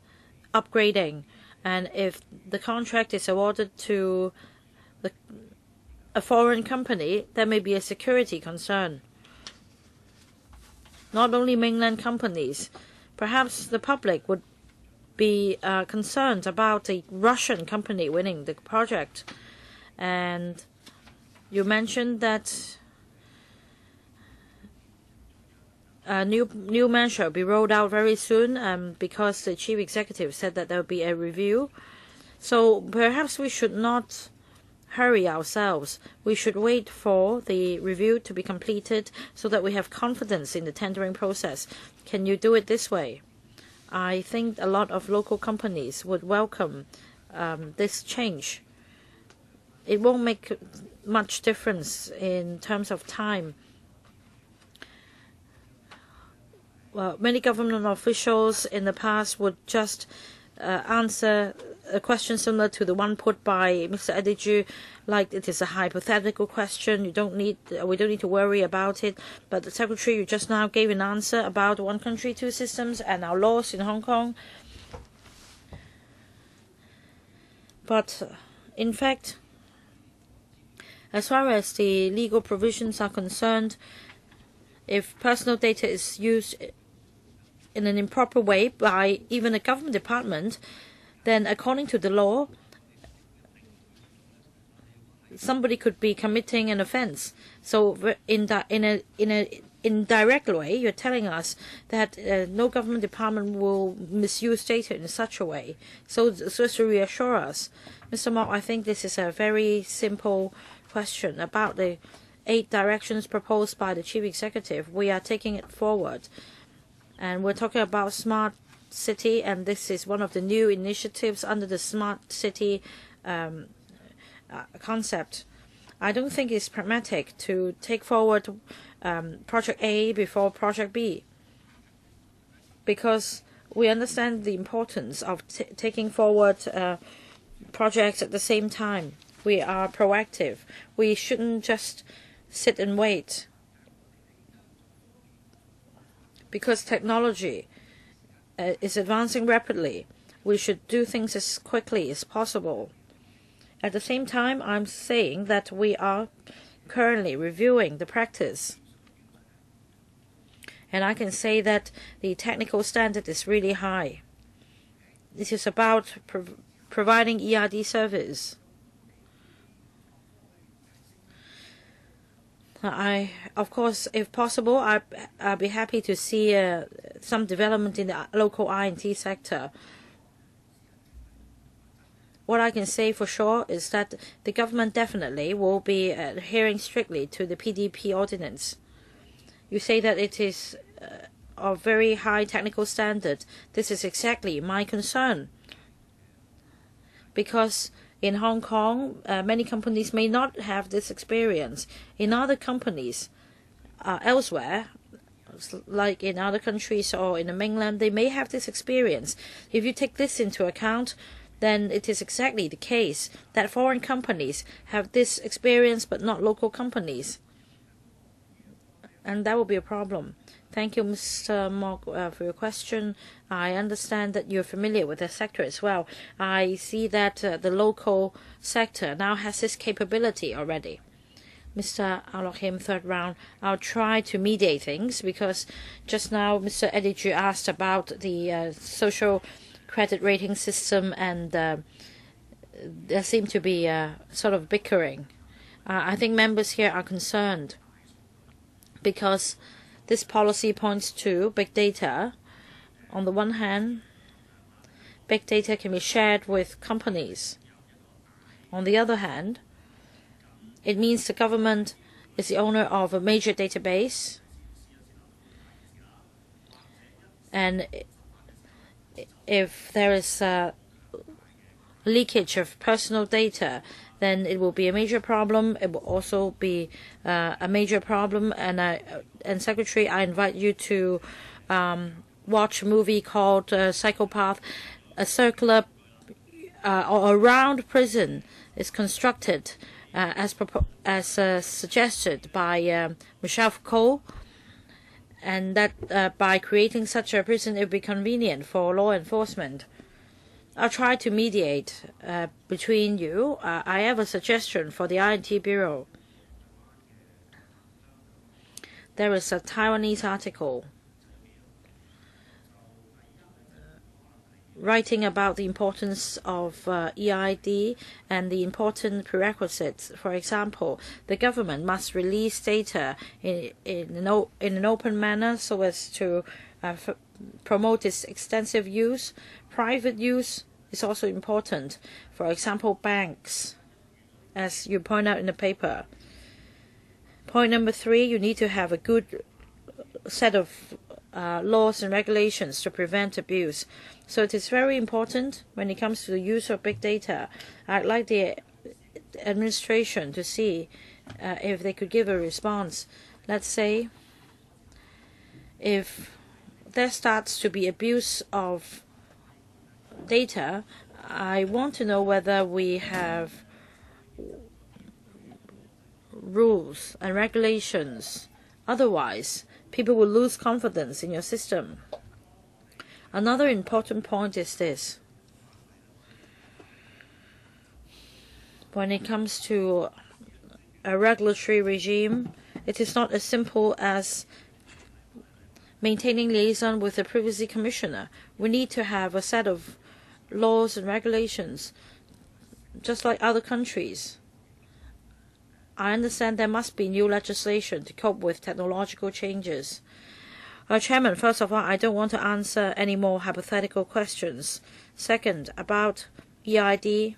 upgrading. And if the contract is awarded to a foreign company, there may be a security concern. Not only mainland companies, perhaps the public would be concerned about a Russian company winning the project. And you mentioned that a new measure will be rolled out very soon because the chief executive said that there will be a review. So perhaps we should not hurry ourselves. We should wait for the review to be completed so that we have confidence in the tendering process. Can you do it this way? I think a lot of local companies would welcome this change. It won't make much difference in terms of time. Well, many government officials in the past would just answer a question similar to the one put by Mr. Ediju, like it is a hypothetical question. We don't need to worry about it. But the Secretary, you just now gave an answer about one country, two systems and our laws in Hong Kong. But in fact, as far as the legal provisions are concerned, if personal data is used in an improper way by even a government department, then according to the law, somebody could be committing an offense. So in an indirect way, you're telling us that no government department will misuse data in such a way. So to reassure us, Mr. Mok, I think this is a very simple question about the 8 directions proposed by the chief executive. We are taking it forward, and we're talking about smart city, and this is one of the new initiatives under the smart city concept. I don't think it's pragmatic to take forward project A before project B, because we understand the importance of taking forward projects at the same time. We are proactive. We shouldn't just sit and wait, because technology is advancing rapidly. We should do things as quickly as possible. At the same time, I'm saying that we are currently reviewing the practice. And I can say that the technical standard is really high. This is about providing ERD service. Of course, if possible, I'd be happy to see some development in the local I&T sector. What I can say for sure is that the government definitely will be adhering strictly to the PDP ordinance. You say that it is of very high technical standard. This is exactly my concern, because in Hong Kong, many companies may not have this experience. In other companies elsewhere, like in other countries or in the mainland, they may have this experience. If you take this into account, then it is exactly the case that foreign companies have this experience but not local companies. And that will be a problem. Thank you, Mr. Mok, for your question. I understand that you're familiar with the sector as well. I see that the local sector now has this capability already. Mr. Alokim, third round, I'll try to mediate things, because just now Mr. Ediju asked about the social credit rating system, and there seemed to be sort of bickering. I think members here are concerned because this policy points to big data. On the one hand, big data can be shared with companies. On the other hand, it means the government is the owner of a major database, and if there is leakage of personal data, then it will be a major problem. It will also be a major problem. And Secretary, I invite you to watch a movie called Psychopath. A circular or a round prison is constructed as suggested by Michel Foucault, and that by creating such a prison, it would be convenient for law enforcement. I'll try to mediate between you. I have a suggestion for the INT Bureau. There is a Taiwanese article writing about the importance of EID and the important prerequisites. For example, the government must release data in an open manner so as to promote its extensive use. Private use is also important. For example, banks, as you point out in the paper. Point number 3, you need to have a good set of laws and regulations to prevent abuse. So it is very important when it comes to the use of big data. I'd like the administration to see if they could give a response. Let's say if there starts to be abuse of data, I want to know whether we have rules and regulations. Otherwise, people will lose confidence in your system. Another important point is this. When it comes to a regulatory regime, it is not as simple as maintaining liaison with the privacy commissioner. We need to have a set of laws and regulations, just like other countries. I understand there must be new legislation to cope with technological changes. Chairman, first of all, I don't want to answer any more hypothetical questions. Second, about EID.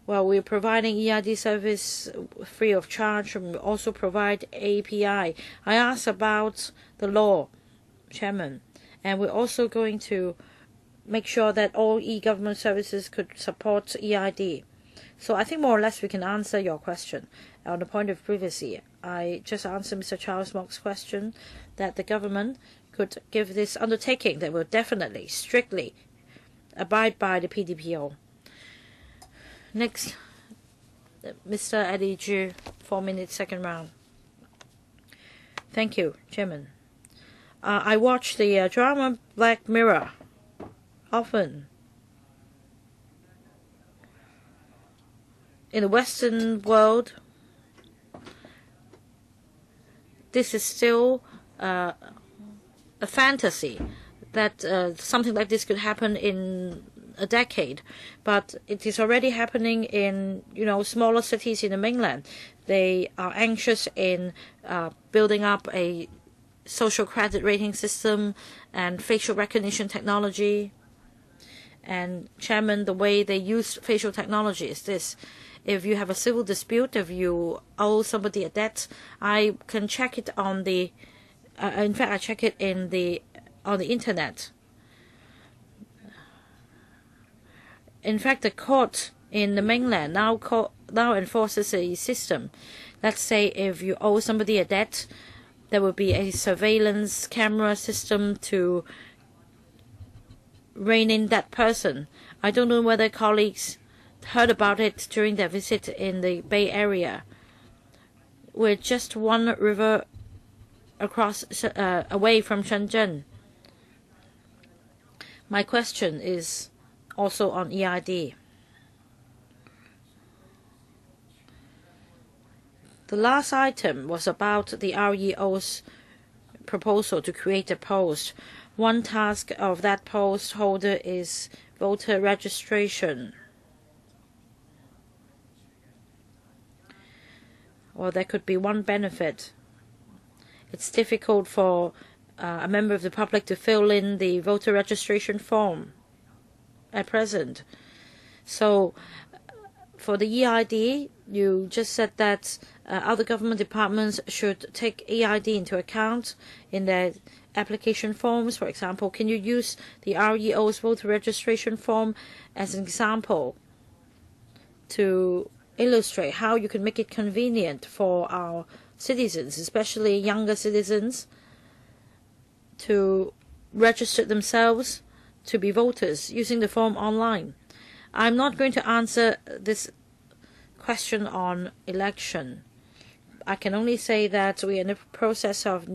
Well, we're providing EID service free of charge, and we also provide API. I asked about the law, Chairman, and we're also going to make sure that all e-government services could support EID. So I think more or less we can answer your question. On the point of privacy, I just answered Mr. Charles Mock's question that the government could give this undertaking that will definitely, strictly abide by the PDPO. Next, Mr. Eddie Zhu, 4 minutes, second round. Thank you, Chairman. I watch the drama Black Mirror often. In the Western world, this is still a fantasy that something like this could happen in a decade, but it is already happening in smaller cities in the mainland. They are anxious in building up a social credit rating system and facial recognition technology. And Chairman, the way they use facial technology is this. If you have a civil dispute, if you owe somebody a debt, I can check it on the in fact I check it on the internet. In fact, the court in the mainland now enforces a system. Let's say if you owe somebody a debt, there will be a surveillance camera system to rein in that person. I don't know whether colleagues heard about it during their visit in the Bay Area. We're just one river across away from Shenzhen. My question is also on EID. The last item was about the REO's proposal to create a post. One task of that post holder is voter registration. Well, there could be one benefit. It's difficult for a member of the public to fill in the voter registration form at present. So for the EID, you just said that other government departments should take EID into account in their application forms. For example, can you use the REO's voter registration form as an example to illustrate how you can make it convenient for our citizens, especially younger citizens, to register themselves to be voters using the form online. I'm not going to answer this question on election. I can only say that we are in the process of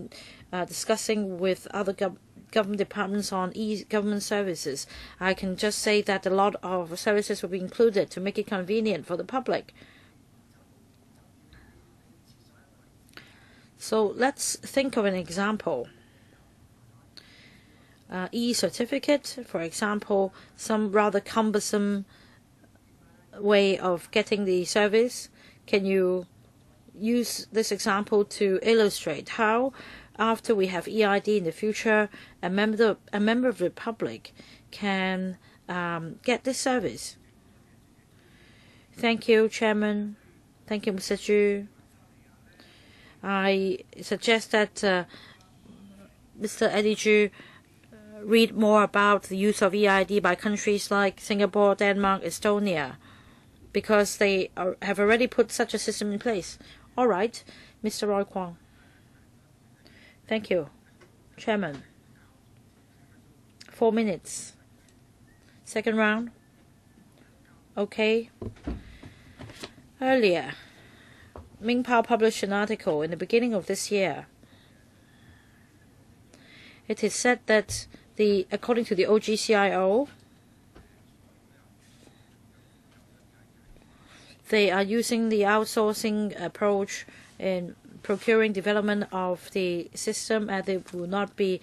discussing with other government departments on e-government services. I can just say that a lot of services will be included to make it convenient for the public. So let's think of an example. E-certificate, for example, some rather cumbersome way of getting the service. Can you use this example to illustrate how, after we have EID in the future, a member of the public can get this service? Thank you, Chairman. Thank you, Mr. Zhu. I suggest that Mr. Eddie Zhu read more about the use of EID by countries like Singapore, Denmark, Estonia, because they have already put such a system in place. All right, Mr. Roy Kwong. Thank you, Chairman. 4 minutes. Second round. Okay. Earlier, Ming Pao published an article in the beginning of this year. It is said that according to the OGCIO, they are using the outsourcing approach in procuring development of the system, and there will not be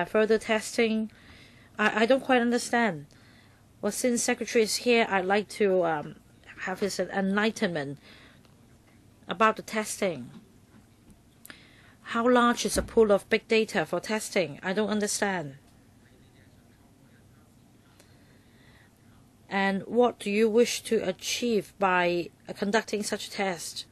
further testing. I don't quite understand. Well, since Secretary is here, I'd like to have his enlightenment about the testing. How large is a pool of big data for testing? I don't understand. And what do you wish to achieve by conducting such a test?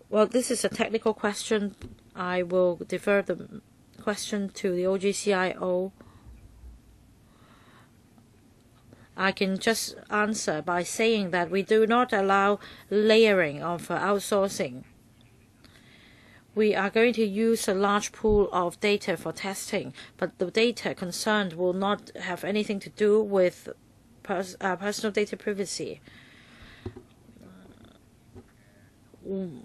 Well, this is a technical question. I will defer the question to the OGCIO. I can just answer by saying that we do not allow layering of outsourcing. We are going to use a large pool of data for testing, but the data concerned will not have anything to do with personal data privacy. Well,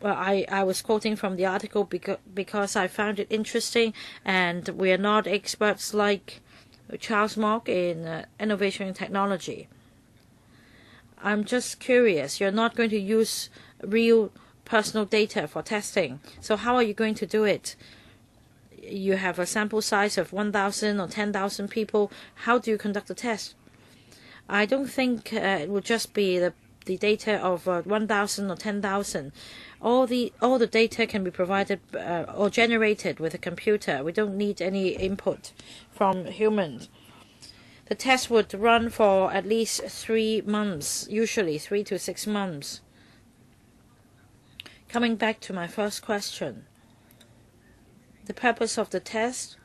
I was quoting from the article because I found it interesting, and we are not experts like Charles Mock in innovation and technology. I'm just curious. You're not going to use real personal data for testing. So how are you going to do it? You have a sample size of 1,000 or 10,000 people. How do you conduct the test? I don't think it would just be the data of 1,000 or 10,000. All the data can be provided or generated with a computer. We don't need any input from humans. The test would run for at least 3 months, usually 3 to 6 months. Coming back to my first question, the purpose of the test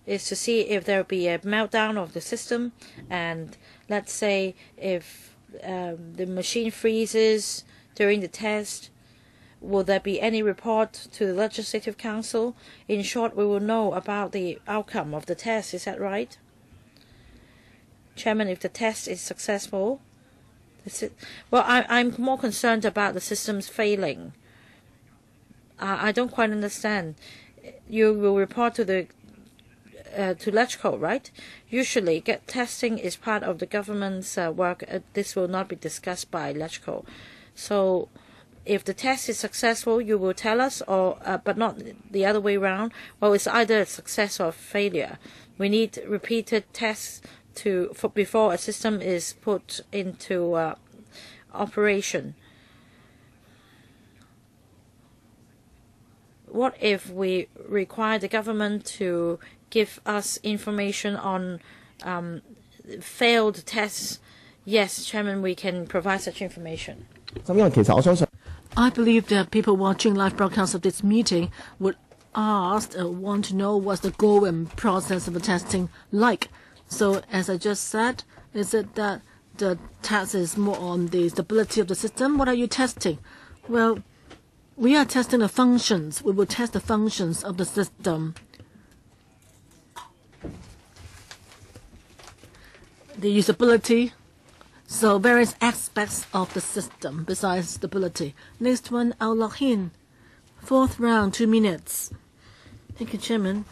is to see if there will be a meltdown of the system, and let's say if the machine freezes during the test, will there be any report to the Legislative Council? In short, we will know about the outcome of the test. Is that right? Chairman, if the test is successful, well, I'm more concerned about the systems failing. I don't quite understand. You will report to the to LegCo, right? Usually, testing is part of the government's work. This will not be discussed by LegCo. So, if the test is successful, you will tell us, or but not the other way around. Well, it's either a success or failure. We need repeated tests before a system is put into operation. What if we require the government to give us information on failed tests? Yes, Chairman, we can provide such information. I believe that people watching live broadcast of this meeting would want to know what's the goal and process of the testing like. So, as I just said, Is it that the tax is more on the stability of the system? What are you testing? Well, we are testing the functions. We will test the functions of the system. The usability, so various aspects of the system besides stability. Next one, I'll log in. Fourth round, 2 minutes. Thank you, Chairman.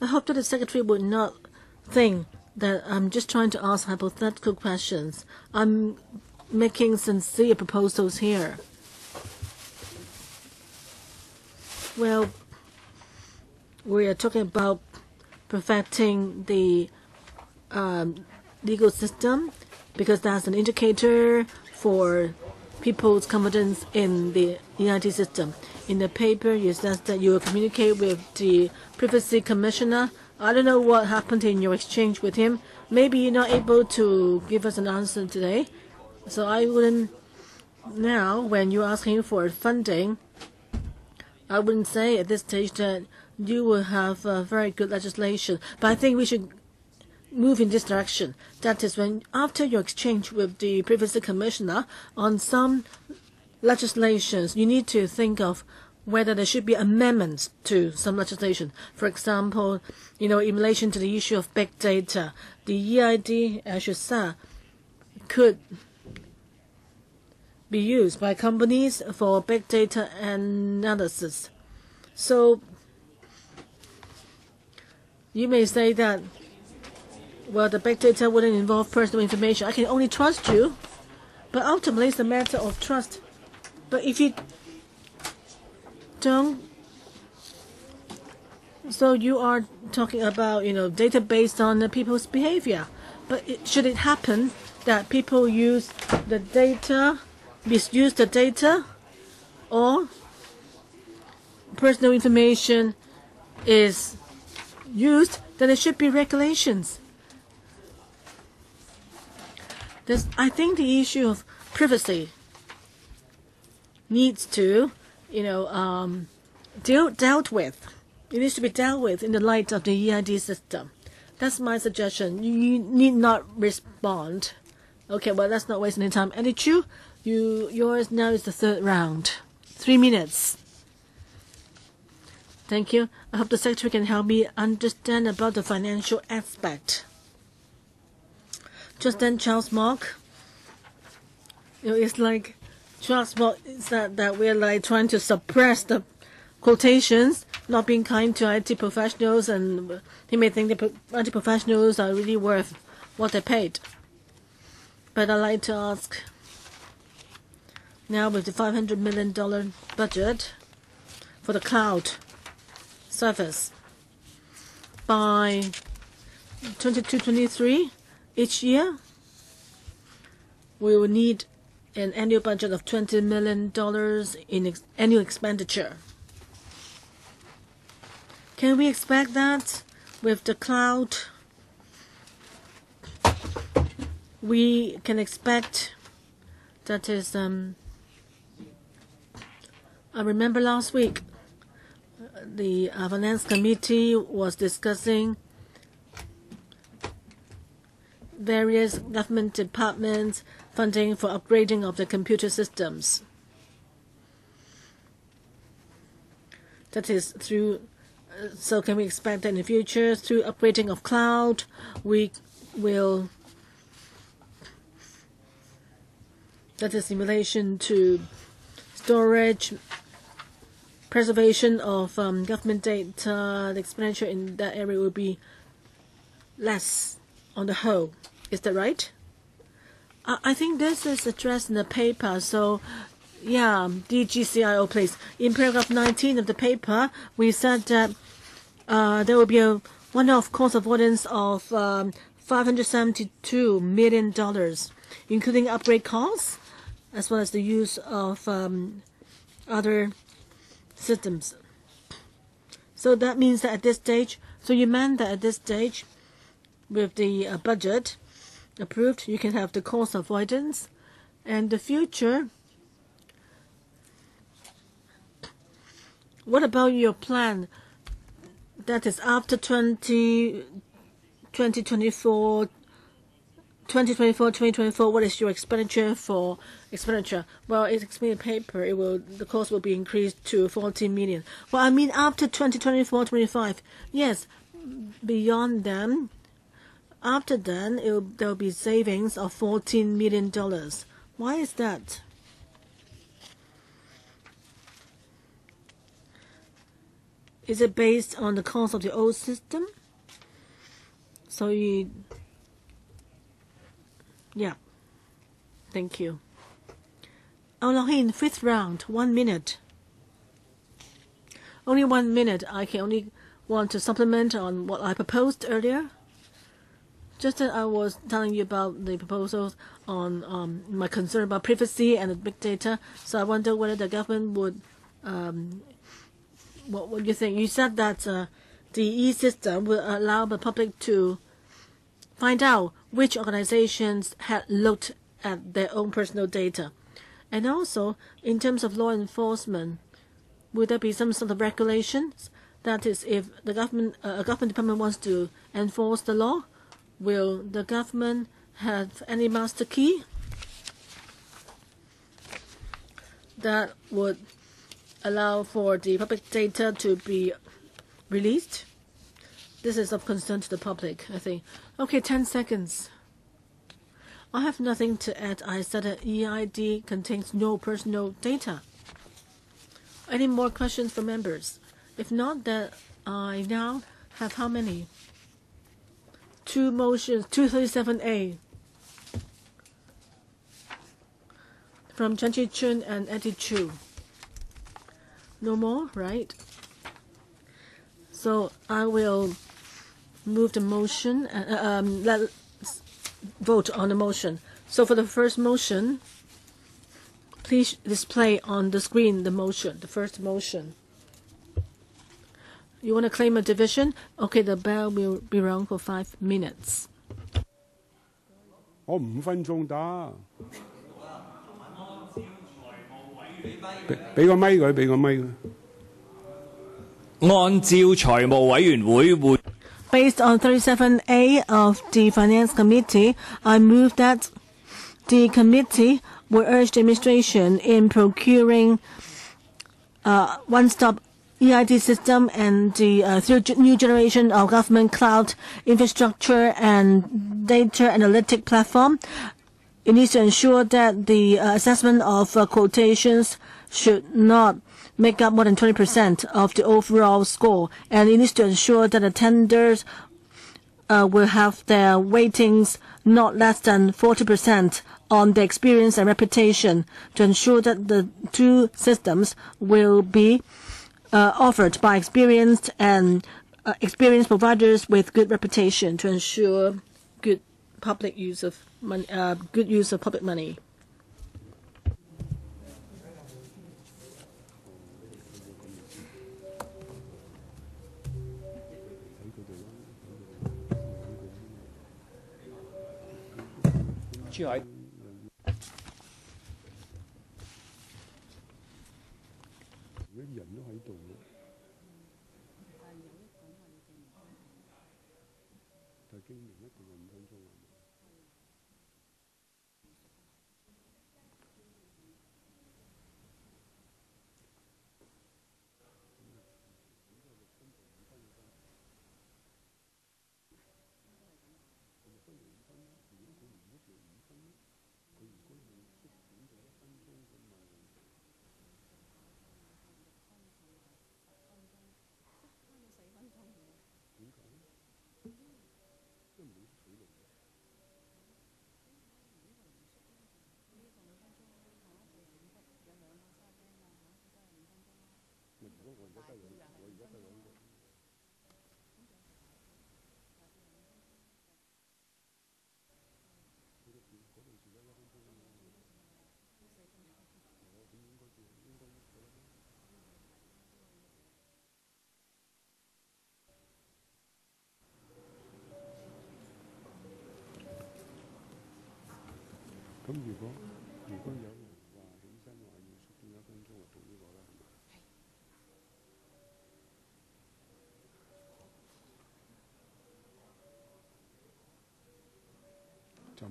I hope that the Secretary would not think that I'm just trying to ask hypothetical questions. I'm making sincere proposals here. Well, we are talking about perfecting the legal system because that's an indicator for people's confidence in the EID system. In the paper, you said that you will communicate with the Privacy Commissioner. I don't know what happened in your exchange with him. Maybe you're not able to give us an answer today. So I wouldn't, now when you're asking for funding, I wouldn't say at this stage that you will have very good legislation. But I think we should move in this direction. That is, when after your exchange with the Privacy Commissioner on some legislations, you need to think of whether there should be amendments to some legislation. For example, in relation to the issue of big data, the EID, as you said, could be used by companies for big data analysis. So you may say that, well, the big data wouldn't involve personal information. I can only trust you, but ultimately it's a matter of trust. But if you don't, so you are talking about data based on the people's behavior. But should it happen that people use the data, misuse the data, or personal information is used, then there should be regulations. I think the issue of privacy needs to, dealt with. It needs to be dealt with in the light of the EID system. That's my suggestion. You need not respond. Okay, well, let's not waste any time. Andy Chu, yours now is the third round. 3 minutes. Thank you. I hope the Secretary can help me understand about the financial aspect. Just then, Charles Mark. It's like Charles Mark is that we're like trying to suppress the quotations, not being kind to IT professionals, and he may think that IT professionals are really worth what they paid. But I'd like to ask, now with the $500 million budget for the cloud service, by 22-23 each year, we will need an annual budget of $20 million in annual expenditure. Can we expect that with the cloud? We can expect, that is, I remember last week the Finance Committee was discussing various government departments funding for upgrading of the computer systems. That is through, so can we expect that in the future, through upgrading of cloud, we will, that is in relation to storage, preservation of government data, the expenditure in that area will be less on the whole. Is that right? I think this is addressed in the paper. So, yeah, DGCIO, please. In paragraph 19 of the paper, we said that there will be a one-off cost avoidance of $572 million, including upgrade costs, as well as the use of other systems. So that means that at this stage, so you meant that at this stage, with the budget approved, you can have the cost avoidance. And the future, what about your plan? That is after 2024 2024, what is your expenditure for expenditure? Well, it's explained in the paper. The cost will be increased to 14 million. Well, I mean after 2024-25. Yes, beyond then, after then, there will be savings of $14 million. Why is that? Is it based on the cost of the old system? So yeah. Thank you. Lauren, fifth round, 1 minute. Only 1 minute. I can only want to supplement on what I proposed earlier. Just that I was telling you about the proposals on my concern about privacy and the big data. So I wonder whether the government would, what do you think? You said that the e-system will allow the public to find out which organizations had looked at their own personal data. And also, in terms of law enforcement, would there be some sort of regulations? That is, if the government, a government department wants to enforce the law, will the government have any master key that would allow for the public data to be released? This is of concern to the public, I think. Okay, 10 seconds. I have nothing to add. I said that EID contains no personal data. Any more questions from members? If not, then I now have how many? 2 motions, 237A. From Chen Chi-chun and Eddie Chu. No more, right? So I will move the motion. Let's vote on the motion. So for the first motion, please display on the screen the motion, the first motion. You want to claim a division? Okay, the bell will be rung for 5 minutes. 我5分鐘得。俾個咪佢，俾個咪佢。按照財務委員會會 Based on 37A of the Finance Committee, I move that the committee will urge the administration in procuring one-stop EID system and the new generation of government cloud infrastructure and data analytic platform. It needs to ensure that the assessment of quotations should not make up more than 20% of the overall score, and it needs to ensure that the tenders will have their weightings not less than 40% on the experience and reputation, to ensure that the two systems will be offered by experienced providers with good reputation, to ensure good public use of money, good use of public money.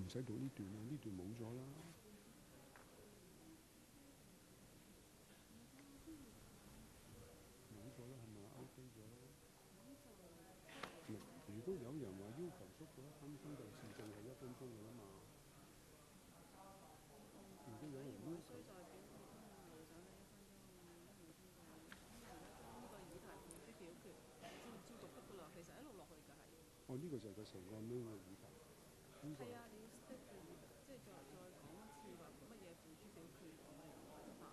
使讀呢段啦，呢段冇咗啦。冇咗啦，係咪勾飛咗啦？如果有人話要求縮到1分鐘，就自動係1分鐘㗎啦嘛。如果有人要求，哦，呢個就係佢成個 main 嘅議題。係啊，你要 stick 住，即係再講一次話乜嘢付諸表決咁樣樣嚇。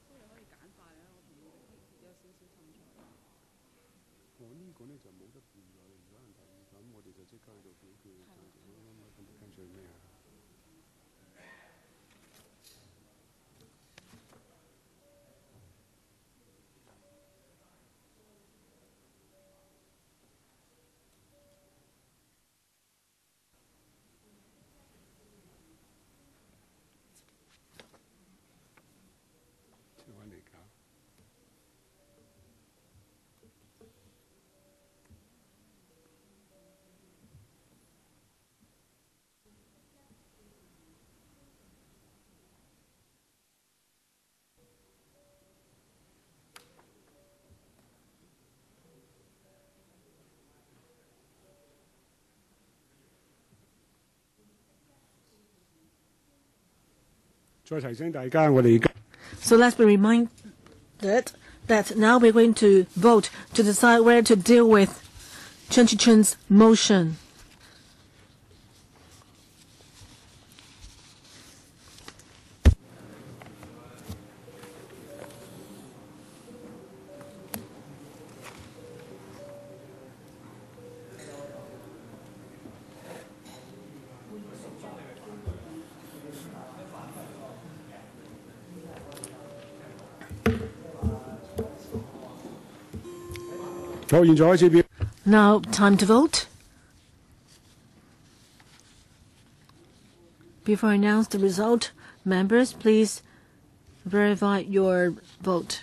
所以可以簡化嘅，我同意有少少滲出嚟。我呢個咧就冇得辯論，如果有人提議咁，我哋就即刻去到表決就咁啦。咁跟住咩啊？揾嚟搞。再提醒大家，我哋而家。So let's be reminded that now we're going to vote to decide whether to deal with Chen Chichun's motion. Now, time to vote. Before I announce the result, members, please verify your vote.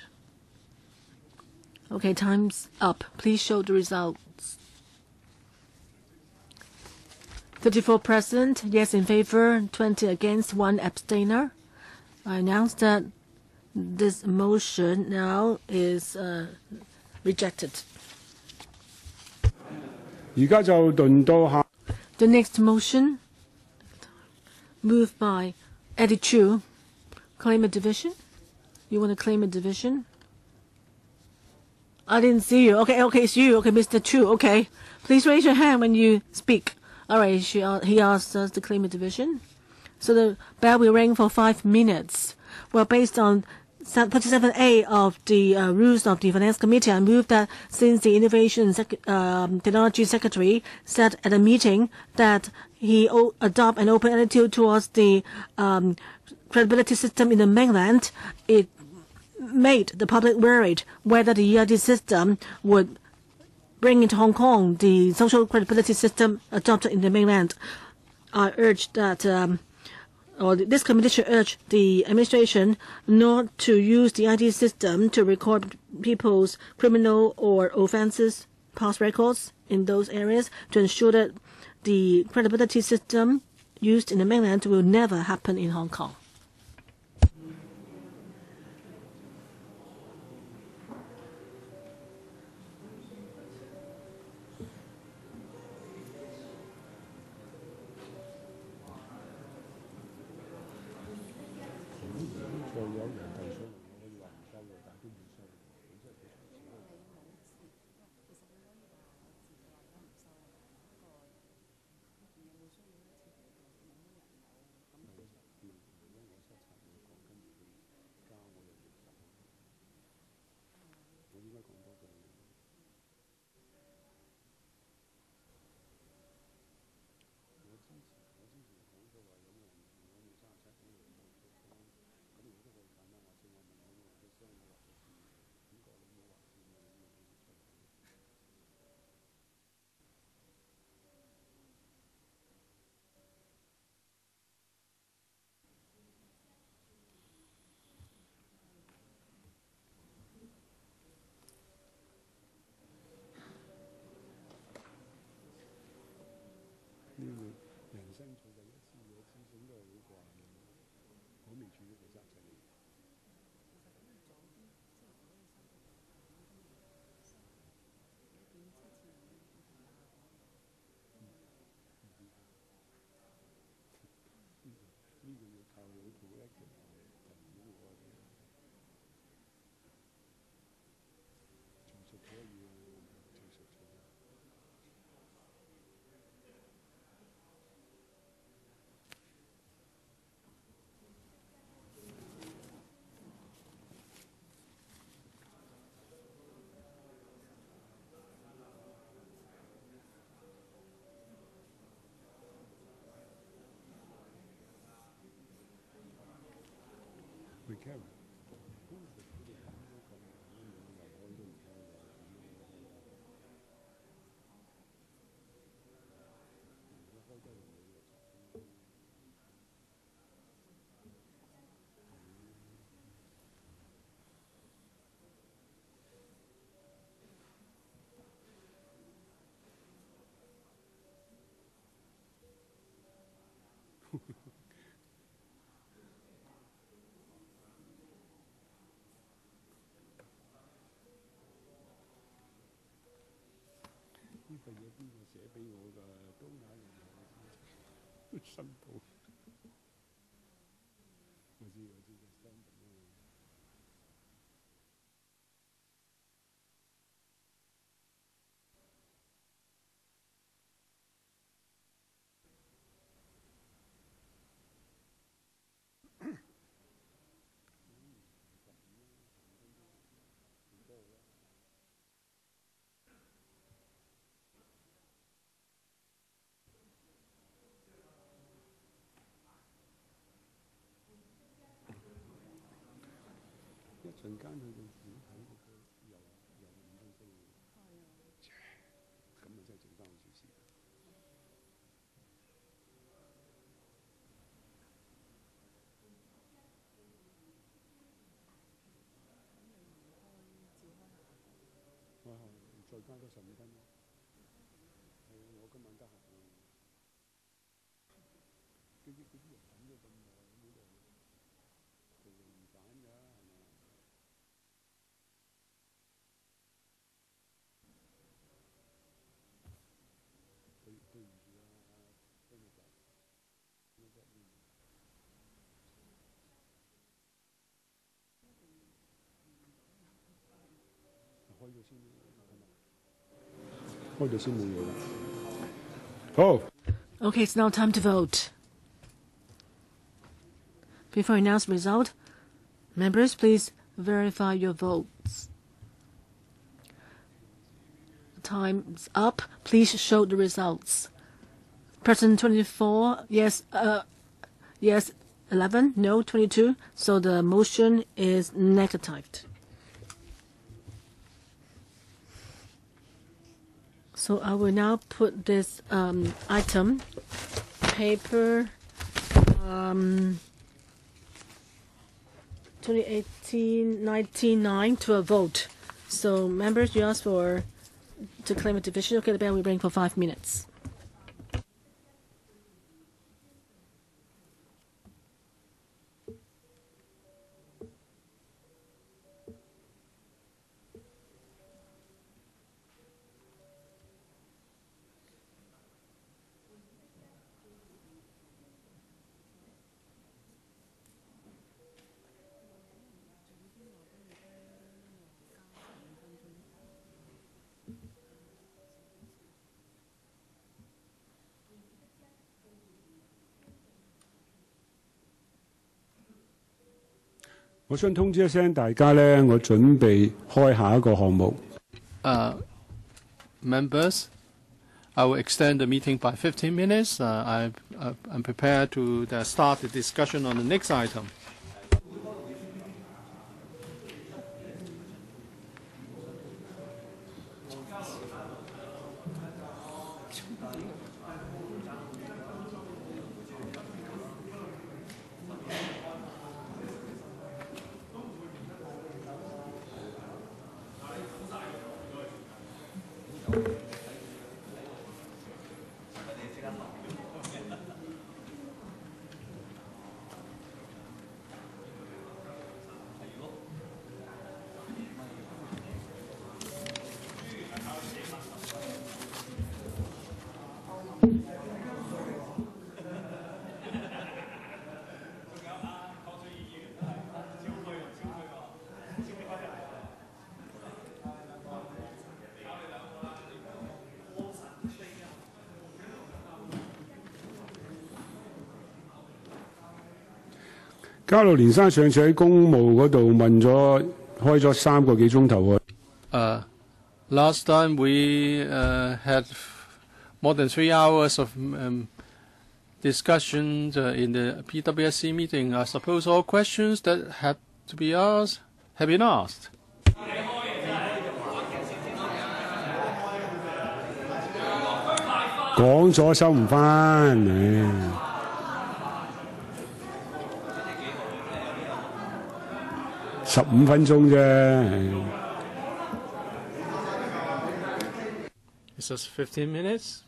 Okay, time's up. Please show the results. 34 present, yes in favor, 20 against, 1 abstainer. I announce that this motion now is rejected. The next motion, moved by Eddie Chu, claim a division. You want to claim a division? I didn't see you. Okay, it's you. Okay, Mr. Chu. Okay, please raise your hand when you speak. All right, he asked us to claim a division. So the bell will ring for 5 minutes. Well, based on 37A of the rules of the Finance Committee, I move that since the Innovation Technology Secretary said at a meeting that he adopt an open attitude towards the credibility system in the mainland, it made the public worried whether the EID system would bring into Hong Kong the social credibility system adopted in the mainland. I urge that this committee should urge the administration not to use the ID system to record people's criminal or offences past records in those areas to ensure that the credibility system used in the mainland will never happen in Hong Kong. 未處嘅其實就係你。呢個要靠老土咧，其實就唔好我哋做熟可以啊，做熟咗。會 carry。呢份嘢邊個寫俾我㗎？都眼人申報。我知就 stand 啊。一陣間去到主體嗰個又5分鐘喎，咁啊真係剩翻好少時間。哇！再加多15分咯。係啊，我今晚得閒啊。嗰啲人等咗咁耐，冇理由逃離唔返㗎，係咪？對唔住啊，邊個仔？邊個仔？開咗先係咪？開咗先冇嘢啦。好。Okay, it's now time to vote. Before I announce the result, members, please verify your votes. Time's up. Please show the results. Person 24, yes, yes 11, no 22. So the motion is negatived. So I will now put this item, paper 2018-99 to a vote. So members, you asked to claim a division. Okay, the bell will ring for 5 minutes.我想通知一聲大家咧，我準備開下一個項目。Members, I will extend the meeting by 15 minutes. I'm prepared to start the discussion on the next item. 加路連生上次喺公務嗰度開咗3個幾鐘頭喎。Last time we had more than 3 hours of discussion in the PWSC meeting. I suppose all questions that had to be asked have been asked. 講咗收唔返，15分鐘啫。It's just 15 minutes.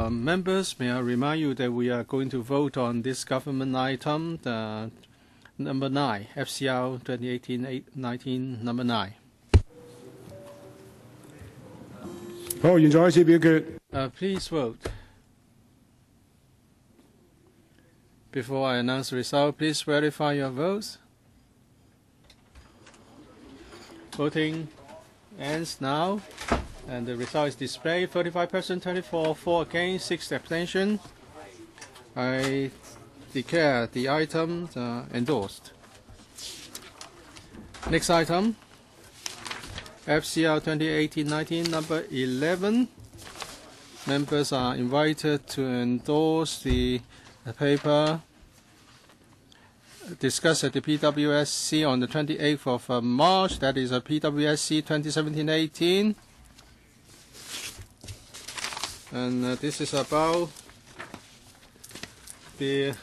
Members, may I remind you that we are going to vote on this government item, number 9, FCR 2018-19, number 9. 好，現在開始表決。Please vote. Before I announce the result, please verify your votes. Voting ends now. And the result is displayed. 35%, 24 for against, 6 abstention. I declare the item endorsed. Next item, FCR 2018-19, number 11. Members are invited to endorse the paper discussed at the PWSC on the 28th of March. That is a PWSC 2017-18. And this is about the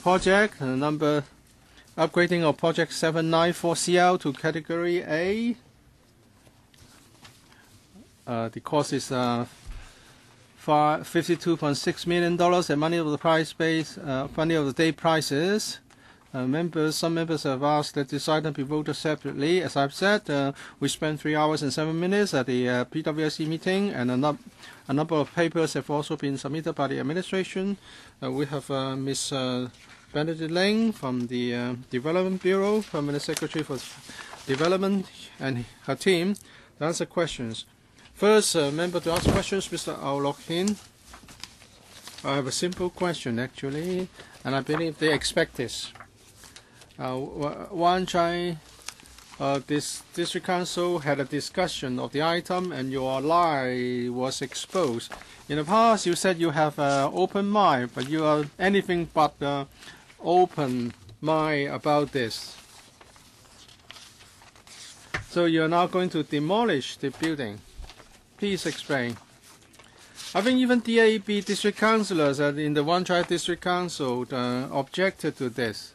project number upgrading of project 794CL to category A. The cost is $52.6 million and money of the price base, money of the day prices. Some members have asked that this item be voted separately. As I've said, we spent 3 hours and 7 minutes at the PWSC meeting, and a number of papers have also been submitted by the administration. We have Ms. Benedict Ling from the Development Bureau, Permanent Secretary for Development, and her team to answer questions. First member to ask questions, Mr. Au Lok Hin. I have a simple question, actually, and I believe they expect this. Wan Chai, this district council had a discussion of the item and your lie was exposed. In the past, you said you have an open mind, but you are anything but open mind about this. So you're now going to demolish the building. Please explain. I think even DAB district councillors in the One Child District Council objected to this.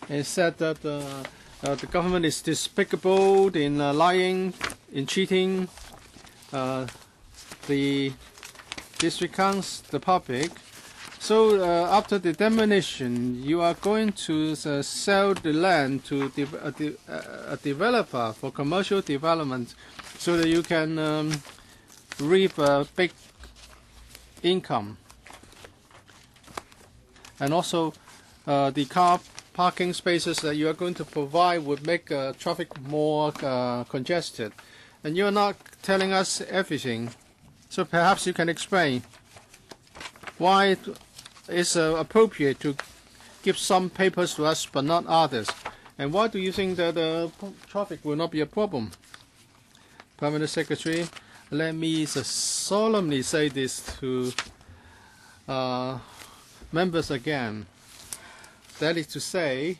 They said that the government is despicable in lying, in cheating the district council, the public. So after the demolition, you are going to sell the land to a developer for commercial development, so that you can reap a big income. And also the car parking spaces that you are going to provide would make traffic more congested. And you're not telling us everything. So perhaps you can explain why it is appropriate to give some papers to us but not others. And why do you think that traffic will not be a problem? Permanent Secretary, let me solemnly say this to members again. That is to say,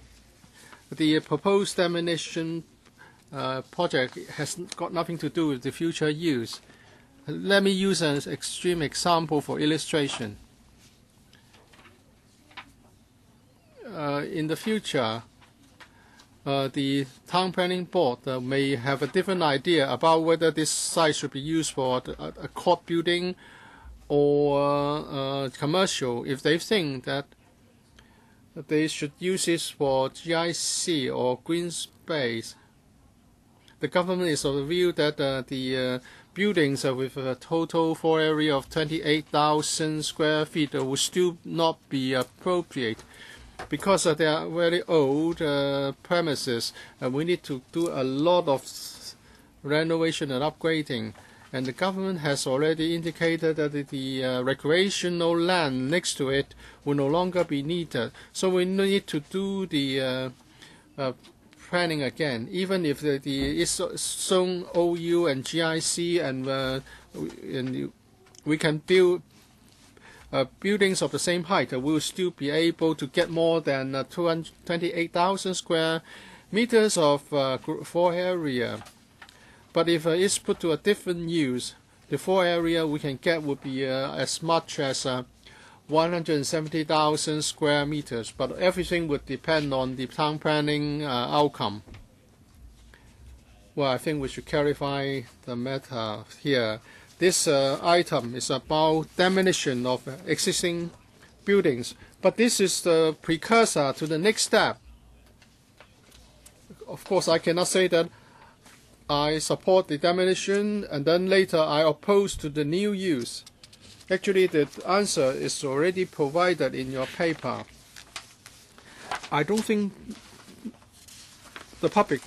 the proposed demolition project has got nothing to do with the future use. Let me use an extreme example for illustration. In the future, the Town Planning Board may have a different idea about whether this site should be used for a court building or commercial. If they think that they should use this for GIC or green space, the government is of the view that the buildings with a total floor area of 28,000 square feet will still not be appropriate, because they are very old premises, and we need to do a lot of renovation and upgrading. And the government has already indicated that the recreational land next to it will no longer be needed. So we need to do the planning again, even if the zone OU and GIC and we can build buildings of the same height, we will still be able to get more than 28,000 square meters of floor area. But if it's put to a different use, the floor area we can get would be as much as 170,000 square meters. But everything would depend on the town planning outcome. Well, I think we should clarify the matter here. This item is about demolition of existing buildings, but this is the precursor to the next step. Of course, I cannot say that I support the demolition and then later I oppose to the new use. Actually, the answer is already provided in your paper. I don't think the public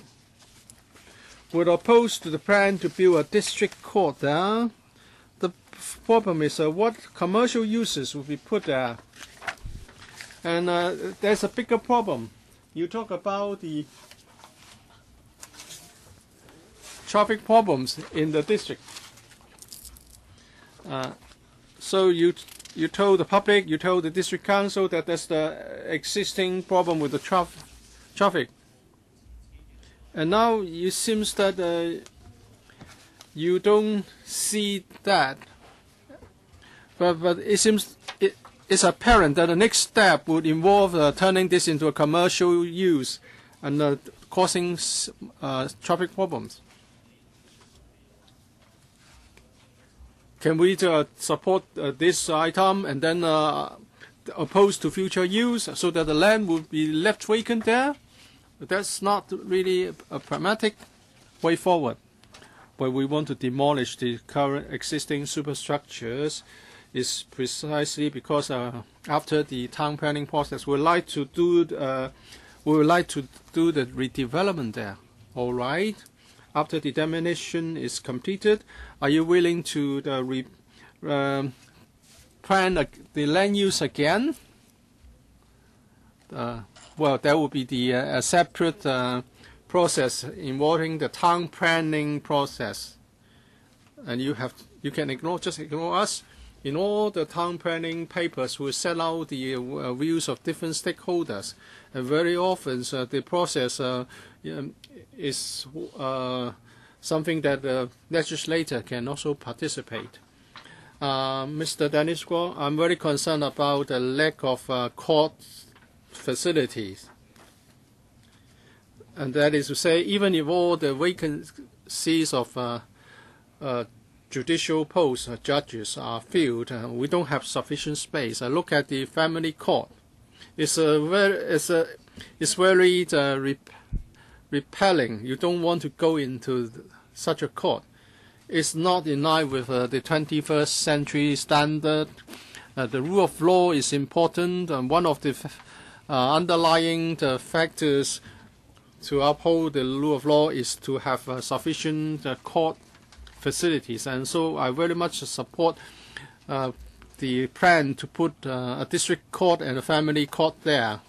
would oppose to the plan to build a district court there. The problem is what commercial uses will be put there. And there's a bigger problem. You talk about the traffic problems in the district. So you told the public, you told the district council that there's the existing problem with the traffic. And now it seems that you don't see that. But it seems it's apparent that the next step would involve turning this into a commercial use and causing traffic problems. Can we support this item and then oppose to future use so that the land will be left vacant there? That's not really a pragmatic way forward. But we want to demolish the current existing superstructures is precisely because after the town planning process, we would like to do the redevelopment there. All right. After the demolition is completed, are you willing to plan the land use again? Well, that would be a separate process involving the town planning process. And you can just ignore us. in all the town planning papers, we set out the views of different stakeholders, and very often the process is something that the legislator can also participate. Mr. Dennis Guo, I'm very concerned about the lack of court facilities. And that is to say, even if all the vacancies of judicial posts, judges are filled, we don't have sufficient space. I look at the family court. It's very repelling. You don't want to go into such a court. It's not in line with the 21st century standard. The rule of law is important, and one of the underlying factors to uphold the rule of law is to have sufficient court facilities. And so I very much support the plan to put a district court and a family court there.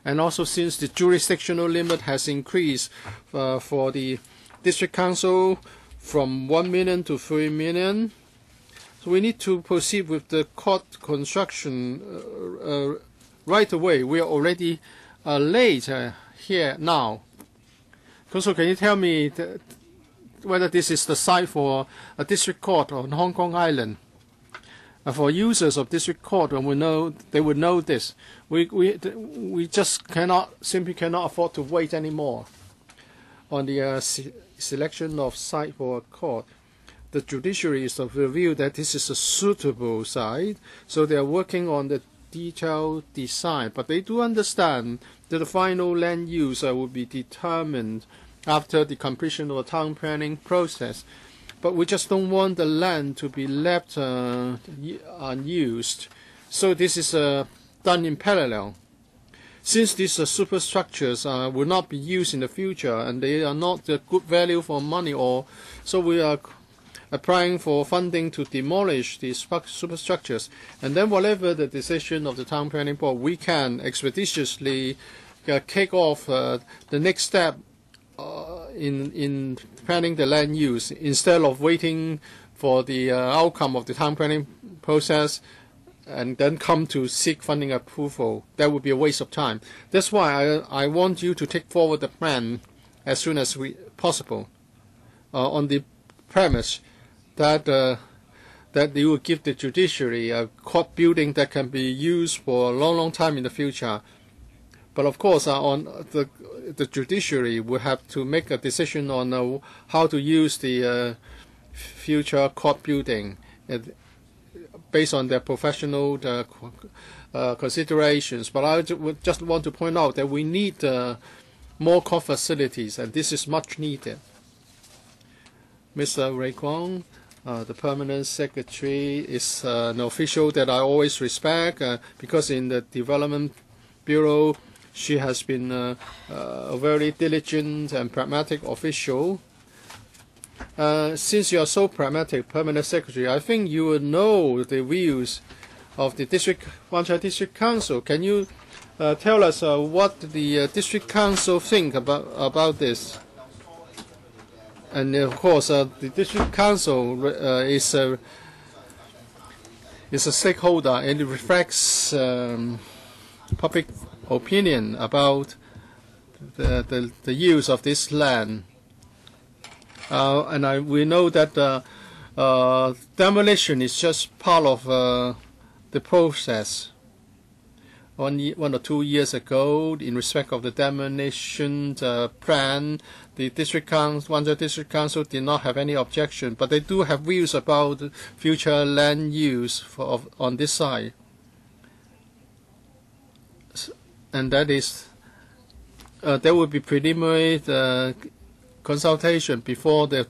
And also, since the jurisdictional limit has increased for the district council from 1 million to 3 million, so we need to proceed with the court construction right away. We are already late here now. So can you tell me whether this is the site for a district court on Hong Kong Island? For users of district court, and they would know this. We just simply cannot afford to wait anymore on the selection of site for a court. The judiciary is of the view that this is a suitable site, so they are working on the detailed design. But they do understand that the final land use will be determined after the completion of the town planning process. But we just don't want the land to be left unused. So this is done in parallel. Since these superstructures will not be used in the future and they are not good value for money, so we are applying for funding to demolish these superstructures. And then whatever the decision of the town planning board, we can expeditiously kick off the next step in planning the land use, instead of waiting for the outcome of the town planning process and then come to seek funding approval. That would be a waste of time. That's why I want you to take forward the plan as soon as possible, on the premise that you will give the judiciary a court building that can be used for a long, long time in the future. But of course, on the judiciary will have to make a decision on how to use the future court building based on their professional considerations. But I would just want to point out that we need more court facilities, and this is much needed. Mr. Ray Kwong, the permanent secretary, is an official that I always respect because in the Development Bureau, she has been a very diligent and pragmatic official. Since you are so pragmatic, permanent secretary, I think you will know the views of the Wan Chai District Council. Can you tell us what the District Council think about this? And of course, the District Council is a stakeholder, and it reflects public opinion about the use of this land. And we know that demolition is just part of the process. 1 or 2 years ago, in respect of the demolition plan, the Wan Chai District Council did not have any objection, but they do have views about future land use on this side. And that is, there will be preliminary consultation before the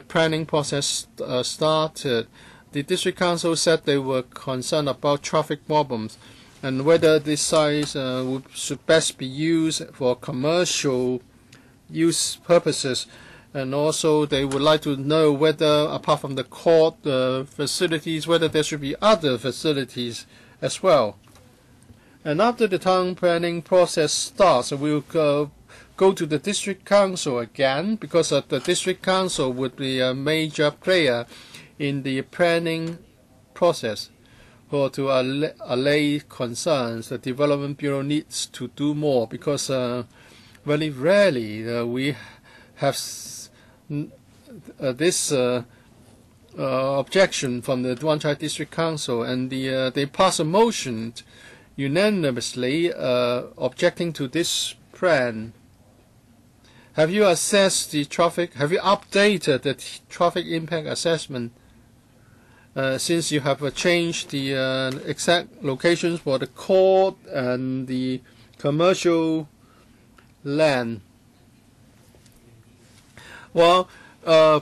planning process started. The District Council said they were concerned about traffic problems and whether this site should best be used for commercial use purposes. And also they would like to know whether, apart from the court facilities, whether there should be other facilities as well. And after the town planning process starts, we'll go to the District Council again, because the District Council would be a major player in the planning process. Or to allay concerns, the Development Bureau needs to do more because very rarely we have this objection from the Wan Chai District Council, and they pass a motion unanimously objecting to this plan. Have you assessed the traffic? Have you updated the traffic impact assessment since you have changed the exact locations for the court and the commercial land? Well,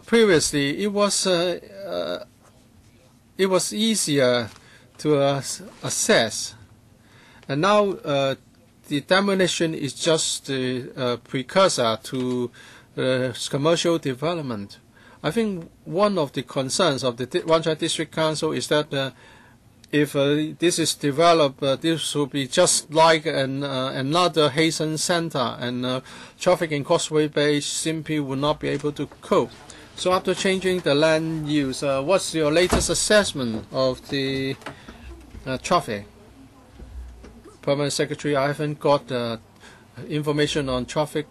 previously it was easier to assess, and now the demolition is just a precursor to commercial development. I think one of the concerns of the Wan Chai District Council is that if this is developed, this will be just like another Hazen Center, and traffic in Causeway Bay simply will not be able to cope. So after changing the land use, what's your latest assessment of the traffic? Permanent Secretary, I haven't got information on traffic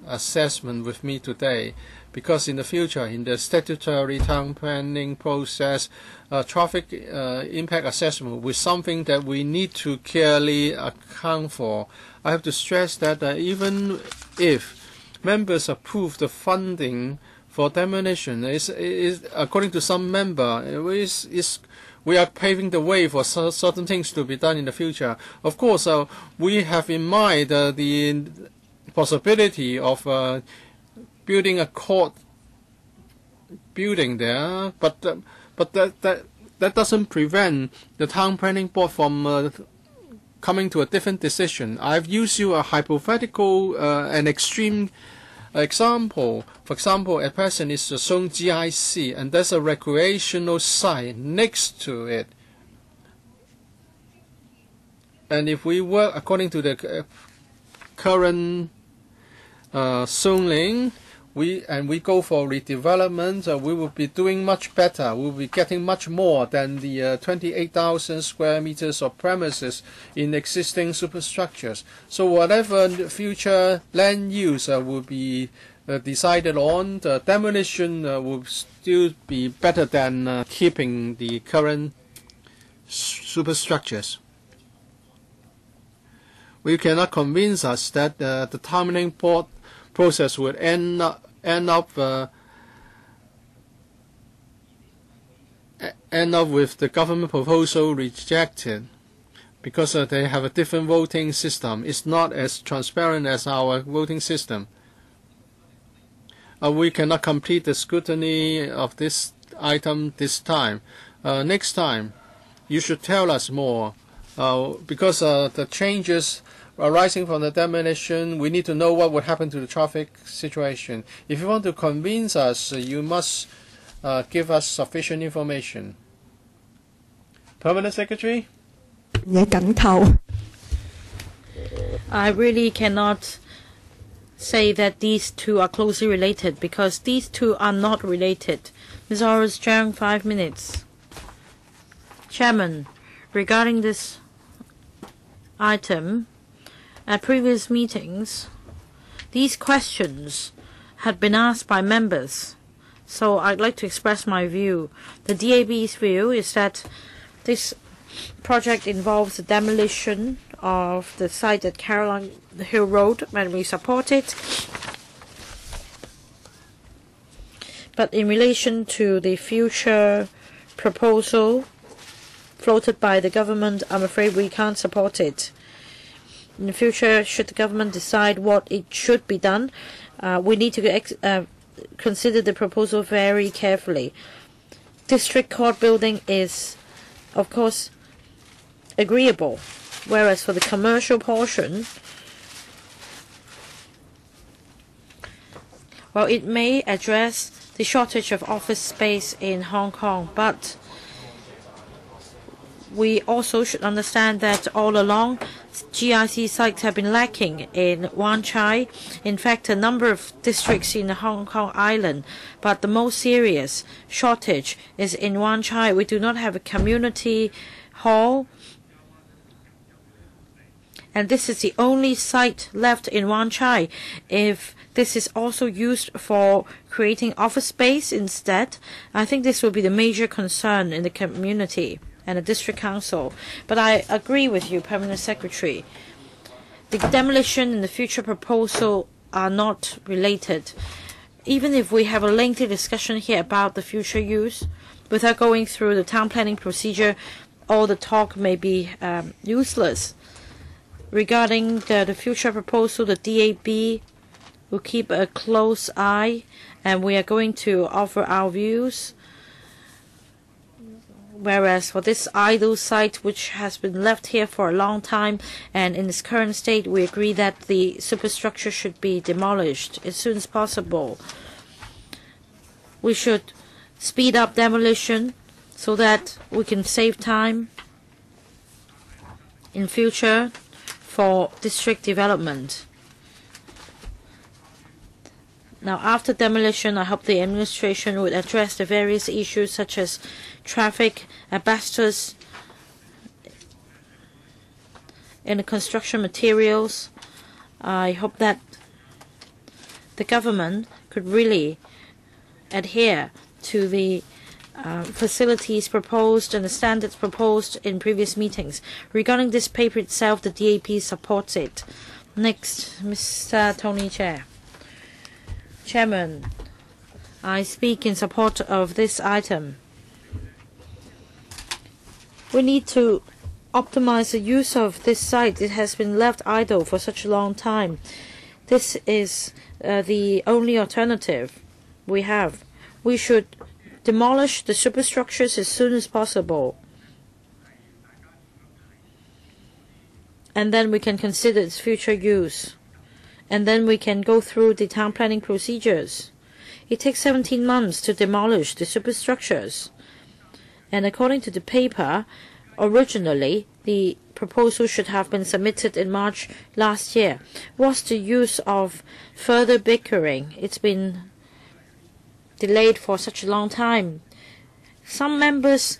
assessment with me today, because in the future, in the statutory town planning process, traffic impact assessment will be something that we need to clearly account for. I have to stress that even if members approve the funding for demolition, is according to some member, we are paving the way for certain things to be done in the future. Of course, we have in mind the possibility of building a court building there, but that doesn't prevent the town planning board from coming to a different decision. I've used you a hypothetical and extreme example. For example, a person is zone GIC, and there's a recreational site next to it. And if we work according to the current zoning, we go for redevelopment, we will be doing much better. We will be getting much more than the 28,000 square meters of premises in existing superstructures. So whatever future land use will be decided on, the demolition will still be better than keeping the current superstructures. We cannot convince us that the town planning board process would end up with the government proposal rejected, because they have a different voting system. It's not as transparent as our voting system. We cannot complete the scrutiny of this item this time. Next time, you should tell us more, because the changes arising from the demolition, we need to know what would happen to the traffic situation. If you want to convince us, you must give us sufficient information. Permanent Secretary? I really cannot say that these two are closely related, because these two are not related. Ms. Horace Zhang, 5 minutes. Chairman, regarding this item, at previous meetings, these questions had been asked by members, so I'd like to express my view. The DAB's view is that this project involves the demolition of the site at Caroline Hill Road, and we support it. But in relation to the future proposal floated by the government, I'm afraid we can't support it. In the future, should the government decide what it should be done, we need to consider the proposal very carefully. District Court building is, of course, agreeable, whereas for the commercial portion, well, it may address the shortage of office space in Hong Kong, but we also should understand that all along, GIC sites have been lacking in Wan Chai. In fact, a number of districts in the Hong Kong Island, but the most serious shortage is in Wan Chai. We do not have a community hall, and this is the only site left in Wan Chai. If this is also used for creating office space instead, I think this will be the major concern in the community and the district council. But I agree with you, Permanent Secretary. The demolition and the future proposal are not related. Even if we have a lengthy discussion here about the future use, without going through the town planning procedure, all the talk may be useless. Regarding the future proposal, the DAB will keep a close eye, and we are going to offer our views. Whereas for this idle site, which has been left here for a long time, and in its current state, we agree that the superstructure should be demolished as soon as possible. We should speed up demolition so that we can save time in future for district development. Now, after demolition, I hope the administration would address the various issues such as traffic, asbestos in the construction materials. I hope that the government could really adhere to the facilities proposed and the standards proposed in previous meetings. Regarding this paper itself, the DAP supports it. Next, Mr. Tony Chair. Chairman, I speak in support of this item. We need to optimize the use of this site. It has been left idle for such a long time. This is the only alternative we have. We should demolish the superstructures as soon as possible, and then we can consider its future use. And then we can go through the town planning procedures. It takes 17 months to demolish the superstructures. And according to the paper, originally the proposal should have been submitted in March last year. What's the use of further bickering? It's been delayed for such a long time. Some members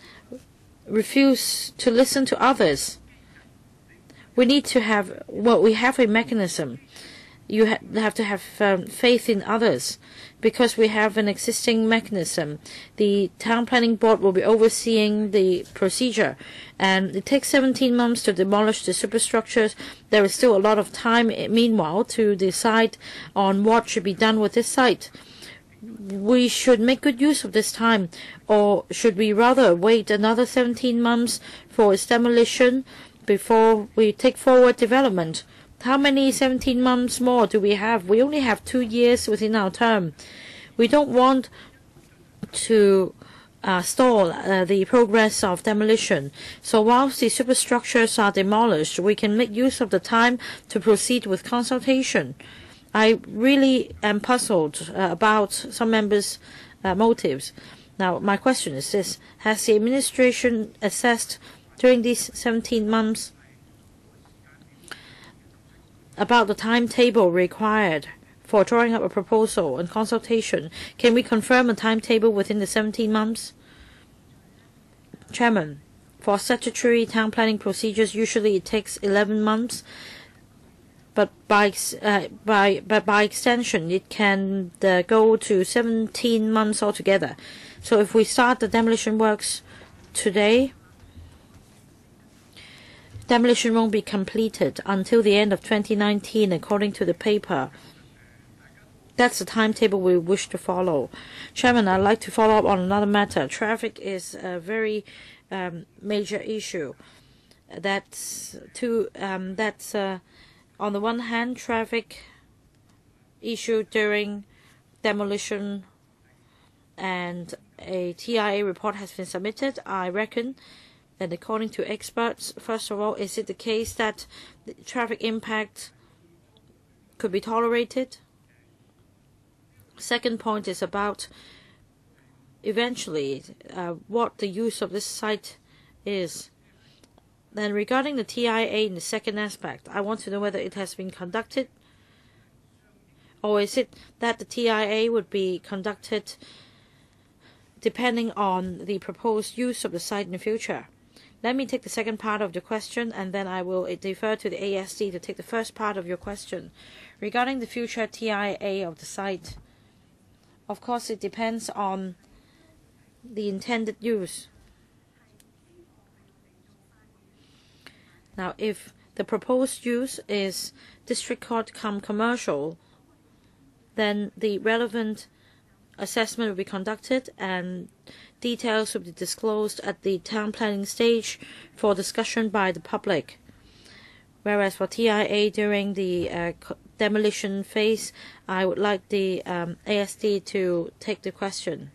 refuse to listen to others. We need to have, we have a mechanism. You have to have faith in others, because we have an existing mechanism. The town planning board will be overseeing the procedure, and it takes 17 months to demolish the superstructures. There is still a lot of time, meanwhile, to decide on what should be done with this site. We should make good use of this time, or should we rather wait another 17 months for its demolition before we take forward development? How many 17 months more do we have? We only have 2 years within our term. We don't want to stall the progress of demolition. So whilst the superstructures are demolished, we can make use of the time to proceed with consultation. I really am puzzled about some members' motives. Now, my question is this. Has the administration assessed during these 17 months about the timetable required for drawing up a proposal and consultation? Can we confirm a timetable within the 17 months? Chairman, for statutory town planning procedures, usually it takes 11 months, but by extension, it can go to 17 months altogether. So if we start the demolition works today, demolition won't be completed until the end of 2019, according to the paper. That's the timetable we wish to follow. Chairman, I'd like to follow up on another matter. Traffic is a very major issue. That's on the one hand, traffic issue during demolition, and a TIA report has been submitted. I reckon. And according to experts, first of all, is it the case that the traffic impact could be tolerated? Second point is about eventually what the use of this site is. Then regarding the TIA in the second aspect, I want to know whether it has been conducted, or is it that the TIA would be conducted depending on the proposed use of the site in the future. Let me take the second part of the question, and then I will defer to the ASD to take the first part of your question. Regarding the future TIA of the site, of course it depends on the intended use. Now, if the proposed use is district court cum commercial, then the relevant assessment will be conducted and details will be disclosed at the town planning stage for discussion by the public. Whereas for TIA during the demolition phase, I would like the ASD to take the question.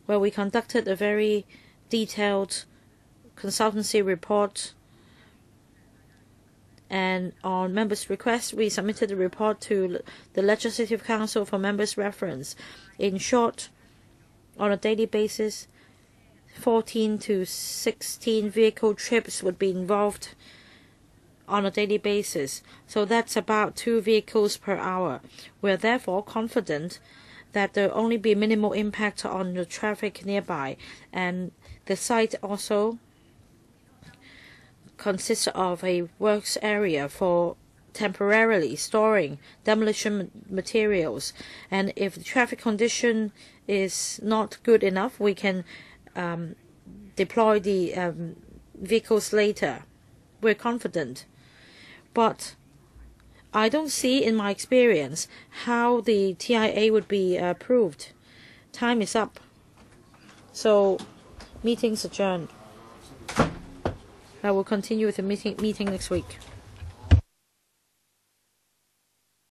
Well, we conducted a very detailed consultancy report, and on members' request, we submitted the report to the Legislative Council for members' reference. In short, on a daily basis, 14 to 16 vehicle trips would be involved on a daily basis. So that's about 2 vehicles per hour. We're therefore confident that there will only be minimal impact on the traffic nearby, and the site also consists of a works area for temporarily storing demolition materials, and if the traffic condition is not good enough, we can deploy the vehicles later. We're confident, but I don't see in my experience how the TIA would be approved. Time is up, so meeting's adjourned. I will continue with the meeting next week.